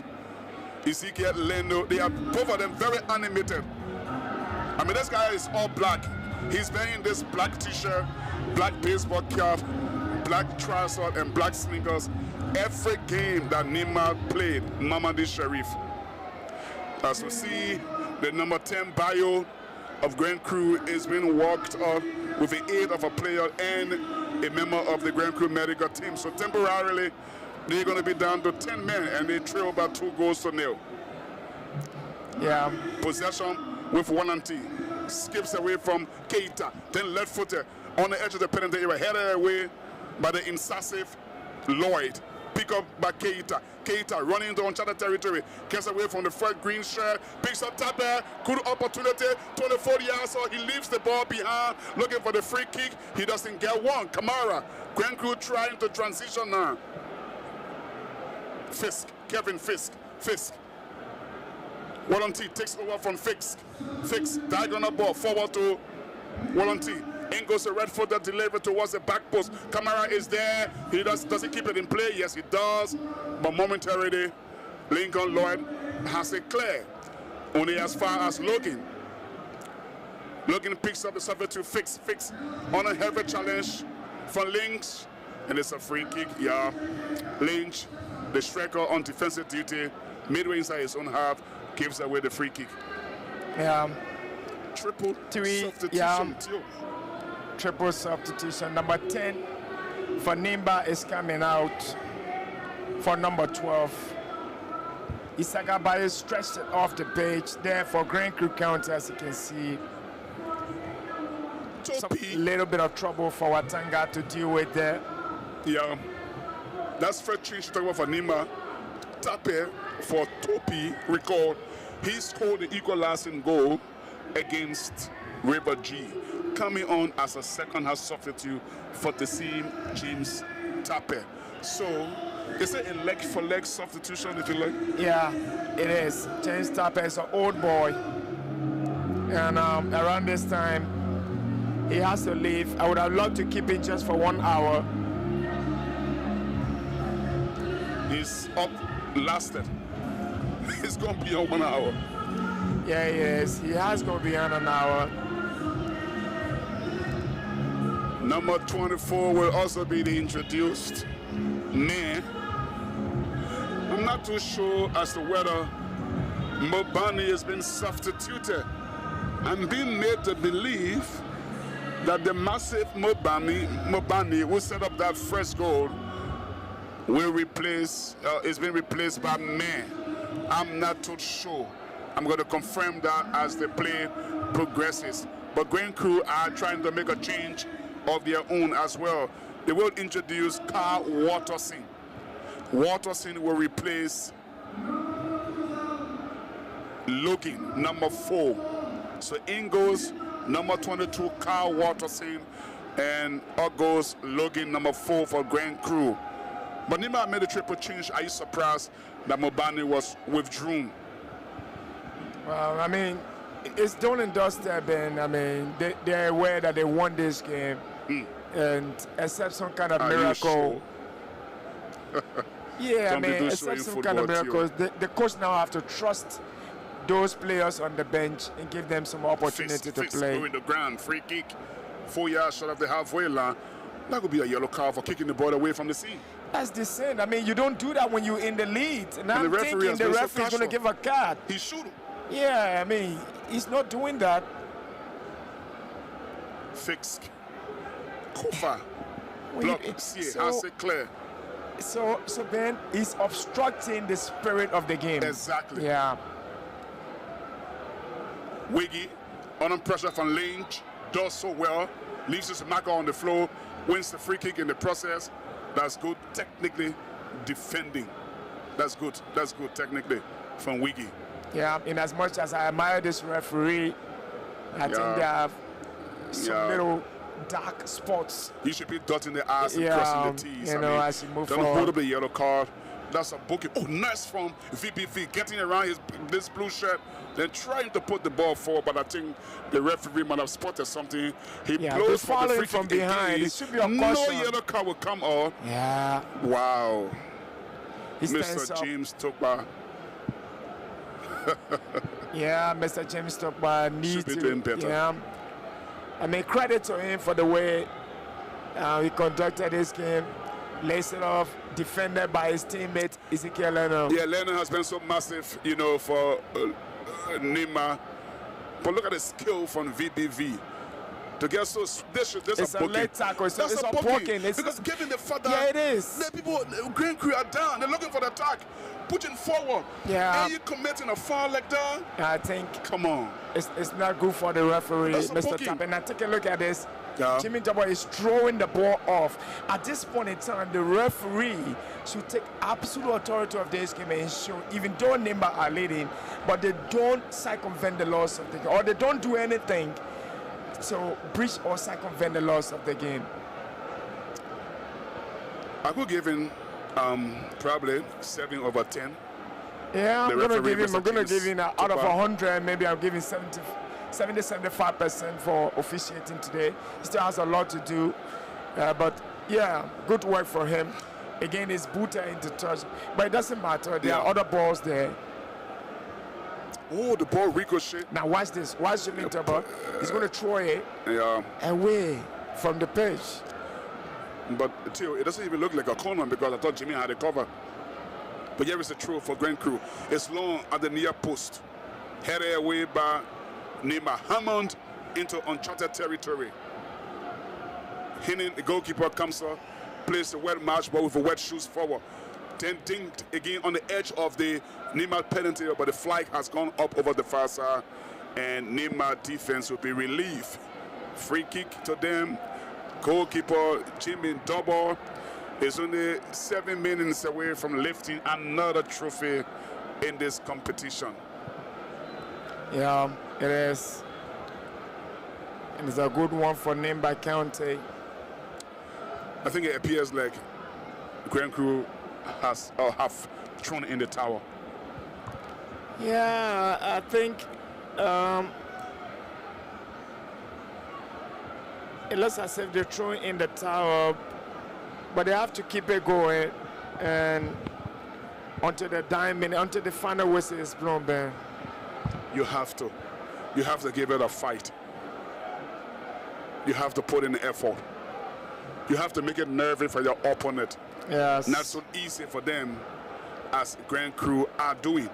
Ezekiel Leno. They are both of them very animated. I mean, this guy is all black. He's wearing this black t-shirt, black baseball cap, black trousers, and black sneakers. Every game that Neymar played, Mamadi Sharif. As we see, the number 10 bio of Grand Cru is being walked on with the aid of a player and a member of the Grand Cru medical team. So temporarily, they're going to be down to 10 men, and they trail by 2-0. Yeah. Possession with Wallanty. Skips away from Keita. Then left footer on the edge of the penalty area. Headed away by the incisive Lloyd. Pick up by Keita. Keita running into uncharted territory. Gets away from the first green shirt. Picks up Tapper. Good opportunity. 24 yards. So he leaves the ball behind. Looking for the free kick. He doesn't get one. Kamara. Grand Cru trying to transition now. Fisk. Kevin Fisk. Fisk. Wallanty takes over from Fisk. Fisk. Diagonal ball. Forward to Wallanty. In goes the red footer delivery towards the back post. Kamara is there. Does he keep it in play? Yes, he does. But momentarily, Lincoln Lloyd has it clear. Only as far as Logan. Logan picks up the substitute Fix. Fix on a heavy challenge from Lynch. And it's a free kick. Yeah. Lynch, the striker on defensive duty, midway inside his own half, gives away the free kick. Yeah. Triple substitution. Yeah. Triple substitution. Number 10 for Nimba is coming out for number 12. Isaka Baye stretched it off the page there for Grand Cru County, as you can see. A little bit of trouble for Watanga to deal with there. Yeah. That's first change to talk about for Nimba. Tape for Topi. Recall, he scored the equalizing goal against River G, coming on as a second half substitute for the team James Tape. So, is it a leg for leg substitution, if you like? Yeah, it is. James Tape is an old boy. And around this time, he has to leave. I would have loved to keep him just for 1 hour. He's up lasted. He's going to be on 1 hour. Yeah, he is. He has going to be on an hour. Number 24 will also be introduced. Man, I'm not too sure as to whether Mobani has been substituted. I'm being made to believe that the massive Mobani who set up that first goal will is being replaced by Man. I'm not too sure. I'm going to confirm that as the play progresses. But Grand Cru are trying to make a change of their own as well. They will introduce Carl Watterson. Watterson will replace Logan, number 4. So in goes number 22, Carl Watterson, and out goes Logan, number 4 for Grand Cru. But Nima made a triple change. Are you surprised that Mobani was withdrawn? Well, I mean, it's done and dusted, Ben. I mean, they're aware that they won this game. And except some kind of miracle. Yeah, I mean, except some kind of miracles, the coach now have to trust those players on the bench and give them some opportunity to play. Going the ground, free kick, 4 yards short of the halfway line. That could be a yellow card for kicking the ball away from the scene. That's the sin. I mean, you don't do that when you're in the lead. And I'm thinking the referee is going to give a card. He should. Yeah, I mean, he's not doing that. Fix. Kufa. Block. Has it clear. So Ben, he's obstructing the spirit of the game. Exactly. Yeah. Wiggy, under pressure from Lynch, does so well, leaves his marker on the floor, wins the free kick in the process. That's good technically defending. That's good technically from Wiggy. Yeah, in as much as I admire this referee, I think they have some little dark spots. He should be dotting the I's and crossing the T's. You know, as you move forward. Don't hold up a yellow card. That's a booking. Oh, nice from VPV, getting around this blue shirt, then trying to put the ball forward, but I think the referee might have spotted something. He blows for the free from kick behind. again. It should be a no caution. yellow card will come on. Yeah. Wow. He Mr. James Tokba. Yeah, Mr. James Tokba needs to be doing better. Yeah. I mean, credit to him for the way he conducted this game. Laced it off, defended by his teammate Ezekiel Leno. Yeah, Leno has been so massive, you know, for Neymar. But look at the skill from VBV. To get so this It's a late tackle. It's a poking. Because given the fact that yeah, it is. the people, Green Crew are down, they're looking for the attack, pushing forward. Yeah. And you committing a foul like that? I think Come on. it's not good for the referee, That's a Mr. poking. Tapper. Now take a look at this. Yeah. Jimmy Jabba is throwing the ball off. At this point in time, the referee should take absolute authority of this game and ensure, even though Neymar are leading, but they don't circumvent the laws of the game, or they don't do anything to breach or circumvent the laws of the game. I could give him probably 7 over 10. Yeah, I'm The gonna referee, give him. Mr. I'm gonna Kings, give him out of Tupac. 100. Maybe I'm giving 70-75% for officiating today. He still has a lot to do, but yeah, good work for him. Again, his booter into touch, but it doesn't matter. There are Yeah. other balls there. Oh, the ball ricochet. Now watch this. Watch Jimmy Tubber. He's gonna throw it Yeah, away from the pitch. but Theo, it doesn't even look like a corner because I thought Jimmy had a cover. But here is the throw for Grand Crew. It's long at the near post. Headed away by Neymar. Hammond into uncharted territory. Hitting the goalkeeper comes up, plays a wet match ball with the wet shoes forward. Then dinked again on the edge of the Neymar penalty, but the flag has gone up over the far side, and Neymar defense will be relieved. Free kick to them. Goalkeeper Jimmy Double is only 7 minutes away from lifting another trophy in this competition. Yeah, it is. And it's a good one for Neymar County. I think it appears like Grand Crew has or have thrown in the towel. Yeah, I think it looks as if they're throwing in the towel, but they have to keep it going and until the diamond, until the final whistle is blown, Ben. You have to give it a fight. You have to put in the effort. You have to make it nervy for your opponent. Yes. Not so easy for them as Grand Crew are doing.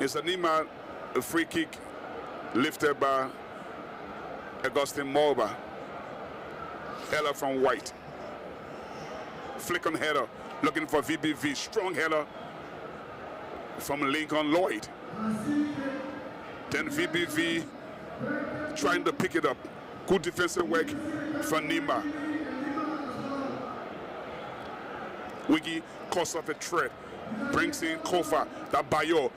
It's a Neymar a free kick lifted by Augustine Morba. Header from White. Flick on header, looking for VBV. Strong header from Lincoln Lloyd. Then VBV trying to pick it up. Good defensive work from Neymar. Wiggy cuts off a threat. Brings in Kofa. That Bayo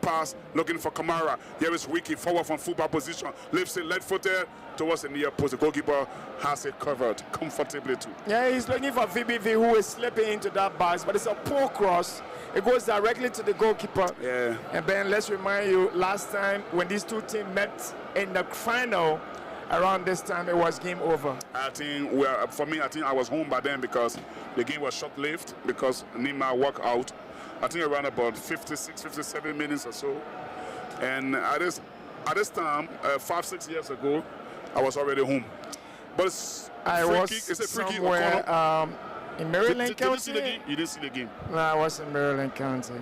pass, looking for Kamara. Here is Wiki, forward from football position. Lifts it left-footed towards the near post. The goalkeeper has it covered comfortably too. Yeah, he's looking for VBV who is slipping into that box, but it's a poor cross. It goes directly to the goalkeeper. Yeah. And Ben, let's remind you, last time when these two teams met in the final, around this time it was game over. I think, for me, I think I was home by then because the game was short-lived because Neymar walked out. I think around about 56, 57 minutes or so. And at this time, 5-6 years ago, I was already home. But it's I free was kick. It's a free kick. somewhere in Maryland Did you see the County. game? You didn't see the game. No, I was in Maryland County.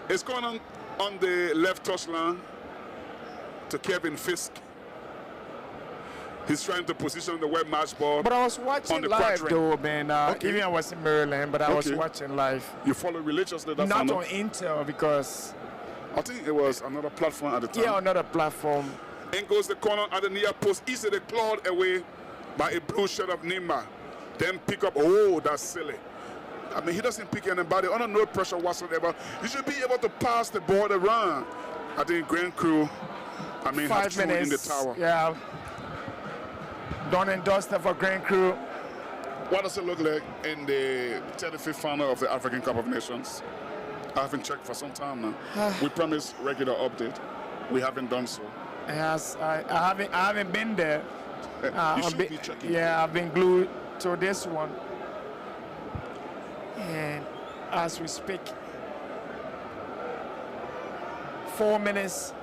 It's going on the left touchline to Kevin Fisk. He's trying to position the web match ball. But I was on watching the live quadrant. though, man. Okay. Even I was in Maryland, but I was Okay. watching live. You follow religiously that Not final? on Intel because I think it was another platform at the time. yeah, another platform. In goes the corner at the near post, easily clawed away by a blue shirt of Neymar. Then pick up, oh, that's silly. I mean, he doesn't pick anybody under no pressure whatsoever. You should be able to pass the ball around. I think Grand Crew, have 5 thrown minutes. in the tower. Yeah. Done and dusted for Grand Crew. What does it look like in the 35th final of the African Cup of Nations? I haven't checked for some time now. We promised regular update. We haven't done so. Yes, I haven't been there. You should be checking. Yeah, I've been glued to this one. And as we speak, 4 minutes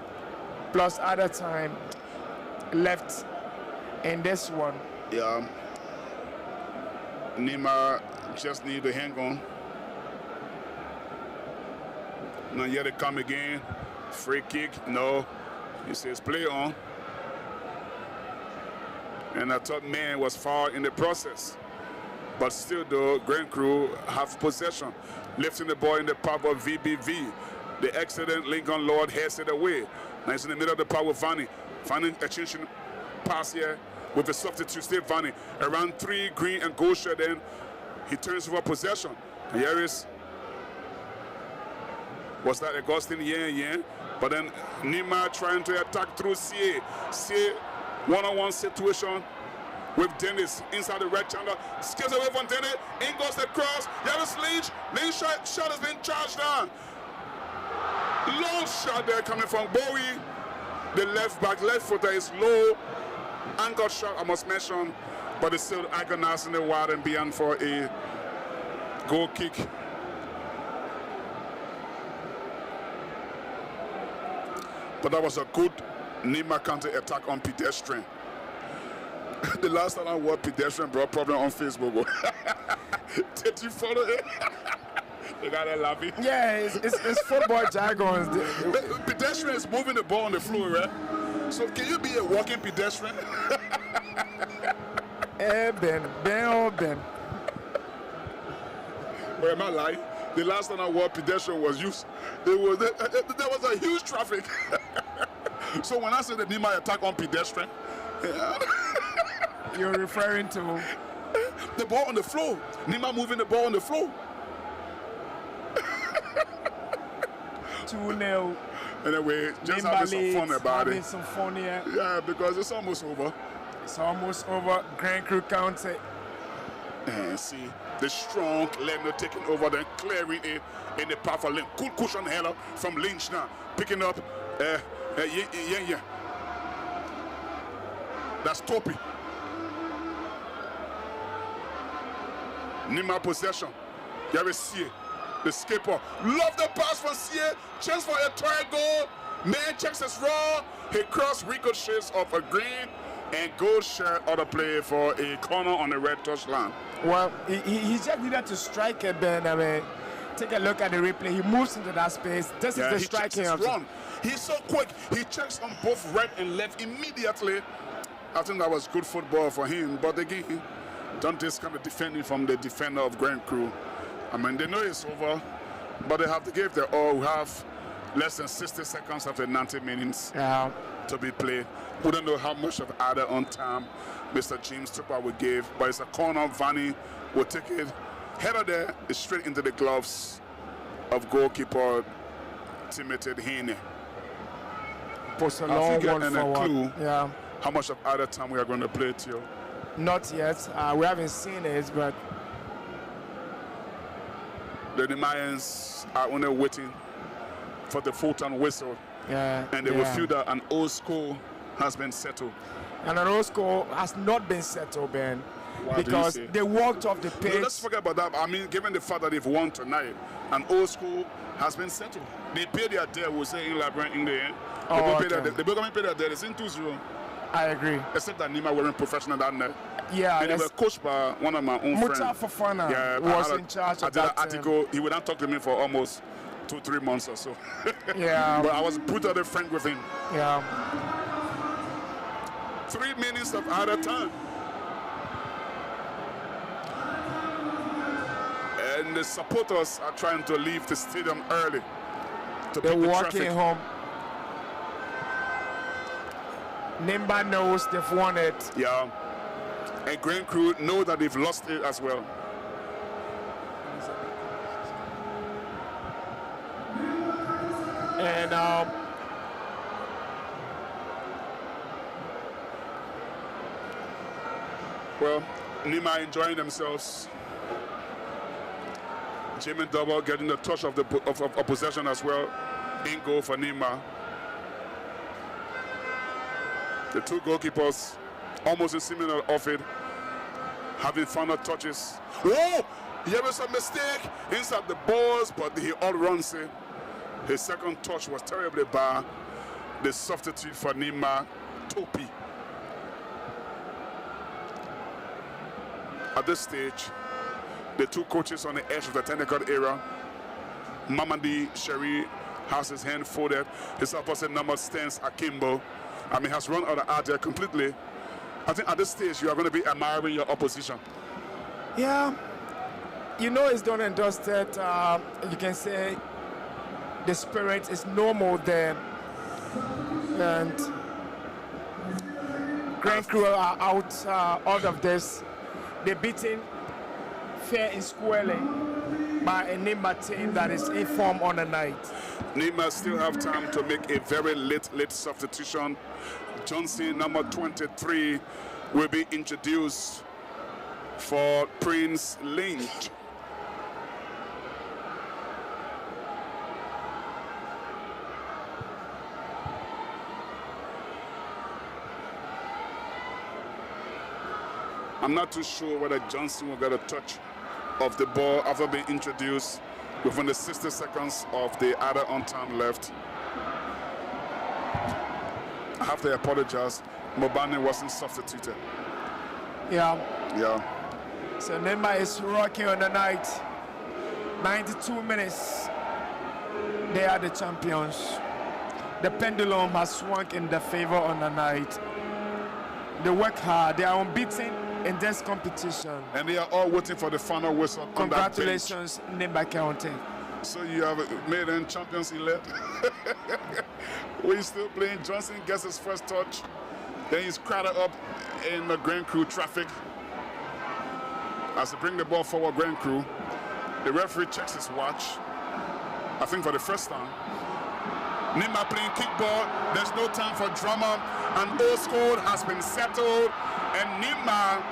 plus other time. left in this one. Yeah. Nima just need to hang on. Now here they come again. Free kick. No. He says play on. And I thought man was far in the process. But still though, Grand Crew have possession. Lifting the ball in the path of VBV. The excellent Lincoln Lord heads it away. Now it's in the middle of the path with Vanny. Finding a change pass here with the substitute Steve Vanny. Around 3, green and gold shirt, then he turns over possession. And here is, was that Augustine? Yeah. But then Nima trying to attack through CA. CA one-on-one situation with Dennis inside the rectangle. Skips away from Dennis. In goes the cross. Yaris Lynch. Lynch shot has been charged down. Long shot there coming from Bowie. The left back, left footer is low. Angle shot, I must mention, but it's still agonizing the wide and beyond for a goal kick. But that was a good Nima counter attack on pedestrian. The last time I watched pedestrian brought problem on Facebook. Did you follow it? You got that laughing? Yeah, it's football jargon. Pedestrian is moving the ball on the floor, right? So can you be a walking pedestrian? Ben. Or am I lying? The last time I walked pedestrian was used. There was a huge traffic. So when I said the Nima attack on pedestrian, You're referring to the ball on the floor. Nima moving the ball on the floor. 2-0. Anyway, just having some fun about having it. some fun here. Yeah, because it's almost over. It's almost over. Grand Crew County. And see the strong Leno taking over, then clearing it in the path of Lynch. Good cushion header from Lynch now. Picking up. Yeah. That's Topi. Nima possession. There is Sie, the skipper. Love the pass from Sie. Chance for a third goal. Man checks his raw. He cross ricochets off a green and goal share other play for a corner on the red touchline. Well, he just needed to strike it, Ben. I mean, take a look at the replay. He moves into that space. This is the striking option. He's so quick. He checks on both right and left immediately. I think that was good football for him. But again, don't discount the defending from the defender of Grand Crew. I mean, they know it's over, but they have to give their all. We have less than 60 seconds after 90 minutes to be played. We don't know how much of added on time Mr. James Tupper will give, but it's a corner. Vanny will take it. Header there is straight into the gloves of goalkeeper Timothy Haney. Post a Have long you got one any forward. clue Yeah. how much of added time we are going to play till? Not yet. We haven't seen it, but The Mayans are only waiting for the full-time whistle, and they will feel that an old school has been settled. And an old school has not been settled, Ben, because they walked off the pitch. No, let's forget about that. I mean, given the fact that they've won tonight, an old school has been settled. They paid their debt, we'll say in Labrador in the end. They both paid their debt. It's in 2-0. I agree. Except that Nima weren't professional that night. Yeah, and they were coached by one of my own friends. Muta Fofana was in charge of that article. He would not talk to me for almost 2-3 months or so. Yeah. But I was brutally frank with him. Yeah. 3 minutes of added time. And the supporters are trying to leave the stadium early. They're walking home. Nimba knows they've won it. Yeah. And Grand Crew know that they've lost it as well. And well, Nima enjoying themselves. Jimmy Double getting the touch of the possession as well. In goal for Nima. The two goalkeepers almost in similar off it, having final touches. Whoa! Here was a mistake inside the balls, but he all runs it. His second touch was terribly bad. The substitute for Nima, Topi. At this stage, the two coaches on the edge of the technical area, Mamadi Sherry has his hand folded. His opposite number stands Akimbo. Has run out of idea completely. I think at this stage you are going to be admiring your opposition. Yeah, you know it's done and dusted. You can say the spirit is normal there. And Grand Crew are out of this. They're beaten fair and squarely by a Nimba team that is in form on the night. Nimba still have time to make a very late substitution. Johnson, number 23, will be introduced for Prince Lynch. I'm not too sure whether Johnson will get a touch of the ball after being introduced within the 60 seconds of the other on time left. I have to apologize. Mobani wasn't substituted. Yeah. Yeah. So Nimba is rocking on the night. 92 minutes. They are the champions. The pendulum has swung in their favor on the night. They work hard. They are unbeaten in this competition. And they are all waiting for the final whistle. Congratulations, Nimba County. So you have made them champions elect. We're still playing. Johnson gets his first touch. Then he's crowded up in the Grand Crew traffic. As they bring the ball forward, Grand Crew, the referee checks his watch. I think for the first time. Nimba playing kickball. There's no time for drama. An old score has been settled. And Nimba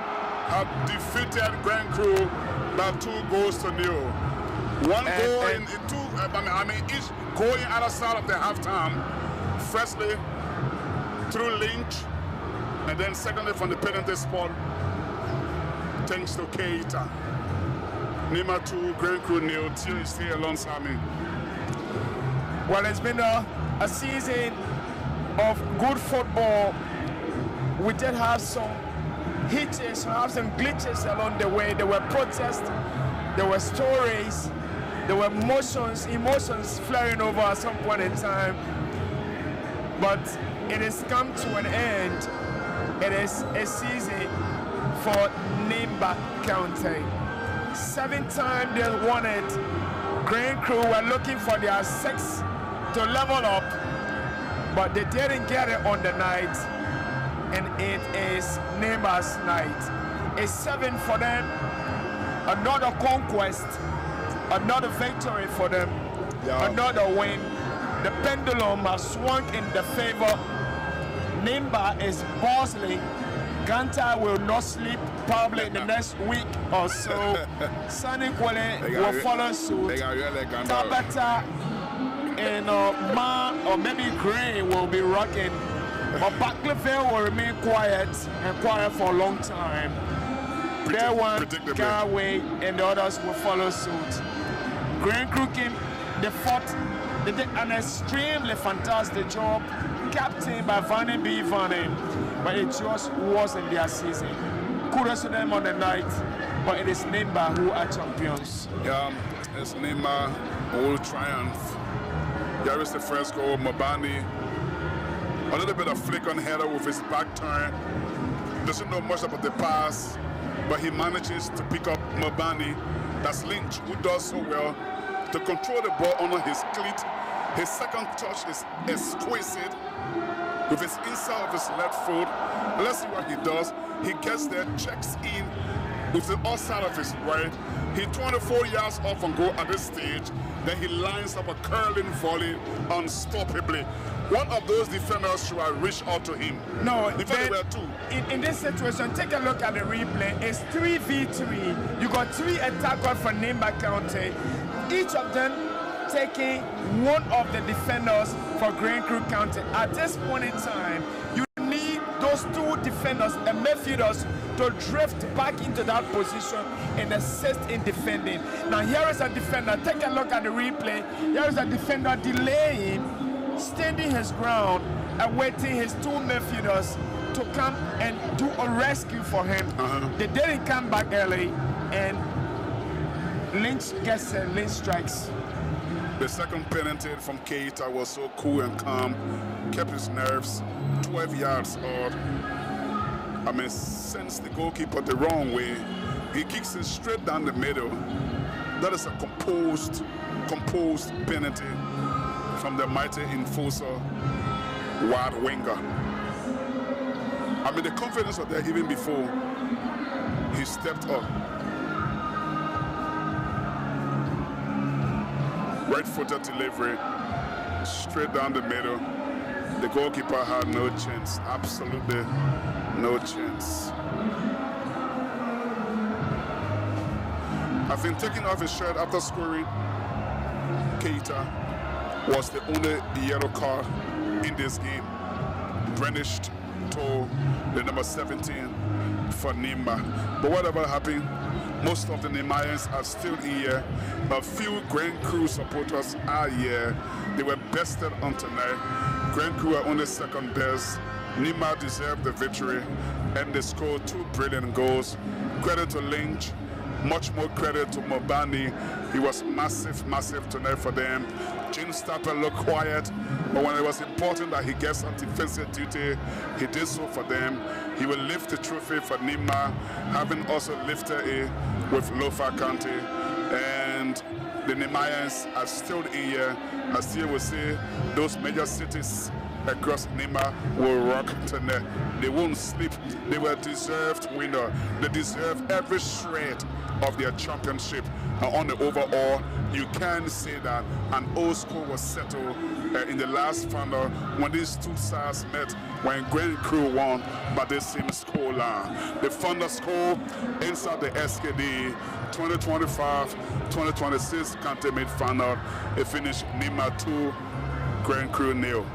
have defeated Grand Crew by 2-0. One goal in two, each goal in other side of the halftime. Firstly, through Lynch, and then secondly from the penalty spot, thanks to Keita. Nimba 2, Grand Crew 0. Till you stay alongside me. Well, it's been a season of good football. We did have some hitches, have some glitches along the way. There were protests, there were stories, there were emotions flaring over at some point in time. But it has come to an end. It is a season for Nimba County. 7 times they won it. Grand Crew were looking for their 6th to level up, but they didn't get it on the night. And it is Nimba's night. It's 7 for them. Another conquest, another victory for them, another win. The pendulum has swung in the favor. Nimba is bustling. Ganta will not sleep probably in the next week or so. Sunny Kwale will follow suit. Tabata and Ma or maybe Gray will be rocking. But Backleville will remain quiet and quiet for a long time. Their one, Garway, and the others will follow suit. Grand Crew came, they did an extremely fantastic job, captained by Vanny B. Vanny, but it just wasn't their season. Kudos to them on the night, but it is Nimba who are champions. Yeah, it's Nimba who will triumph. Here is the first goal, Mobani. A little bit of flick on header with his back turn. Doesn't know much about the pass, but he manages to pick up Mobani. That's Lynch, who does so well to control the ball under his cleat. His second touch is exquisite with his inside of his left foot. Let's see what he does. He gets there, checks in with the outside of his right. He's 24 yards off on goal at this stage. Then he lines up a curling volley unstoppably. One of those defenders should have reached out to him. No, in fact, there were 2. In this situation, take a look at the replay. It's 3v3. You got 3 attackers from Nimba County. Each of them taking one of the defenders for Grand Crew County. At this point in time, you need those 2 defenders and midfielders to drift back into that position and assist in defending. Now here is a defender. Take a look at the replay. Here is a defender delaying, standing his ground, and waiting his 2 midfielders to come and do a rescue for him. They didn't come back early, and Lynch gets a Lynch strikes. The second penalty from Keita was so cool and calm, kept his nerves 12 yards out. I mean, sends the goalkeeper the wrong way. He kicks it straight down the middle. That is a composed penalty from the mighty enforcer, wide winger. I mean, the confidence was there even before he stepped up. Right-footed delivery, straight down the middle. The goalkeeper had no chance, absolutely no chance. I think taking off his shirt after scoring, Keita was the only yellow card in this game. Brandished to the number 17 for Nimba. But whatever happened, most of the Nehemiahs are still here. A few Grand Crew supporters are here. They were bested on tonight. Grand Crew are only second best. Nimba deserved the victory, and they scored 2 brilliant goals. Credit to Lynch. Much more credit to Mobani. He was massive tonight for them. James Tapper looked quiet, but when it was important that he gets on defensive duty, he did so for them. He will lift the trophy for Nimba, having also lifted it with Lofa County. And the Nehemiahs are still in here. As here will say, those major cities across Nimba will rock tonight. They won't sleep. They were deserved winner. They deserve every shred of their championship. On the overall, you can say that an old score was settled in the last final when these two sides met, when Grand Crew won by the same score line. The final score inside the SKD 2025-2026 County Mid final. It finished Nimba 2, Grand Crew 0.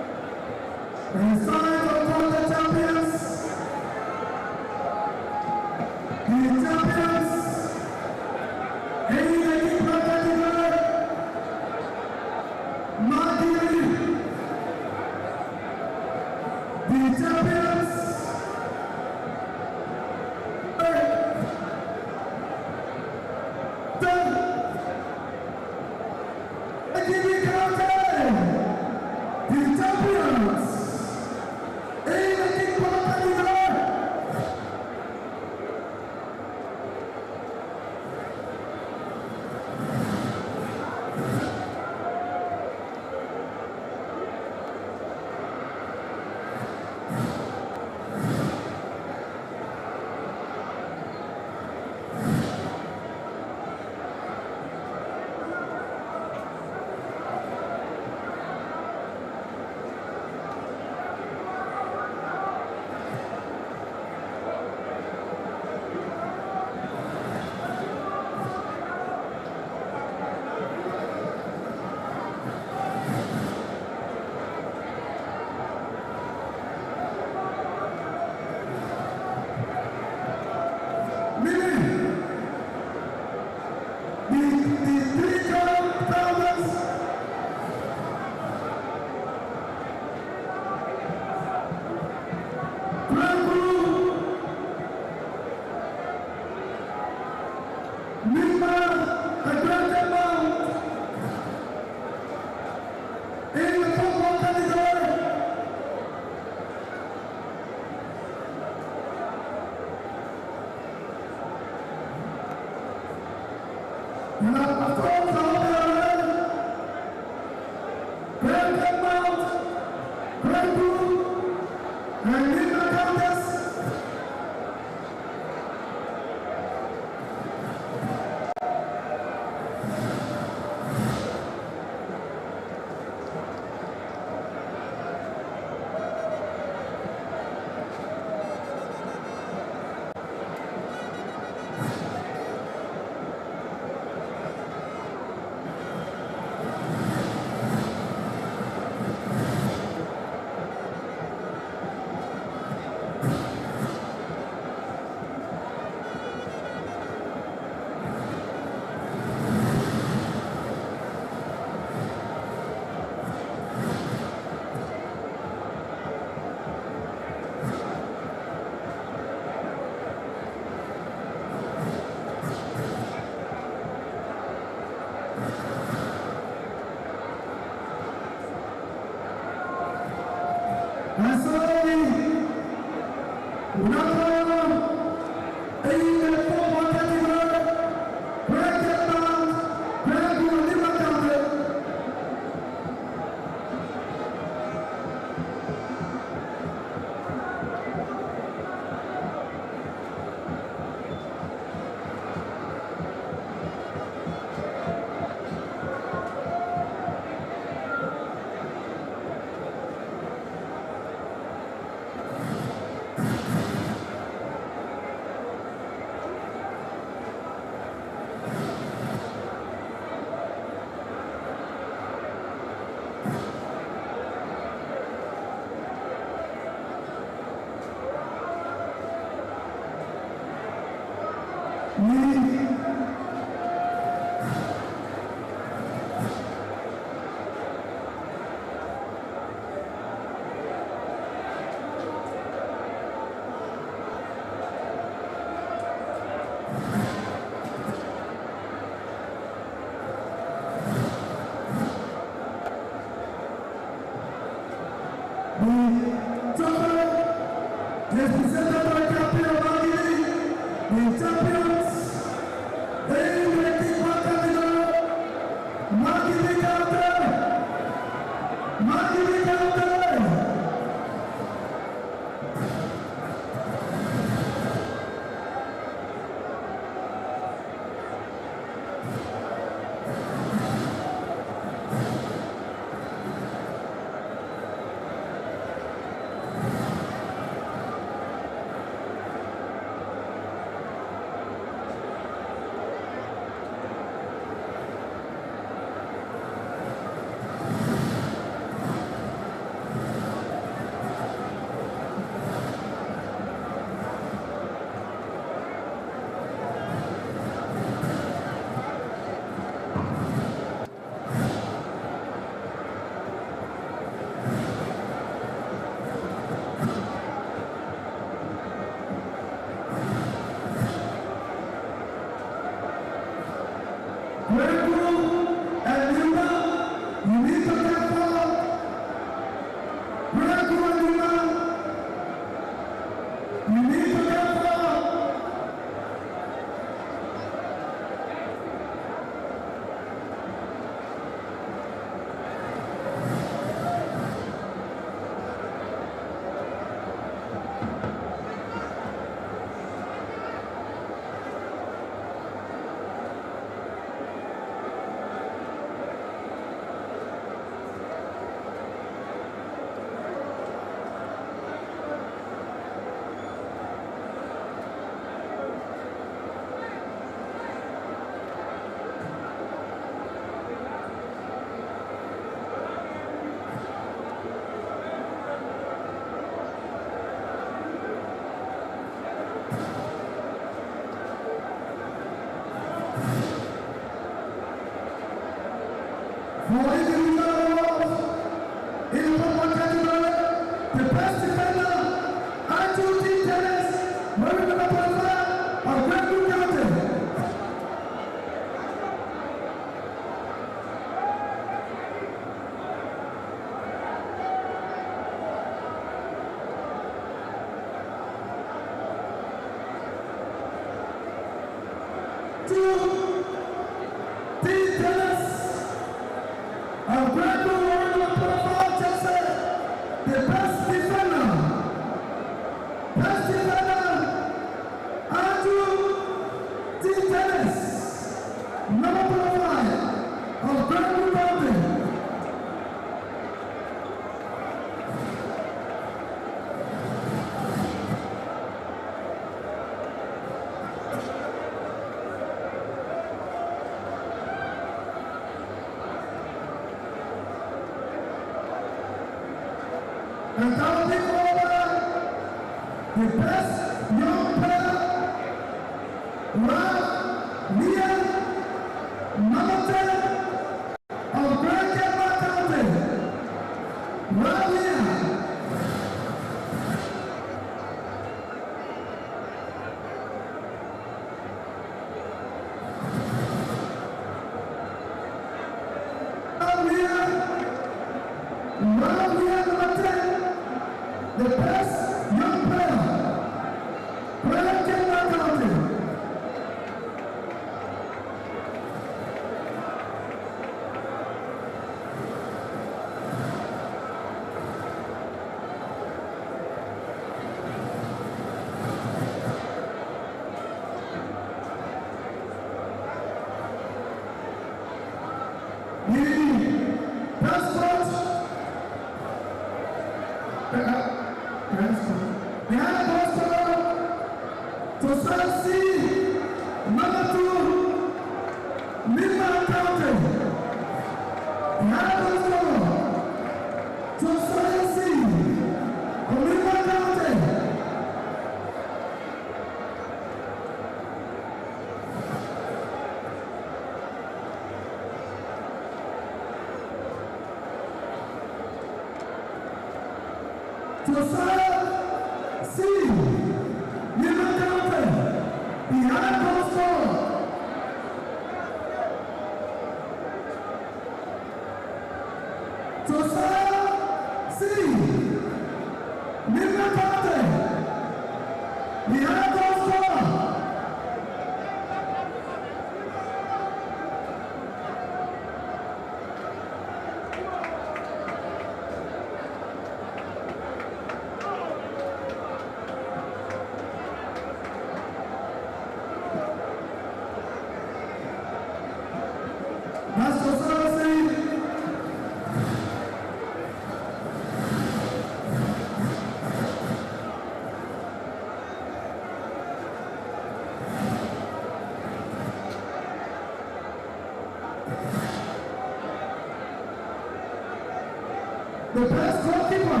The best goalkeeper.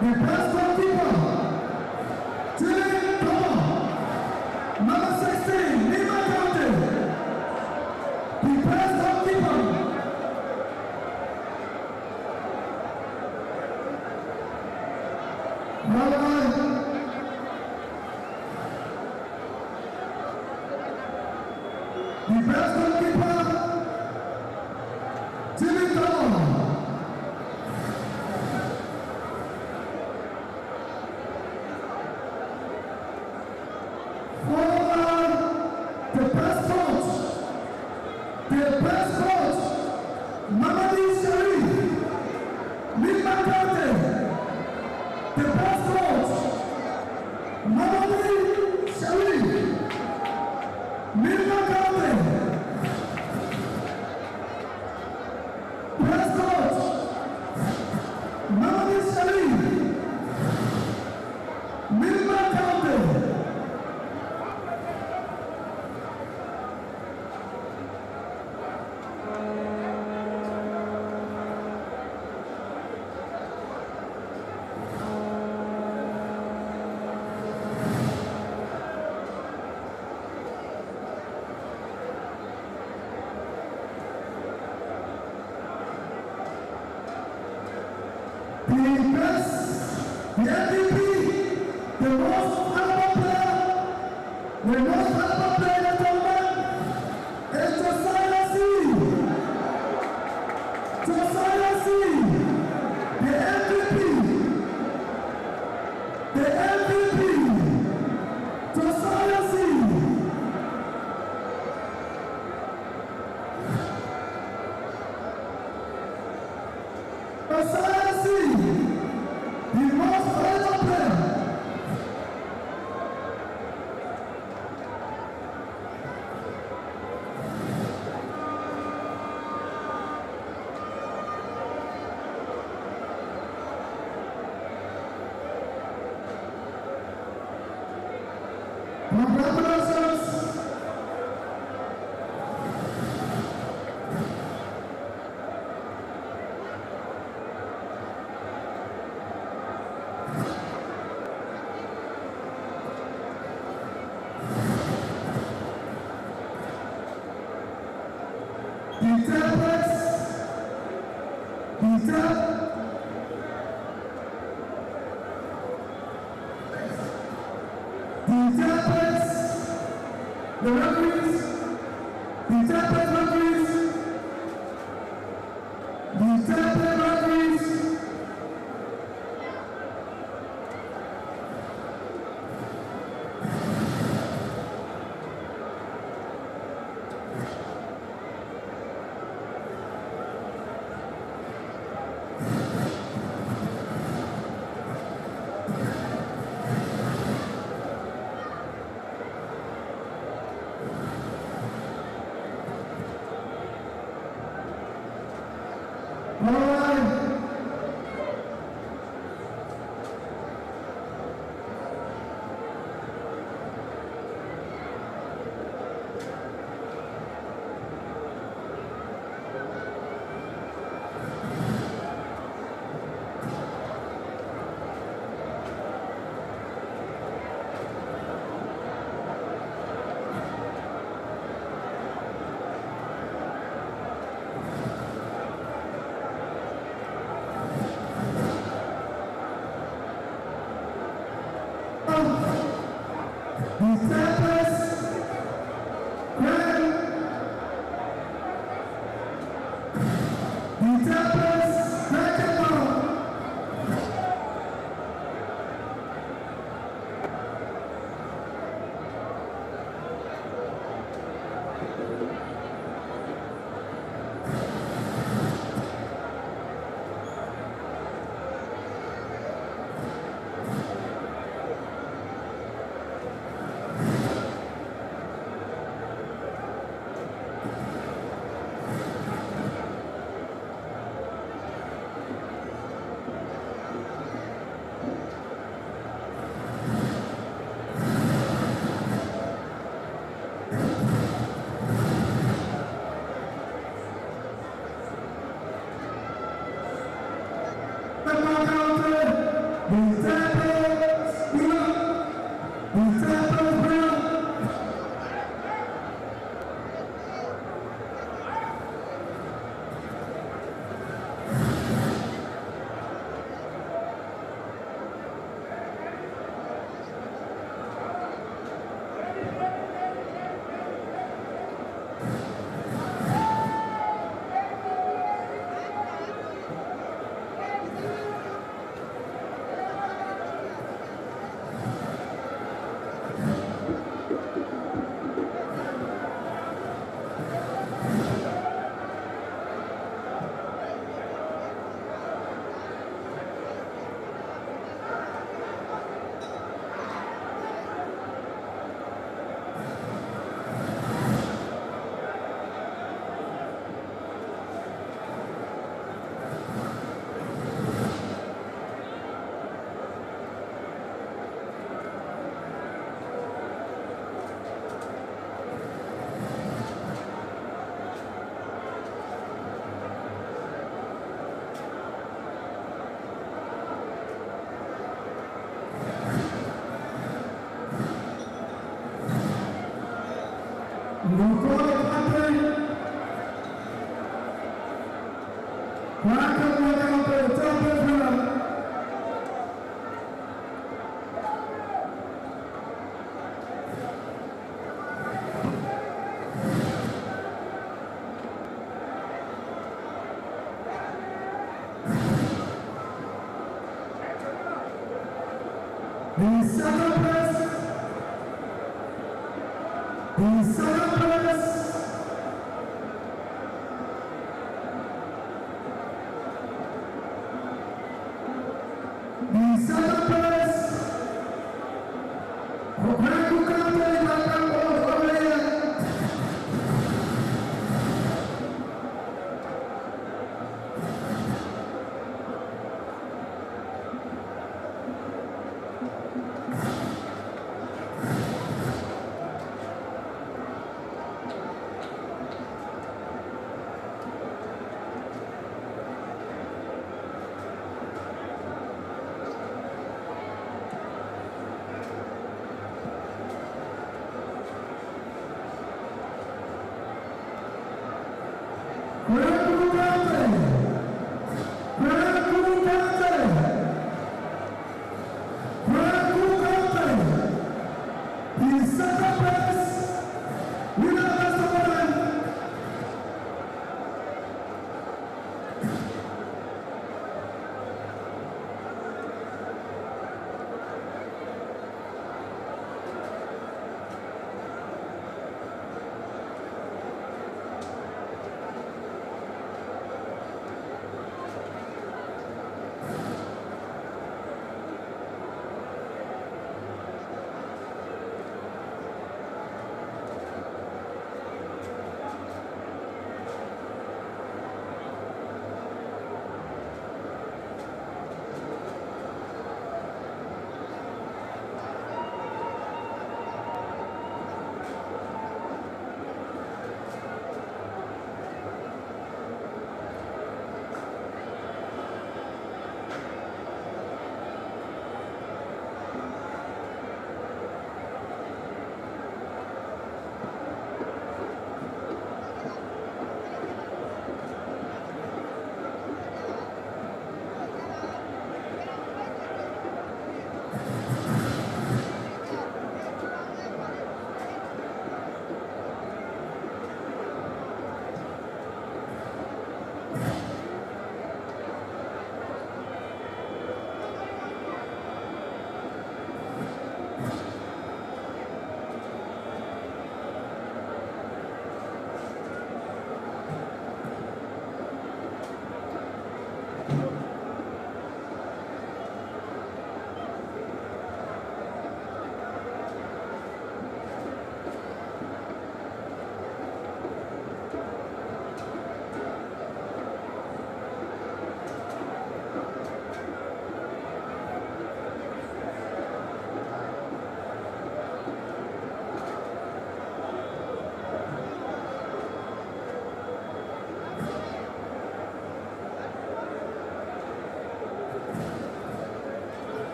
The best goalkeeper. Julian Thomas. Number 16, Lima County. The best goalkeeper. The best goalkeeper. Julian Thomas.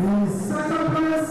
In second place,